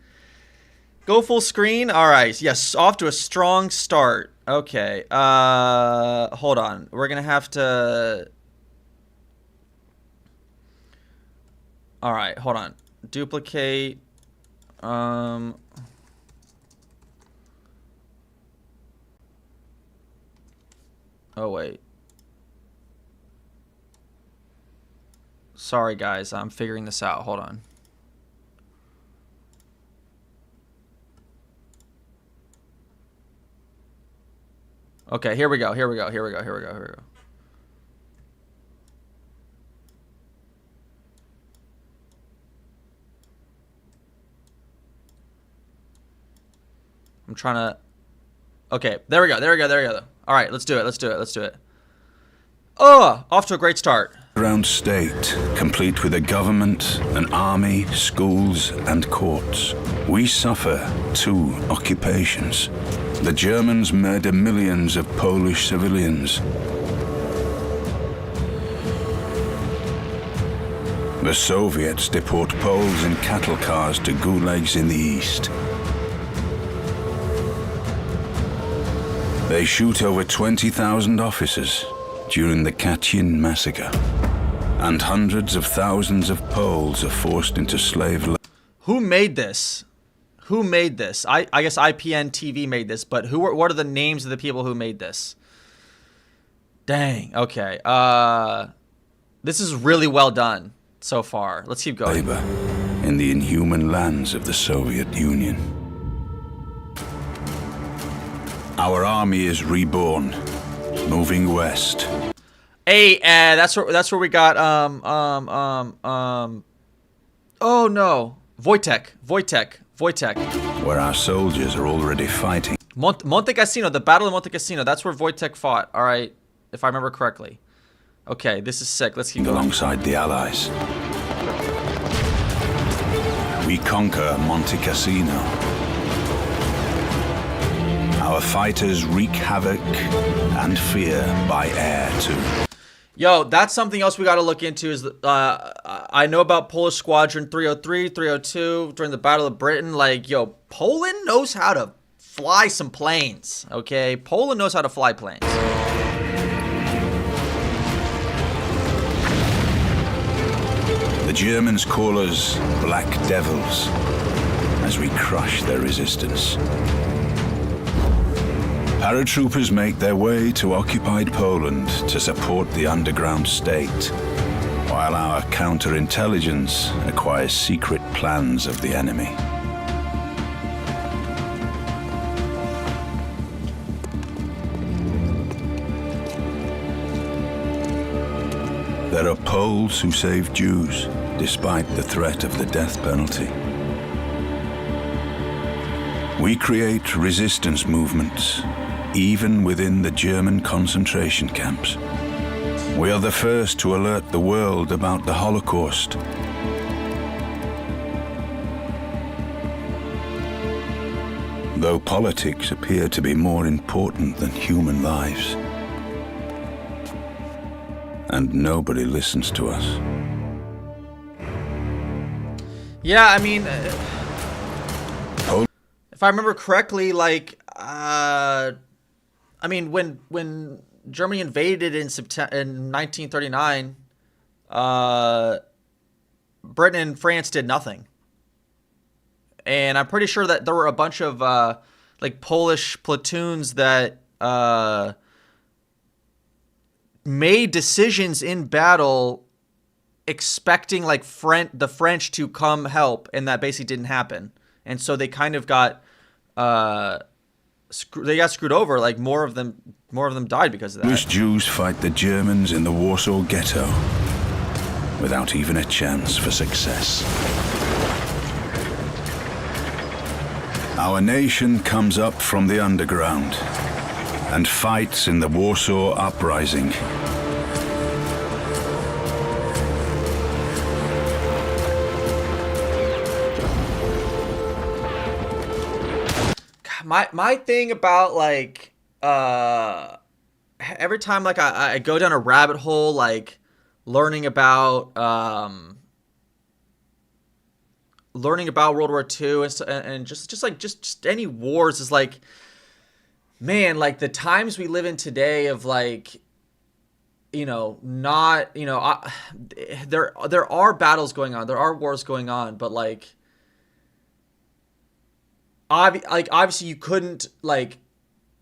Go full screen. All right. Yes, off to a strong start. Okay. Hold on. We're going to have to... All right. Hold on. Duplicate. Oh, wait. Sorry, guys. I'm figuring this out. Hold on. Okay, here we go. Here we go. Here we go. Here we go. Here we go. I'm trying to... Okay, there we go. There we go. There we go. All right, let's do it. Let's do it. Let's do it. Oh, off to a great start. Underground state, complete with a government, an army, schools, and courts. We suffer 2 occupations. The Germans murder millions of Polish civilians. The Soviets deport Poles in cattle cars to gulags in the east. They shoot over 20,000 officers during the Katyn massacre. And hundreds of thousands of Poles are forced into slave labor. Who made this? Who made this? I guess IPN TV made this, but what are the names of the people who made this? Dang. Okay. This is really well done so far. Let's keep going. Labor in the inhuman lands of the Soviet Union. Our army is reborn, moving west. Hey, that's where we got oh no, Wojtek. Where our soldiers are already fighting. Monte Cassino, the Battle of Monte Cassino. That's where Wojtek fought. All right, if I remember correctly. Okay, this is sick. Let's keep going. Alongside the Allies. We conquer Monte Cassino. Our fighters wreak havoc and fear by air too. Yo, that's something else we got to look into. Is I know about Polish Squadron 303, 302 during the Battle of Britain. Like, yo, Poland knows how to fly some planes. Okay, Poland knows how to fly planes. The Germans call us Black Devils as we crush their resistance. Paratroopers make their way to occupied Poland to support the underground state, while our counterintelligence acquires secret plans of the enemy. There are Poles who save Jews, despite the threat of the death penalty. We create resistance movements, even within the German concentration camps. We are the first to alert the world about the Holocaust. though politics appear to be more important than human lives. And nobody listens to us. Yeah, I mean, if I remember correctly, like, I mean, when Germany invaded in September in 1939, Britain and France did nothing. And I'm pretty sure that there were a bunch of like Polish platoons that made decisions in battle expecting like the French to come help, and that basically didn't happen. And so they kind of got they got screwed over. Like more of them died because of that. Polish Jews fight the Germans in the Warsaw Ghetto without even a chance for success. Our nation comes up from the underground and fights in the Warsaw Uprising. My thing about like every time like I go down a rabbit hole like learning about World War II and just any wars is like, man, like the times we live in today of like, you know, not, you know, there are battles going on, there are wars going on, but like obviously you couldn't like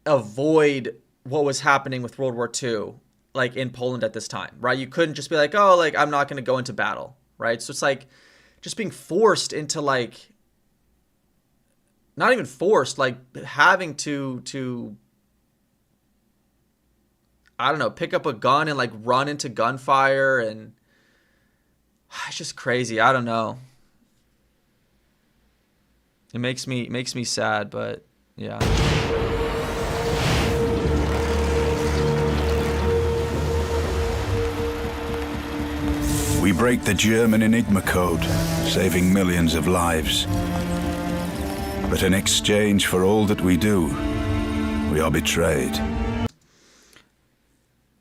avoid what was happening with World War II like in Poland at this time, right? You couldn't just be like, oh, like I'm not going to go into battle, right? So it's like just being forced into like, not even forced, like having to I don't know, pick up a gun and like run into gunfire, and it's just crazy. I don't know. It makes me sad, but yeah. We break the German Enigma code, saving millions of lives. But in exchange for all that we do, we are betrayed.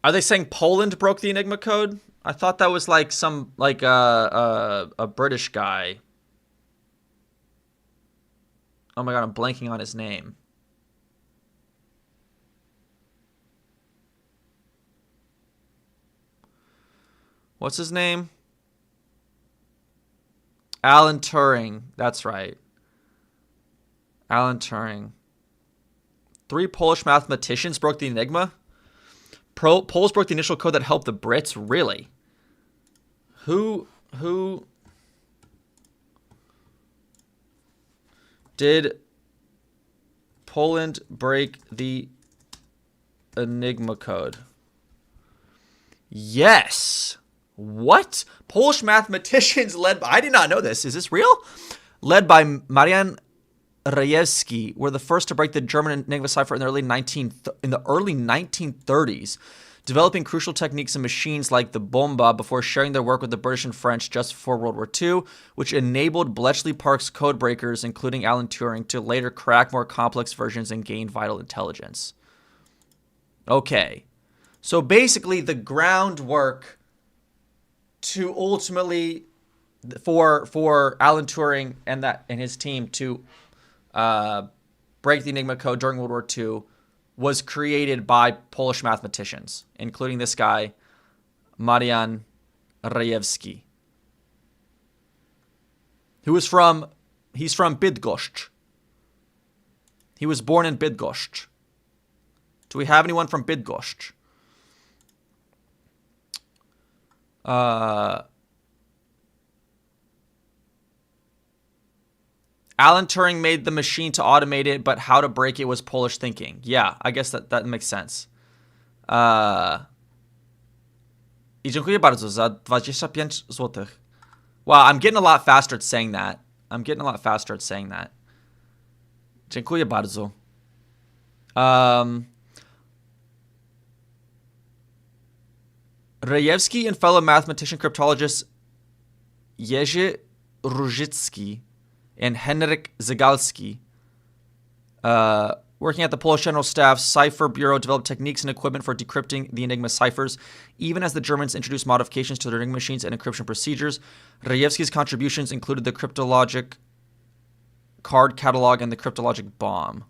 Are they saying Poland broke the Enigma code? I thought that was like some like a British guy. Oh my god, I'm blanking on his name. What's his name? Alan Turing. That's right. Alan Turing. 3 Polish mathematicians broke the Enigma? Poles broke the initial code that helped the Brits? Really? Who did Poland break the Enigma code? Yes. What? Polish mathematicians led by... I did not know this. Is this real? Led by Marian Rejewski were the first to break the German Enigma cipher in the early 1930s, developing crucial techniques and machines like the bomba before sharing their work with the British and French just before World War II, which enabled Bletchley Park's code breakers, including Alan Turing, to later crack more complex versions and gain vital intelligence. Okay. So basically the groundwork to ultimately for Alan Turing and his team to break the Enigma code during World War II was created by Polish mathematicians, including this guy, Marian Rejewski, he's from Bydgoszcz. He was born in Bydgoszcz. Do we have anyone from Bydgoszcz? Alan Turing made the machine to automate it, but how to break it was Polish thinking. Yeah, I guess that makes sense. I dziękuję bardzo za 25 złotych. Wow, I'm getting a lot faster at saying that. Dziękuję bardzo. Rejewski and fellow mathematician cryptologist Jerzy Różycki and Henryk Zygalski Working at the Polish General Staff's Cipher Bureau developed techniques and equipment for decrypting the Enigma ciphers, even as the Germans introduced modifications to their Enigma machines and encryption procedures. Rejewski's contributions included the cryptologic card catalog and the cryptologic bomb.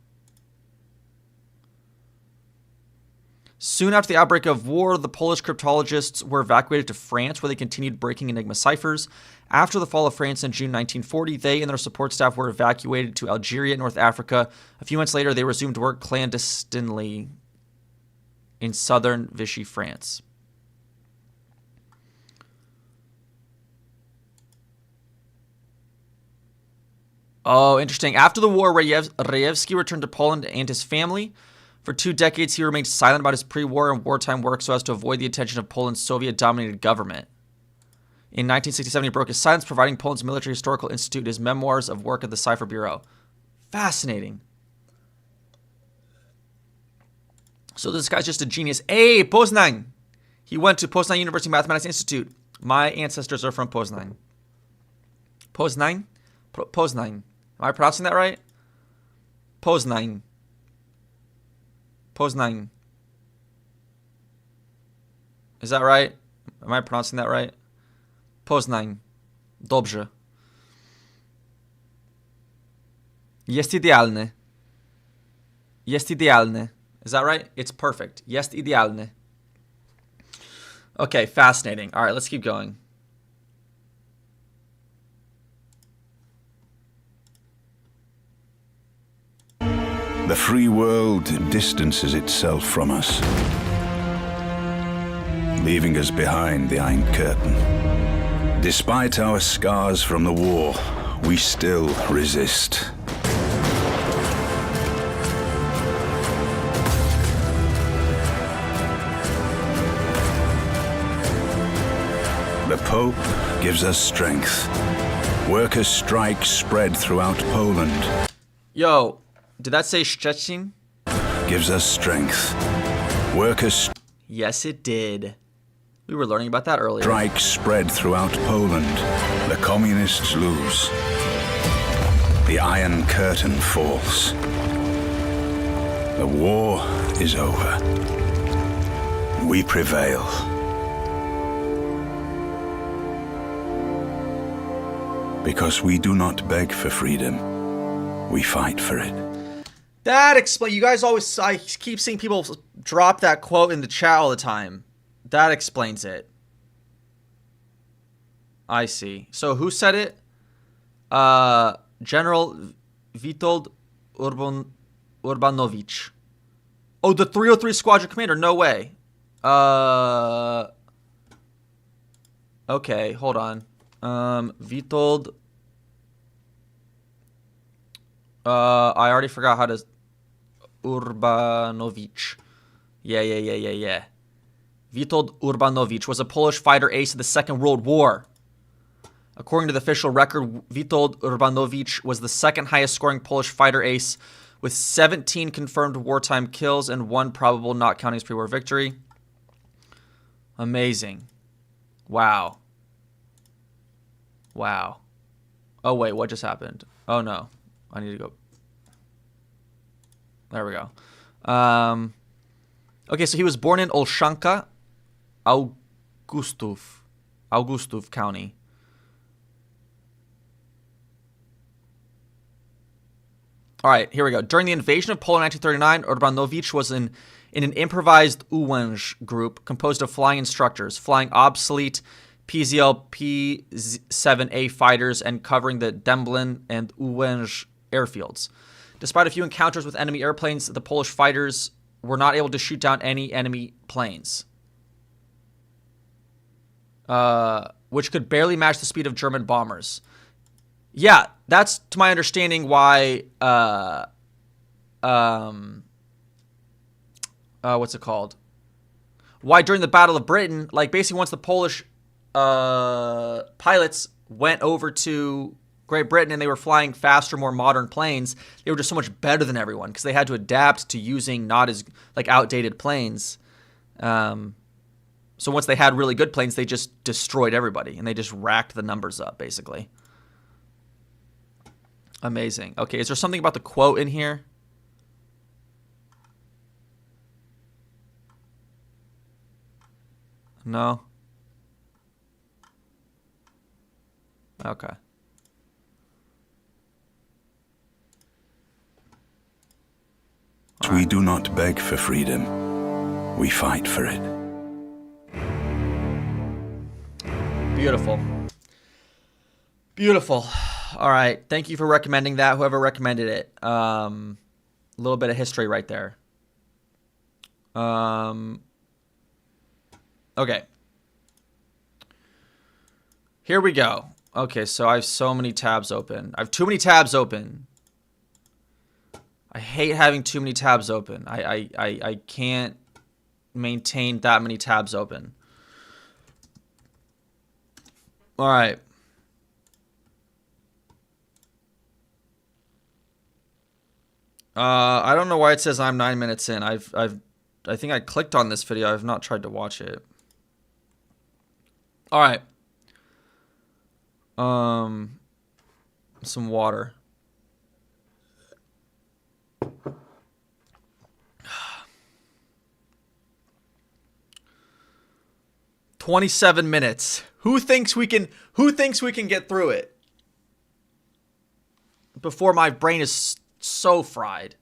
Soon after the outbreak of war, the Polish cryptologists were evacuated to France, where they continued breaking Enigma ciphers. After the fall of France in June 1940, they and their support staff were evacuated to Algeria, North Africa. A few months later, they resumed work clandestinely in southern Vichy, France. Oh, interesting. After the war, Rejewski returned to Poland and his family. For 2 decades, he remained silent about his pre-war and wartime work so as to avoid the attention of Poland's Soviet-dominated government. In 1967, he broke his silence, providing Poland's Military Historical Institute his memoirs of work at the Cipher Bureau. Fascinating. So this guy's just a genius. Hey, Poznań! He went to Poznań University Mathematics Institute. My ancestors are from Poznań. Poznań? Poznań. Am I pronouncing that right? Poznań. Poznań. Is that right? Am I pronouncing that right? Poznań. Dobrze. Jest idealny. Jest idealny. Is that right? It's perfect. Jest idealny. Okay, fascinating. All right, let's keep going. The free world distances itself from us, leaving us behind the Iron Curtain. Despite our scars from the war, we still resist. The Pope gives us strength. Workers' strikes spread throughout Poland. Yo, did that say Szczecin? Gives us strength. Workers... Yes, it did. We were learning about that earlier. Strikes spread throughout Poland. The communists lose. The Iron Curtain falls. The war is over. We prevail. Because we do not beg for freedom. We fight for it. That explains. You guys always. I keep seeing people drop that quote in the chat all the time. That explains it. I see. So who said it? General Witold Urbanowicz. Oh, the 303 Squadron Commander. No way. Okay, hold on. Witold. I already forgot how to. Urbanowicz. Yeah. Witold Urbanowicz was a Polish fighter ace of the Second World War. According to the official record, Witold Urbanowicz was the second highest scoring Polish fighter ace with 17 confirmed wartime kills and 1 probable, not counting his pre-war victory. Amazing. Wow. Oh, wait, what just happened? Oh, no. I need to go. There we go. Okay, so he was born in Olszanka, Augustów County. All right, here we go. During the invasion of Poland in 1939, Urbanowicz was in an improvised Ułęż group composed of flying instructors, flying obsolete PZL P-7A fighters and covering the Dęblin and Ułęż airfields. Despite a few encounters with enemy airplanes, the Polish fighters were not able to shoot down any enemy planes, which could barely match the speed of German bombers. Yeah, that's, to my understanding, why, what's it called? Why during the Battle of Britain, like basically once the Polish pilots went over to Great Britain and they were flying faster, more modern planes, they were just so much better than everyone because they had to adapt to using not as like outdated planes. So once they had really good planes, they just destroyed everybody and they just racked the numbers up basically. Amazing. Okay, is there something about the quote in here? No. Okay. We do not beg for freedom. We fight for it. Beautiful. Beautiful. All right. Thank you for recommending that. Whoever recommended it. A little bit of history right there. Okay. Here we go. Okay, so I have so many tabs open. I have too many tabs open. I hate having too many tabs open. I can't maintain that many tabs open. All right. I don't know why it says I'm 9 minutes in. I think I clicked on this video. I've not tried to watch it. All right. Some water. "27 minutes. Who thinks we can get through it before my brain is so fried?"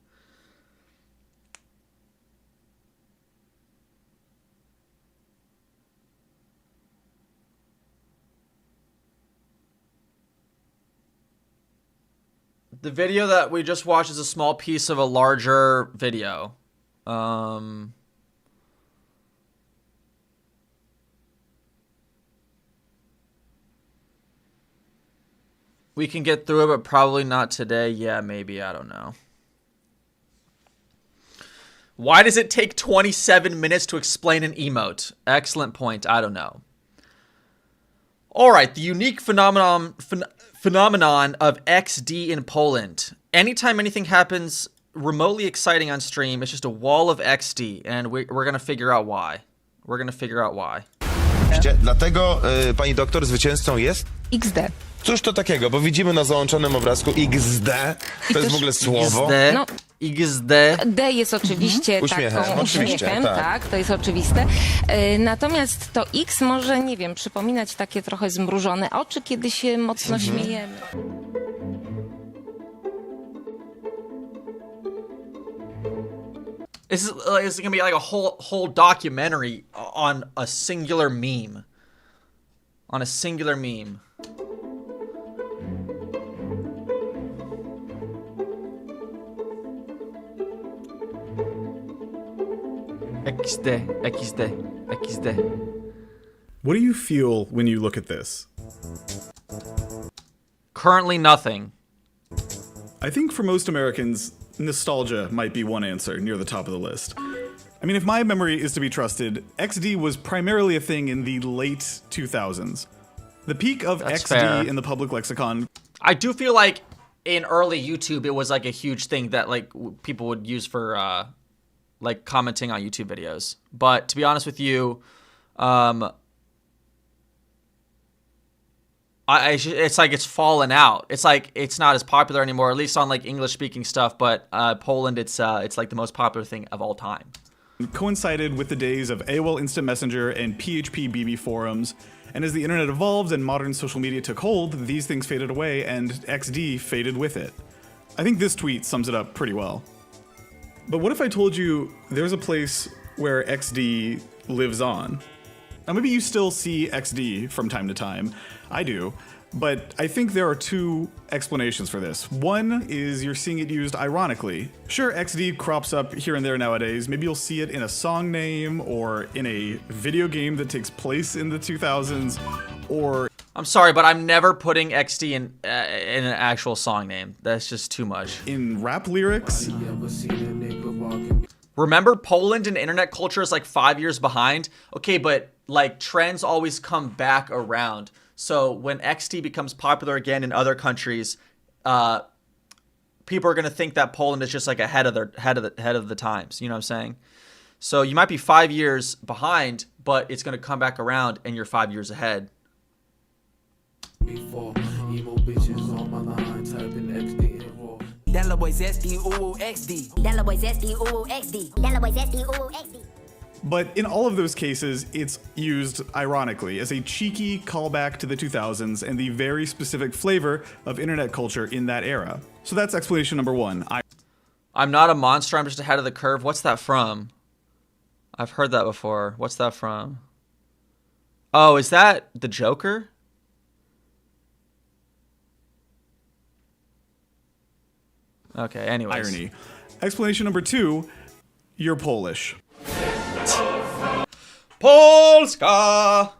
The video that we just watched is a small piece of a larger video. We can get through it, but probably not today. Yeah, maybe. I don't know. Why does it take 27 minutes to explain an emote? Excellent point. I don't know. All right, the unique phenomenon of XD in Poland. Anytime anything happens remotely exciting on stream, it's just a wall of XD, and we're going to figure out why. We're going to figure out why. Dlatego, pani doktor, zwycięzcą jest? XD. Cóż to takiego, bo widzimy na załączonym obrazku XD. To jest w ogóle słowo. XD. No. XD. D jest oczywiście Uśmiechem, uśmiechem, tak, to jest oczywiste. Natomiast to X może, nie wiem, przypominać takie trochę zmrużone oczy, kiedy się mocno śmiejemy. This is gonna be like a whole documentary on a singular meme. On a singular meme. XD, XD, XD. What do you feel when you look at this? Currently nothing. I think for most Americans, nostalgia might be one answer near the top of the list. I mean, if my memory is to be trusted, XD was primarily a thing in the late 2000s. The peak of That's XD fair. in the public lexicon. I do feel like in early YouTube, it was like a huge thing that like people would use for like commenting on YouTube videos. But to be honest with you, it's like it's fallen out. It's like it's not as popular anymore, at least on like English speaking stuff. But Poland, it's like the most popular thing of all time. Coincided with the days of AOL Instant Messenger and PHP BB forums. And as the internet evolved and modern social media took hold, these things faded away and XD faded with it. I think this tweet sums it up pretty well. But what if I told you there's a place where XD lives on? Now maybe you still see XD from time to time. I do. But I think there are two explanations for this. One is you're seeing it used ironically. Sure, XD crops up here and there nowadays. Maybe you'll see it in a song name or in a video game that takes place in the 2000s, or... I'm sorry, but I'm never putting XD in an actual song name. That's just too much. In rap lyrics? Remember, Poland and internet culture is like 5 years behind? Okay, but like trends always come back around. So when XD becomes popular again in other countries, people are going to think that Poland is just like ahead of the times. You know what I'm saying? So you might be 5 years behind, but it's going to come back around and you're 5 years ahead. But in all of those cases, it's used ironically as a cheeky callback to the 2000s and the very specific flavor of internet culture in that era. So that's explanation number one. I'm not a monster, I'm just ahead of the curve. What's that from? I've heard that before. What's that from? Oh, is that the Joker? Okay, anyways. Irony. Explanation number two, you're Polish. Polska!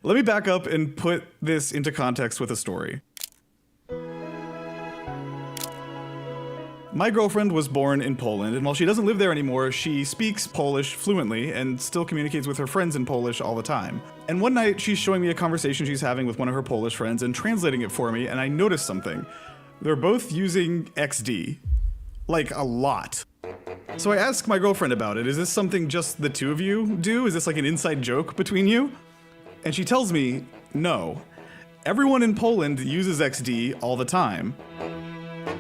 Let me back up and put this into context with a story. My girlfriend was born in Poland, and while she doesn't live there anymore, she speaks Polish fluently and still communicates with her friends in Polish all the time. And one night, she's showing me a conversation she's having with one of her Polish friends and translating it for me, and I noticed something. They're both using XD. Like, a lot. So I asked my girlfriend about it. Is this something just the two of you do? Is this like an inside joke between you? And she tells me, no. Everyone in Poland uses XD all the time.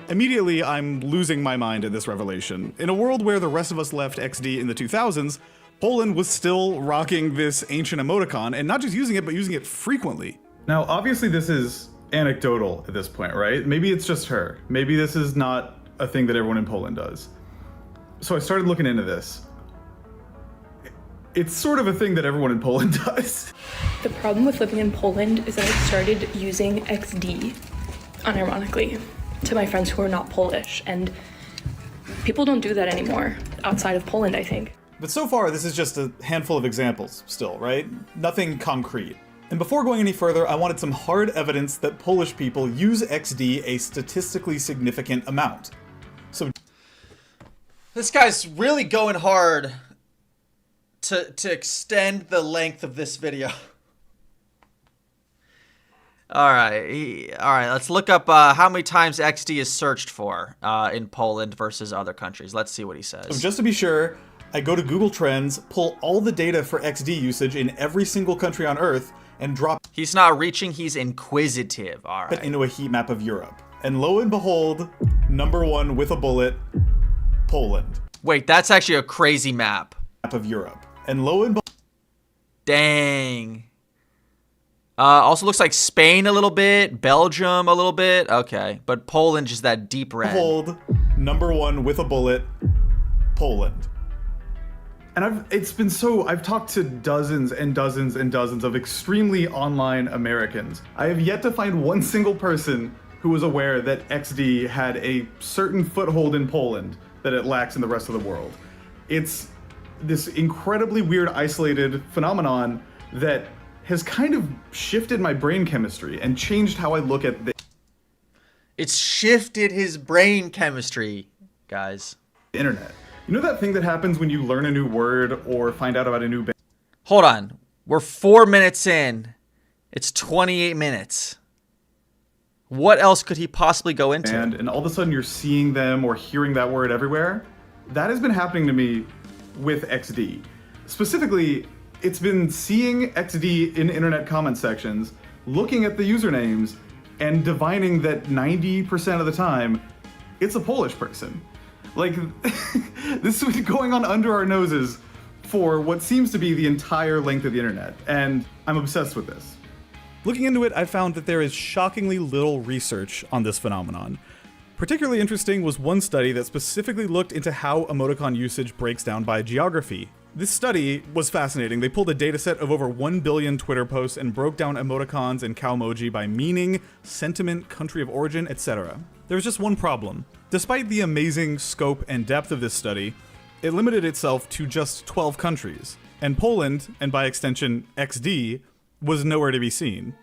Immediately, I'm losing my mind at this revelation. In a world where the rest of us left XD in the 2000s, Poland was still rocking this ancient emoticon, and not just using it, but using it frequently. Now, obviously this is anecdotal at this point, right? Maybe it's just her. Maybe this is not a thing that everyone in Poland does. So I started looking into this. It's sort of a thing that everyone in Poland does. The problem with living in Poland is that I started using XD, unironically, to my friends who are not Polish, and people don't do that anymore outside of Poland, I think. But so far, this is just a handful of examples still, right? Nothing concrete. And before going any further, I wanted some hard evidence that Polish people use XD a statistically significant amount. So this guy's really going hard to extend the length of this video. All right, let's look up how many times XD is searched for in Poland versus other countries. Let's see what he says. So just to be sure, I go to Google Trends, pull all the data for XD usage in every single country on Earth, and drop... He's not reaching, he's inquisitive, all right. ...into a heat map of Europe. And lo and behold, number one with a bullet, Poland. Wait, that's actually a crazy map. Map of Europe. And lo and behold... Dang. Also looks like Spain a little bit, Belgium a little bit. Okay, but Poland just that deep red. Behold, number one with a bullet, Poland. And I've talked to dozens and dozens and dozens of extremely online Americans. I have yet to find one single person who was aware that XD had a certain foothold in Poland that it lacks in the rest of the world. It's this incredibly weird, isolated phenomenon that has kind of shifted my brain chemistry and changed how I look at the... It's shifted his brain chemistry, guys. Internet. You know that thing that happens when you learn a new word or find out about a new band? Hold on. We're 4 minutes in. It's 28 minutes. What else could he possibly go into? And all of a sudden you're seeing them or hearing that word everywhere. That has been happening to me with XD. Specifically, it's been seeing XD in internet comment sections, looking at the usernames, and divining that 90% of the time, it's a Polish person. Like, this has been going on under our noses for what seems to be the entire length of the internet, and I'm obsessed with this. Looking into it, I found that there is shockingly little research on this phenomenon. Particularly interesting was one study that specifically looked into how emoticon usage breaks down by geography. This study was fascinating. They pulled a dataset of over 1 billion Twitter posts and broke down emoticons and cowmoji by meaning, sentiment, country of origin, etc. There was just one problem. Despite the amazing scope and depth of this study, it limited itself to just 12 countries, and Poland, and by extension XD, was nowhere to be seen.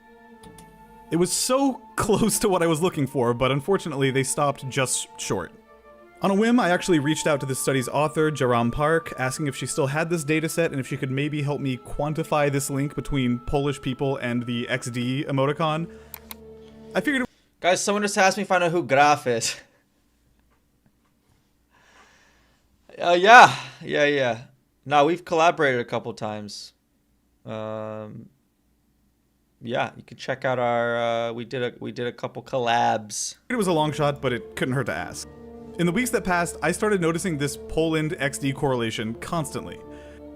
It was so close to what I was looking for, but unfortunately they stopped just short. On a whim, I actually reached out to the study's author, Jaram Park, asking if she still had this dataset and if she could maybe help me quantify this link between Polish people and the XD emoticon. I figured... Guys, someone just asked me if I know who Graf is. Yeah. No, we've collaborated a couple times. Yeah, you could check out our, we did a couple collabs. It was a long shot, but it couldn't hurt to ask. In the weeks that passed, I started noticing this Poland XD correlation constantly.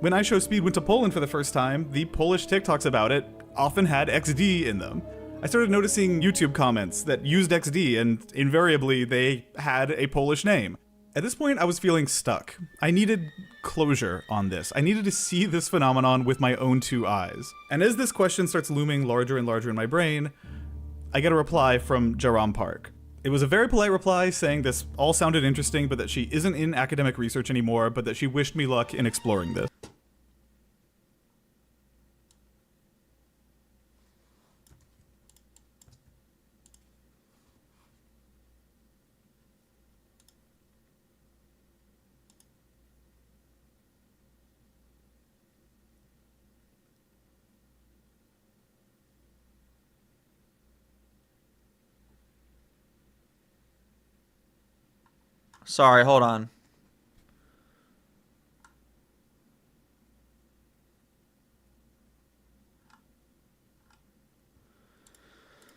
When I Show Speed went to Poland for the first time, the Polish TikToks about it often had XD in them. I started noticing YouTube comments that used XD, and invariably they had a Polish name. At this point, I was feeling stuck. I needed closure on this. I needed to see this phenomenon with my own two eyes. And as this question starts looming larger and larger in my brain, I get a reply from Jaram Park. It was a very polite reply saying this all sounded interesting, but that she isn't in academic research anymore, but that she wished me luck in exploring this. Sorry, hold on.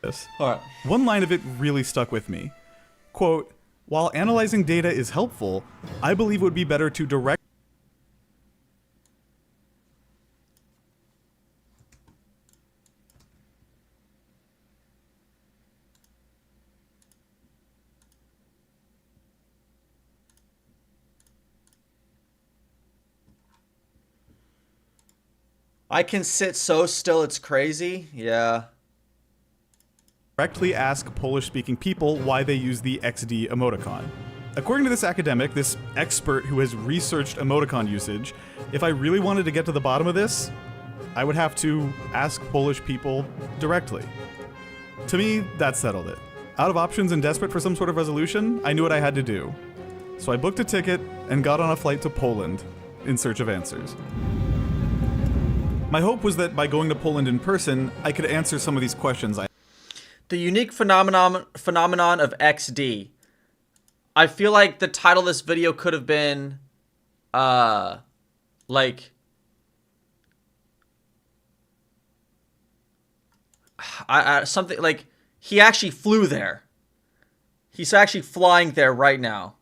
All right. One line of it really stuck with me. Quote, "While analyzing data is helpful, I believe it would be better to direct..." I can sit so still, it's crazy. Yeah. Directly ask Polish-speaking people why they use the XD emoticon. According to this academic, this expert who has researched emoticon usage, if I really wanted to get to the bottom of this, I would have to ask Polish people directly. To me, that settled it. Out of options and desperate for some sort of resolution, I knew what I had to do. So I booked a ticket and got on a flight to Poland in search of answers. My hope was that by going to Poland in person, I could answer some of these questions. The unique phenomenon of XD. I feel like the title of this video could have been, like, something like, he actually flew there. He's actually flying there right now.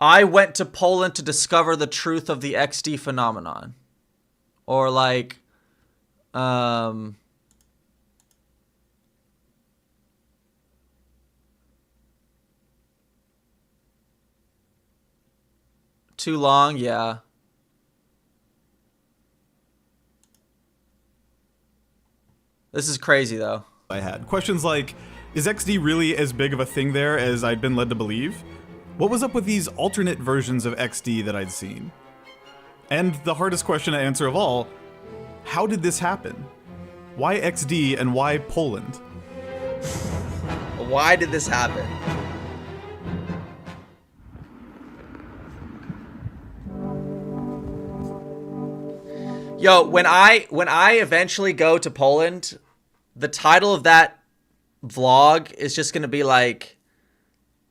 I went to Poland to discover the truth of the XD phenomenon. Or like, too long, yeah. This is crazy though. I had questions like, is XD really as big of a thing there as I'd been led to believe? What was up with these alternate versions of XD that I'd seen? And the hardest question to answer of all, how did this happen? Why XD and why Poland? Why did this happen? Yo, when I eventually go to Poland, the title of that vlog is just gonna be like,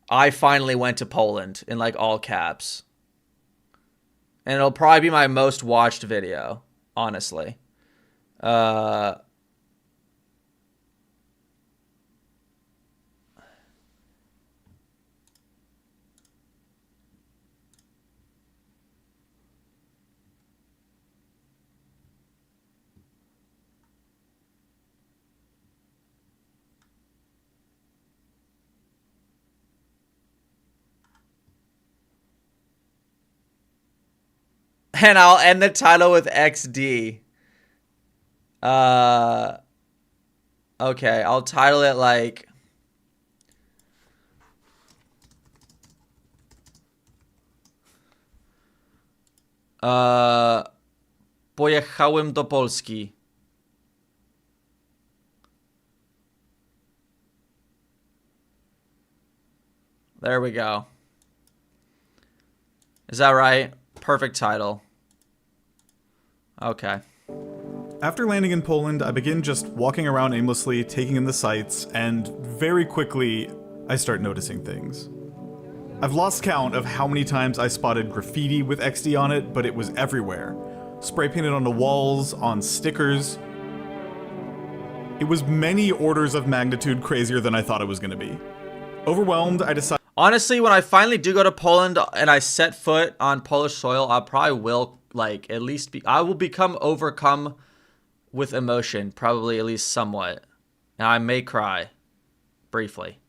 I finally went to Poland, in like all caps. And it'll probably be my most watched video, honestly. And I'll end the title with XD. Okay, I'll title it like... Pojechałem do Polski. There we go. Is that right? Perfect title. Okay. After landing in Poland, I begin just walking around aimlessly, taking in the sights, and very quickly, I start noticing things. I've lost count of how many times I spotted graffiti with XD on it, but it was everywhere. Spray painted on the walls, on stickers. It was many orders of magnitude crazier than I thought it was going to be. Overwhelmed, I decided... Honestly, when I finally do go to Poland and I set foot on Polish soil, I probably will, like, at least be... I will become overcome with emotion, probably at least somewhat. Now, I may cry. Briefly.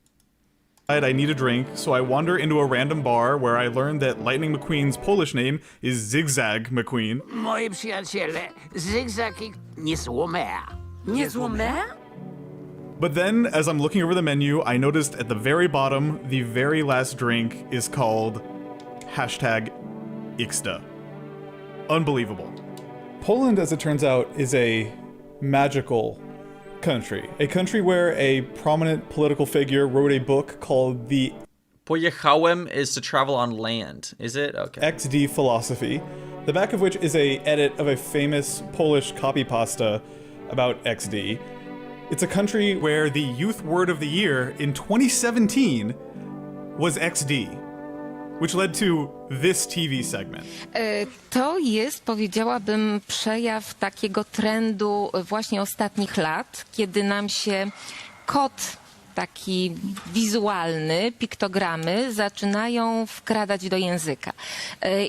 I need a drink, so I wander into a random bar where I learned that Lightning McQueen's Polish name is Zigzag McQueen. Moi przyjaciele, zygzaki niezłomea. Niezłomea? But then, as I'm looking over the menu, I noticed at the very bottom, the very last drink is called #Ixta. Unbelievable. Poland, as it turns out, is a magical country. A country where a prominent political figure wrote a book called the Pojechałem is to travel on land, is it? Okay. XD philosophy, the back of which is a edit of a famous Polish copy pasta about XD. It's a country where the youth word of the year in 2017 was XD, which led to this TV segment. To jest, powiedziałabym, przejaw takiego trendu właśnie ostatnich lat, kiedy nam się kod taki wizualny, piktogramy zaczynają wkradać do języka.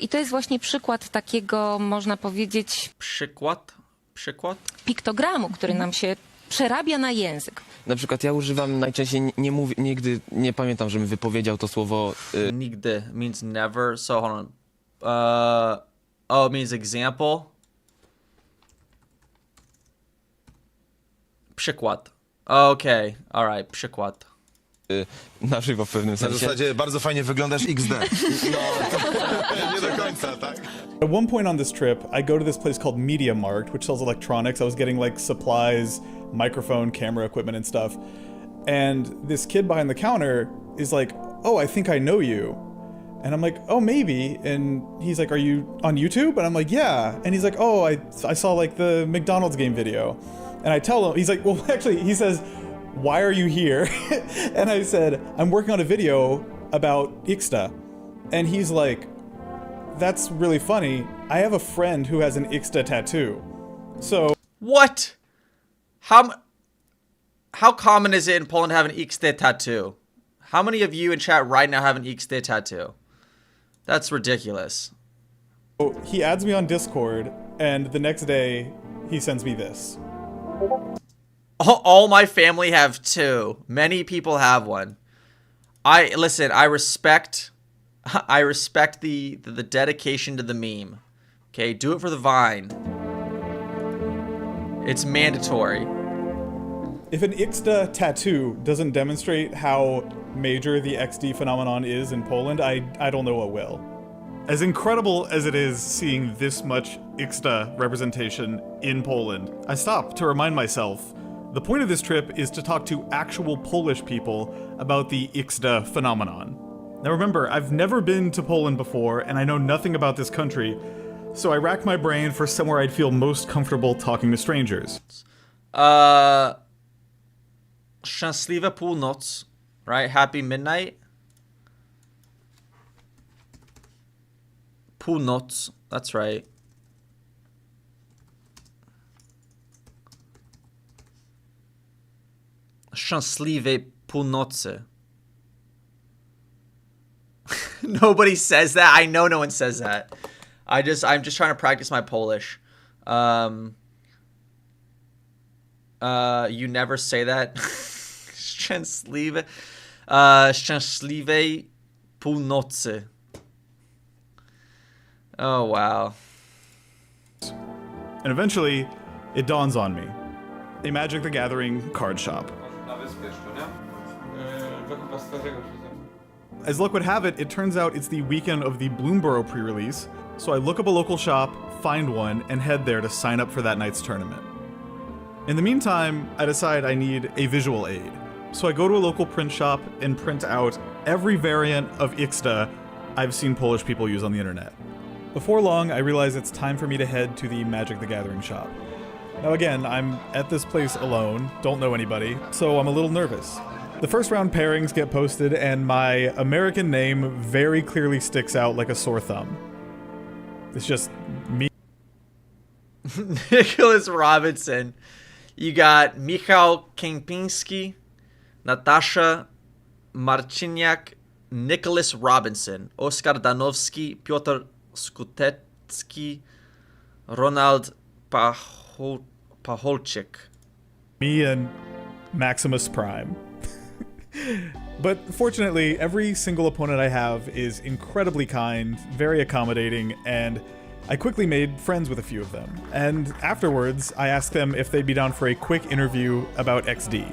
I to jest właśnie przykład takiego, można powiedzieć... Przykład? Piktogramu, który nam się przerabia na język. Na przykład ja używam najczęściej, nigdy nie pamiętam, żebym wypowiedział to słowo... Nigdy means never, so hold on. It means example. Przykład. Okay, alright, przykład. Na żywo w pewnym sensie. Na zasadzie bardzo fajnie wyglądasz XD. No, nie do końca, tak? At one point on this trip, I go to this place called Media Markt, which sells electronics. I was getting like supplies, microphone, camera equipment and stuff. And this kid behind the counter is like, "Oh, I think I know you." And I'm like, "Oh, maybe." And he's like, "Are you on YouTube?" And I'm like, "Yeah." And he's like, "Oh, I saw like the McDonald's game video." And I tell him, he's like, "Well, actually," he says, "Why are you here?" And I said, "I'm working on a video about Ixta." And he's like, "That's really funny. I have a friend who has an Ixta tattoo." So... What? How common is it in Poland to have an Ixta tattoo? How many of you in chat right now have an Ixta tattoo? That's ridiculous. So he adds me on Discord, and the next day, he sends me this. All my family have two. Many people have one. Listen, I respect the dedication to the meme. Okay, do it for the Vine. It's mandatory. If an Ixta tattoo doesn't demonstrate how major the XD phenomenon is in Poland, I don't know what will. As incredible as it is seeing this much Ixta representation in Poland, I stop to remind myself the point of this trip is to talk to actual Polish people about the Ixta phenomenon. Now remember, I've never been to Poland before, and I know nothing about this country, so I rack my brain for somewhere I'd feel most comfortable talking to strangers. Szczęśliwa północ, right? Happy midnight. Północ, that's right. Szczęśliwej północy. Nobody says that. I know no one says that. I'm just trying to practice my Polish. You never say that. Szczęśliwej północy. Oh wow. And eventually, it dawns on me. A Magic the Gathering card shop. As luck would have it, it turns out it's the weekend of the Bloomborough pre-release, so I look up a local shop, find one, and head there to sign up for that night's tournament. In the meantime, I decide I need a visual aid, so I go to a local print shop and print out every variant of Ixta I've seen Polish people use on the internet. Before long, I realize it's time for me to head to the Magic the Gathering shop. Now again, I'm at this place alone, don't know anybody, so I'm a little nervous. The first round pairings get posted, and my American name very clearly sticks out like a sore thumb. It's just me. Nicholas Robinson. You got Michał Kępiński, Natasha Marciniak, Nicholas Robinson, Oskar Danowski, Piotr Skutecki, Ronald Pacholczyk. Me and Maximus Prime. But fortunately, every single opponent I have is incredibly kind, very accommodating, and I quickly made friends with a few of them. And afterwards, I asked them if they'd be down for a quick interview about XD.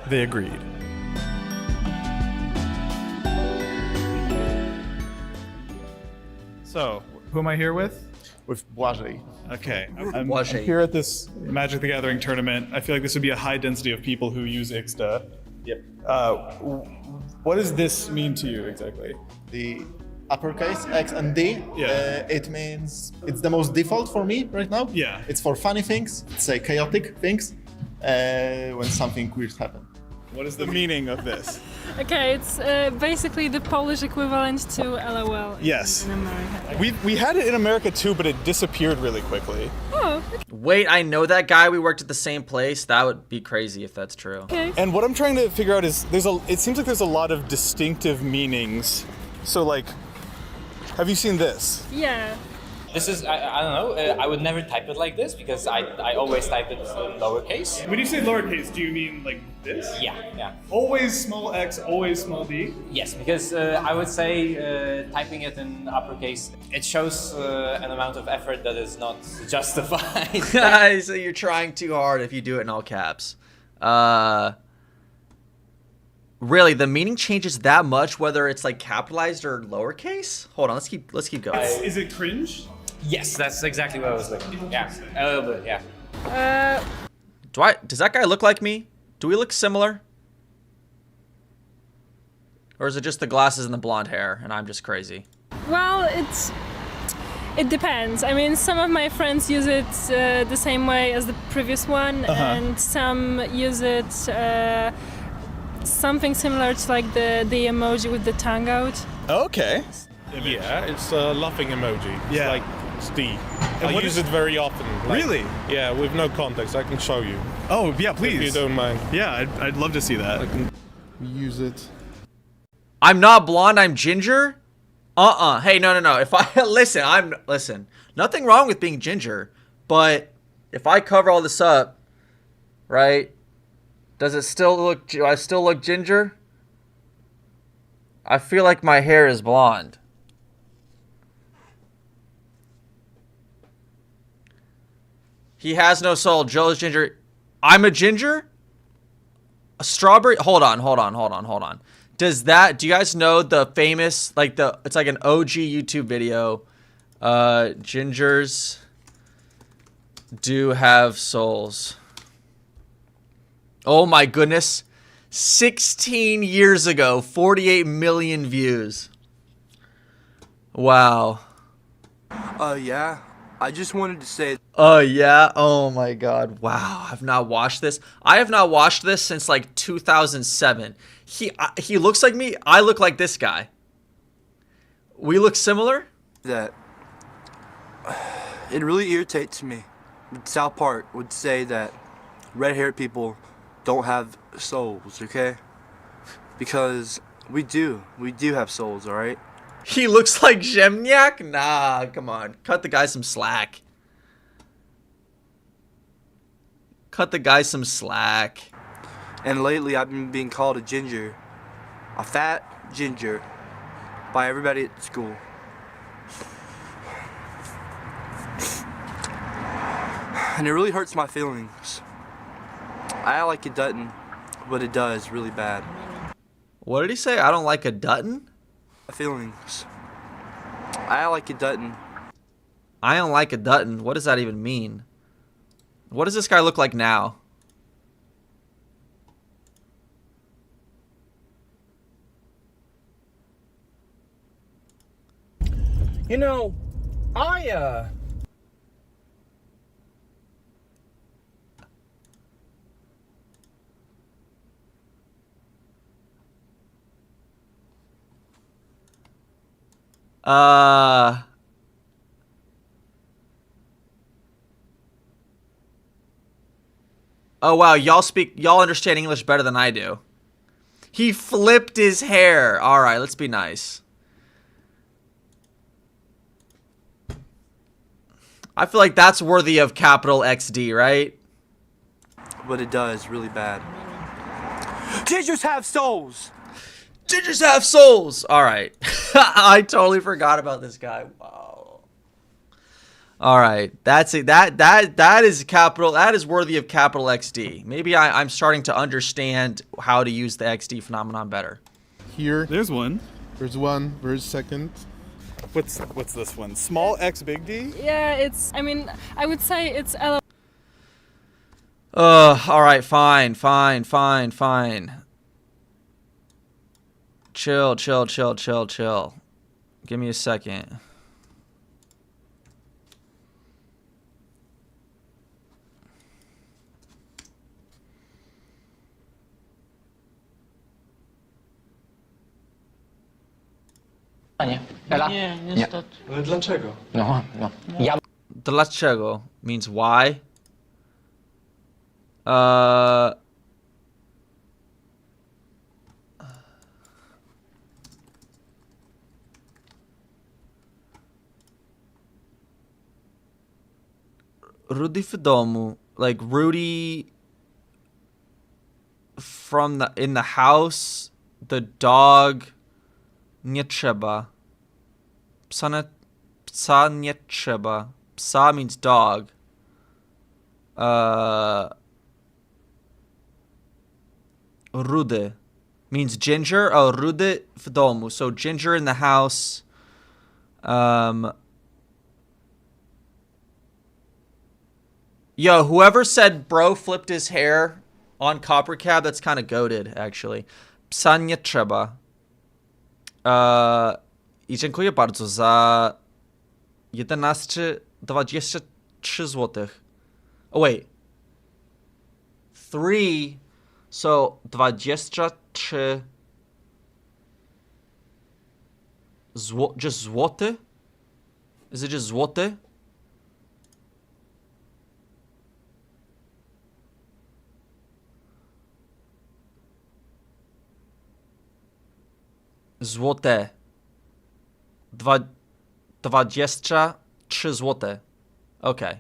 They agreed. So, who am I here with? With Błażej. Okay, I'm here at this Magic the Gathering tournament. I feel like this would be a high density of people who use Ixta. Yep. What does this mean to you exactly? The uppercase X and D. It means it's the most default for me right now. Yeah. It's for funny things. It's chaotic things. When something weird happens. What is the meaning of this? Okay, it's basically the Polish equivalent to LOL. Yes. In America. We had it in America too, but it disappeared really quickly. Oh. Wait, I know that guy. We worked at the same place. That would be crazy if that's true. Okay. And what I'm trying to figure out is it seems like there's a lot of distinctive meanings. So like, have you seen this? Yeah. This is, I don't know, I would never type it like this because I always type it in lowercase. When you say lowercase, do you mean like this? Yeah. Always small x, always small d? Yes, because I would say typing it in uppercase, it shows an amount of effort that is not justified. So you're trying too hard if you do it in all caps. Really, the meaning changes that much whether it's like capitalized or lowercase? Hold on, let's keep going. Is it cringe? Yes, that's exactly what I was looking. Yeah, a little bit, yeah. Does that guy look like me? Do we look similar? Or is it just the glasses and the blonde hair and I'm just crazy? Well, it depends. I mean, some of my friends use it the same way as the previous one, and some use it something similar to like the emoji with the tongue out. Okay. Yeah, it's a laughing emoji. It's Yeah. like it's D. And I what use is- it very often. Really? Yeah, with no context. I can show you. Oh, yeah, please. If you don't mind. Yeah, I'd love to see that. I can use it. I'm not blonde, I'm ginger? Hey, no. If I listen, nothing wrong with being ginger, but if I cover all this up, right? Do I still look ginger? I feel like my hair is blonde. He has no soul. Joe is ginger. I'm a ginger? A strawberry? Hold on. Do you guys know the famous, it's like an OG YouTube video. Gingers do have souls. Oh my goodness. 16 years ago, 48 million views. Wow. Yeah. I just wanted to say. Yeah. Oh my God. Wow. I've not watched this. I have not watched this since like 2007. He looks like me. I look like this guy. We look similar? That it really irritates me. South Park would say that red-haired people don't have souls, okay? Because we do have souls, all right? He looks like Zemniak? Nah, come on. Cut the guy some slack. And lately I've been being called a ginger. A fat ginger. By everybody at school. And it really hurts my feelings. I act like it doesn't, but it does really bad. What did he say? I don't like a Dutton? Feelings. I act like it doesn't. I don't like a Dutton. What does that even mean? What does this guy look like now? You know, Oh wow, y'all understand English better than I do. He flipped his hair. All right, let's be nice. I feel like that's worthy of capital XD, right? What it does really bad. Gingers have souls. Gingers have souls. All right. I totally forgot about this guy. Wow. All right. That's it. That is capital. That is worthy of capital XD. Maybe I'm starting to understand how to use the XD phenomenon better. Here. There's one. There's one. There's second. What's this one? Small X big D? Yeah, it's, I mean, I would say it's L. All right, fine. Chill. Give me a second. Nie. Ela? Nie, niestety. Ale dlaczego? No. Ja... Dlaczego means why. Rudy w domu, like Rudy from in the house, the dog nie trzeba. Psa nie trzeba. Psa means dog. Rudy means ginger. Oh, Rudy w domu. So ginger in the house. Yo, whoever said bro flipped his hair on Copper Cab, that's kind of goated, actually. Psa nie trzeba. I dziękuję bardzo za 11,23 złotych. Oh wait. 3. So 23 just złoty? Is it just złoty? Złote. 23 złote. Okay.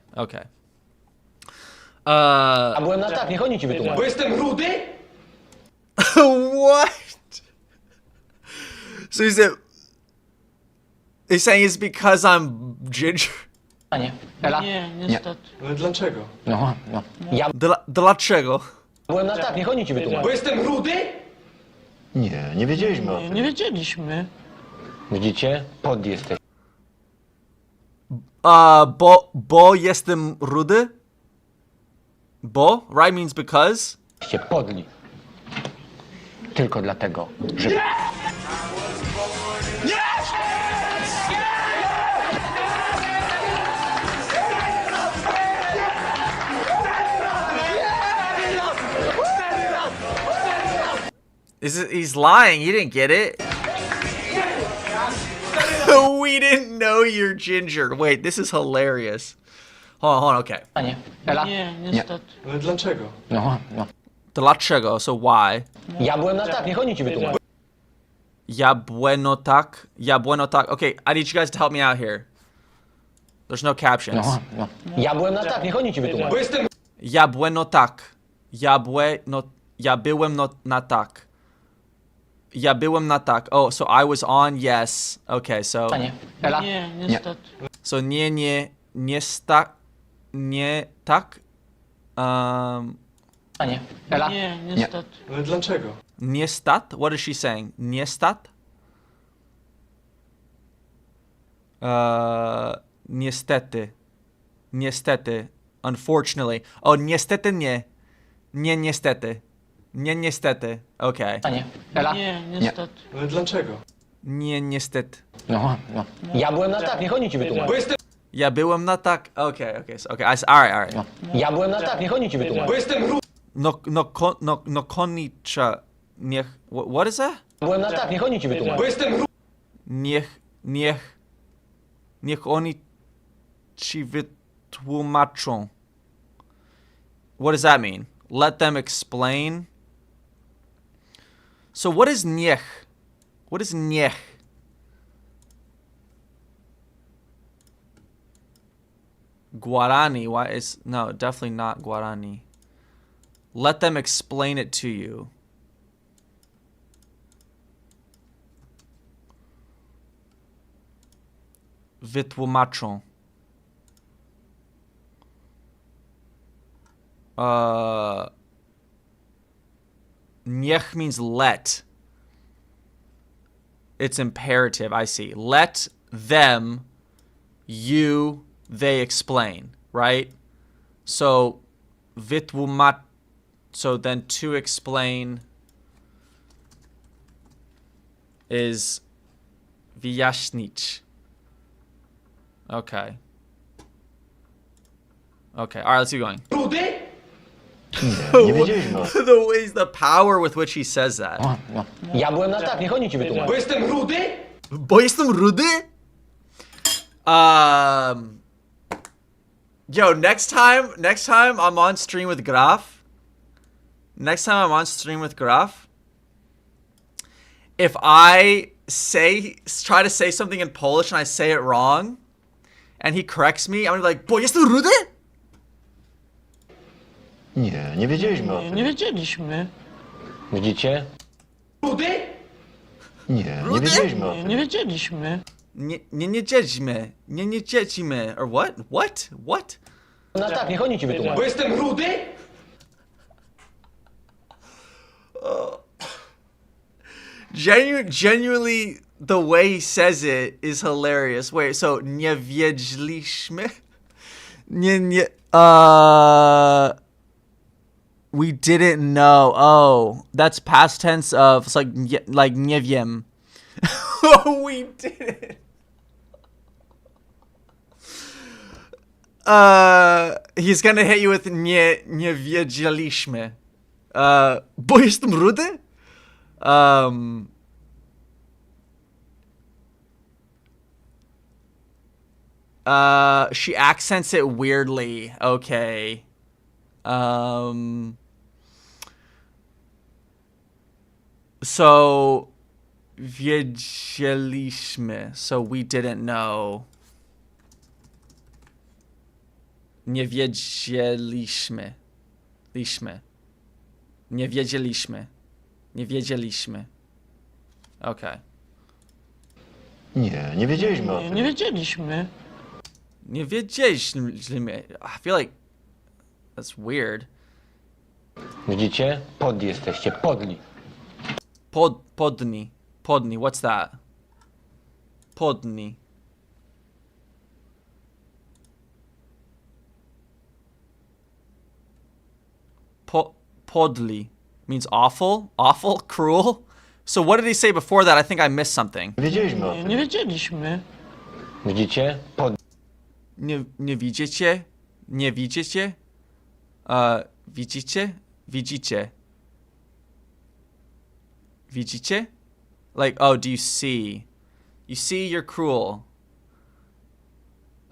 A byłem na tak, niech oni ci wytłumaczą. Bo jestem rudy? What? So he's saying it's because I'm ginger? Nie. Ela? Nie, niestety. Ale dlaczego? No. Ja Dlaczego? byłem na tak, niech oni ci wytłumaczą. Bo jestem rudy? Nie wiedzieliśmy o tym. Nie wiedzieliśmy. Widzicie? Pod jesteś. Bo jestem rudy? Bo? Right means because? Się podli. Tylko dlatego, że... He's lying. He didn't get it. We didn't know you're ginger. Wait, this is hilarious. Hold on, okay. Nie. Ela? Nie, niestety. Ale dlaczego? No. Dlaczego? So why? Ja byłem na tak, niech oni ci wytłumaczą. Ja bueno tak. Okay, I need you guys to help me out here. There's no captions. No. Ja byłem na tak, niech oni ci wytłumaczą. Bo jestem... Ja bueno tak. Ja byłem na tak. Ja byłem na tak. Oh, so I was on yes. Okay, so... Nie. Ela? Nie, niestety. So nie tak. Nie. Ela? Nie, niestety. Ale dlaczego? Niestat? What is she saying? Niestat? Niestety. Unfortunately. Oh, niestety nie. Nie niestety. Nie niestety. Okay. Nie. Ela? Nie, niestety. Ale dlaczego? Nie niestety. No. Ja byłem na tak, niech oni ci wytłumaczą. Bo jestem... Ja byłem na tak. Okay. So, okay. All right. Ja byłem na tak, niech oni ci wytłumaczą. Bo jestem rudy. No konicza. Niech. What is that? Byłem na tak, niech oni ci wytłumaczą. Bo jestem rudy. Niech oni ci wytłumaczą. What does that mean? Let them explain. So what is niech? What is niech? Guarani. Why is... No, definitely not Guarani. Let them explain it to you. Wytłumaczą. Niech means let. It's imperative, I see. Let them, you, they explain, right? So, wytłumacz. So then to explain is wyjaśnić. Okay. Okay, alright, let's keep going. Rudy? The ways, the power with which he says that. Ja byłem na tak, niech oni ci wytłumaczą. Bo jestem rudy? Bo jestem rudy? Yo, next time I'm on stream with Graf. If I try to say something in Polish and I say it wrong, and he corrects me, I'm gonna be like, bo jestem rudy? Nie wiedzieliśmy o tym. Nie wiedzieliśmy. Widzicie? Rudy? Nie wiedzieliśmy o tym. Nie wiedzieliśmy. Nie wiedzieliśmy. Or what? What? No tak, niech oni ci wytłumaczą. Bo jestem rudy? Genuinely, the way he says it is hilarious. Wait, so nie wiedzieliśmy? We didn't know. Oh, that's past tense of, it's like nie wiem. We didn't. He's gonna hit you with nie wiedzieliśmy. Bo jestem rudy? She accents it weirdly. Okay. So wiedzieliśmy. So we didn't know. Nie wiedzieliśmy. Nie wiedzieliśmy. Nie wiedzieliśmy. Okay. Nie wiedzieliśmy o tym. Nie wiedzieliśmy. Nie wiedzieliśmy. I feel like that's weird. Widzicie? Podli jesteście, podli. Podni. What's that? Podni. Podli means awful, cruel. So what did he say before that? I think I missed something. Wiedzieliśmy o tym. Nie wiedzieliśmy. Widzicie? Nie widzicie? Nie widzicie? Widzicie? Widzicie? Like, oh, do you see? You see, you're cruel.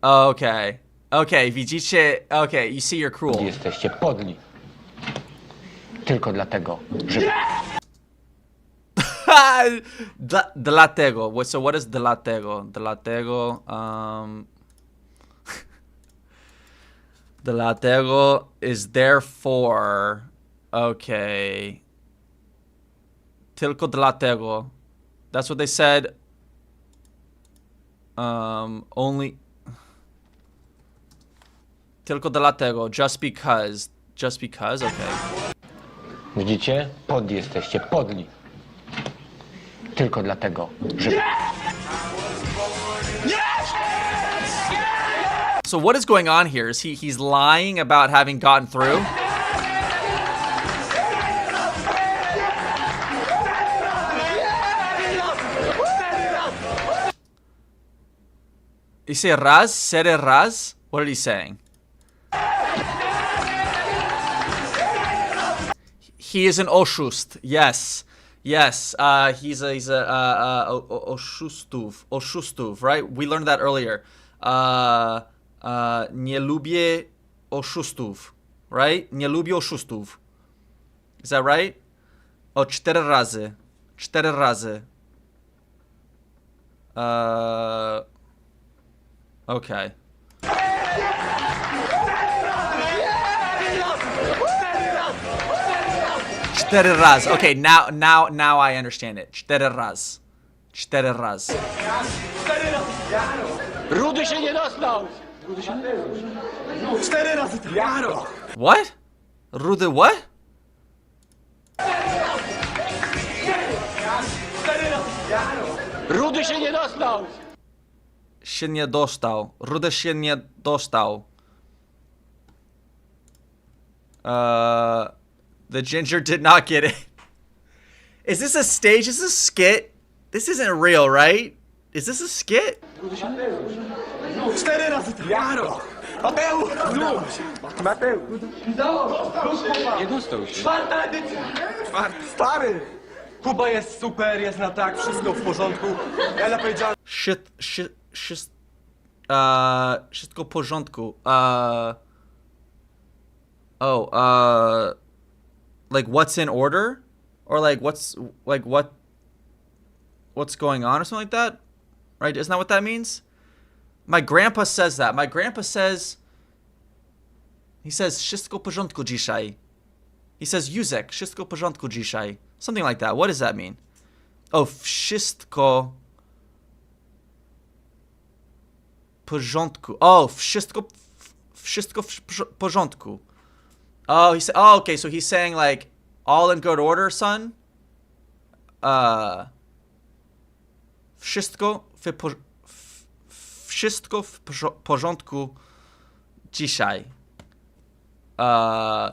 Oh, okay. Okay, widzicie? Okay, you see, you're cruel. Jesteście podli. Tylko dlatego, że... Dlatego. So what is dlatego? Dlatego, dlatego is therefore. Okay. Tylko dlatego. That's what they said. Only. Tylko dlatego. Just because. Just because? Okay. Widzicie? Podli jesteście, podli. Tylko dlatego, że... So what is going on here? Is he's lying about having gotten through? He say raz? Sere raz? What are you saying? He is an oszust. Yes. Yes. He's a oszustów, right? We learned that earlier. Nie lubię oszustów, right? Nie lubię oszustów. Is that right? Oh, 4 razy. 4 razy. Okay. 4 razy. Okay, now I understand it. 4 razy. 4 razy. Rudy się nie dostał! 4 razy tak. What? Rudy what? Rudy się nie dostał! Się nie dostał. Rudy się nie dostał. The ginger did not get it. Is this a stage? Is this a skit? This isn't real, right? Is this a skit? 4 razy tak. Mateusz! Mateusz! Nie dostał się. 4. edycja! Stary! Kuba jest super, jest na tak, wszystko w porządku. Ela powiedziała... Wszystko w porządku. Like what's in order? Or like what's going on or something like that? Right? Isn't that what that means? My grandpa says that. My grandpa says, he says, wszystko w porządku dzisiaj. He says, Józek, wszystko w porządku dzisiaj. Something like that. What does that mean? Oh, wszystko w porządku. Oh, wszystko w porządku. Oh, okay, so he's saying like all in good order, son. Wszystko w porządku dzisiaj.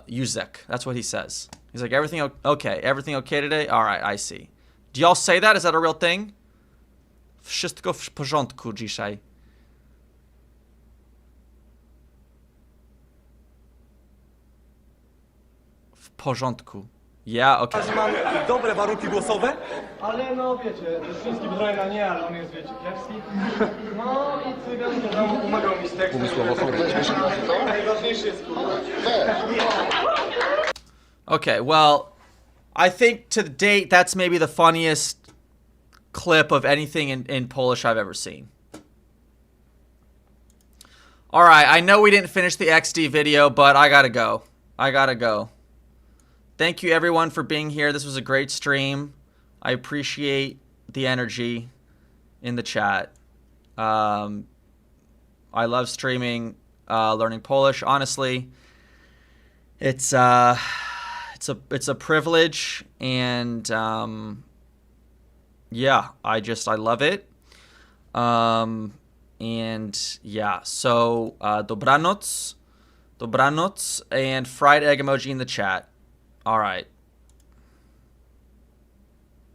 Józek. That's what he says. He's like, everything okay? Everything okay today? All right, I see. Do y'all say that? Is that a real thing? Wszystko w porządku dzisiaj. W porządku. Yeah, okay. Mam dobre warunki głosowe, ale no wiecie, Wszystki Brojna nie, ale on jest, wiecie, kiepski. No i Cygan to tam pomagał mi z tekstem. Najważniejszy jest Okay, well, I think to date that's maybe the funniest clip of anything in Polish I've ever seen. Alright, I know we didn't finish the XD video, but I gotta go. I gotta go. Thank you everyone for being here. This was a great stream. I appreciate the energy in the chat. I love streaming, learning Polish. Honestly, it's a privilege, and yeah, I love it. And yeah, so dobranoc, and fried egg emoji in the chat. All right.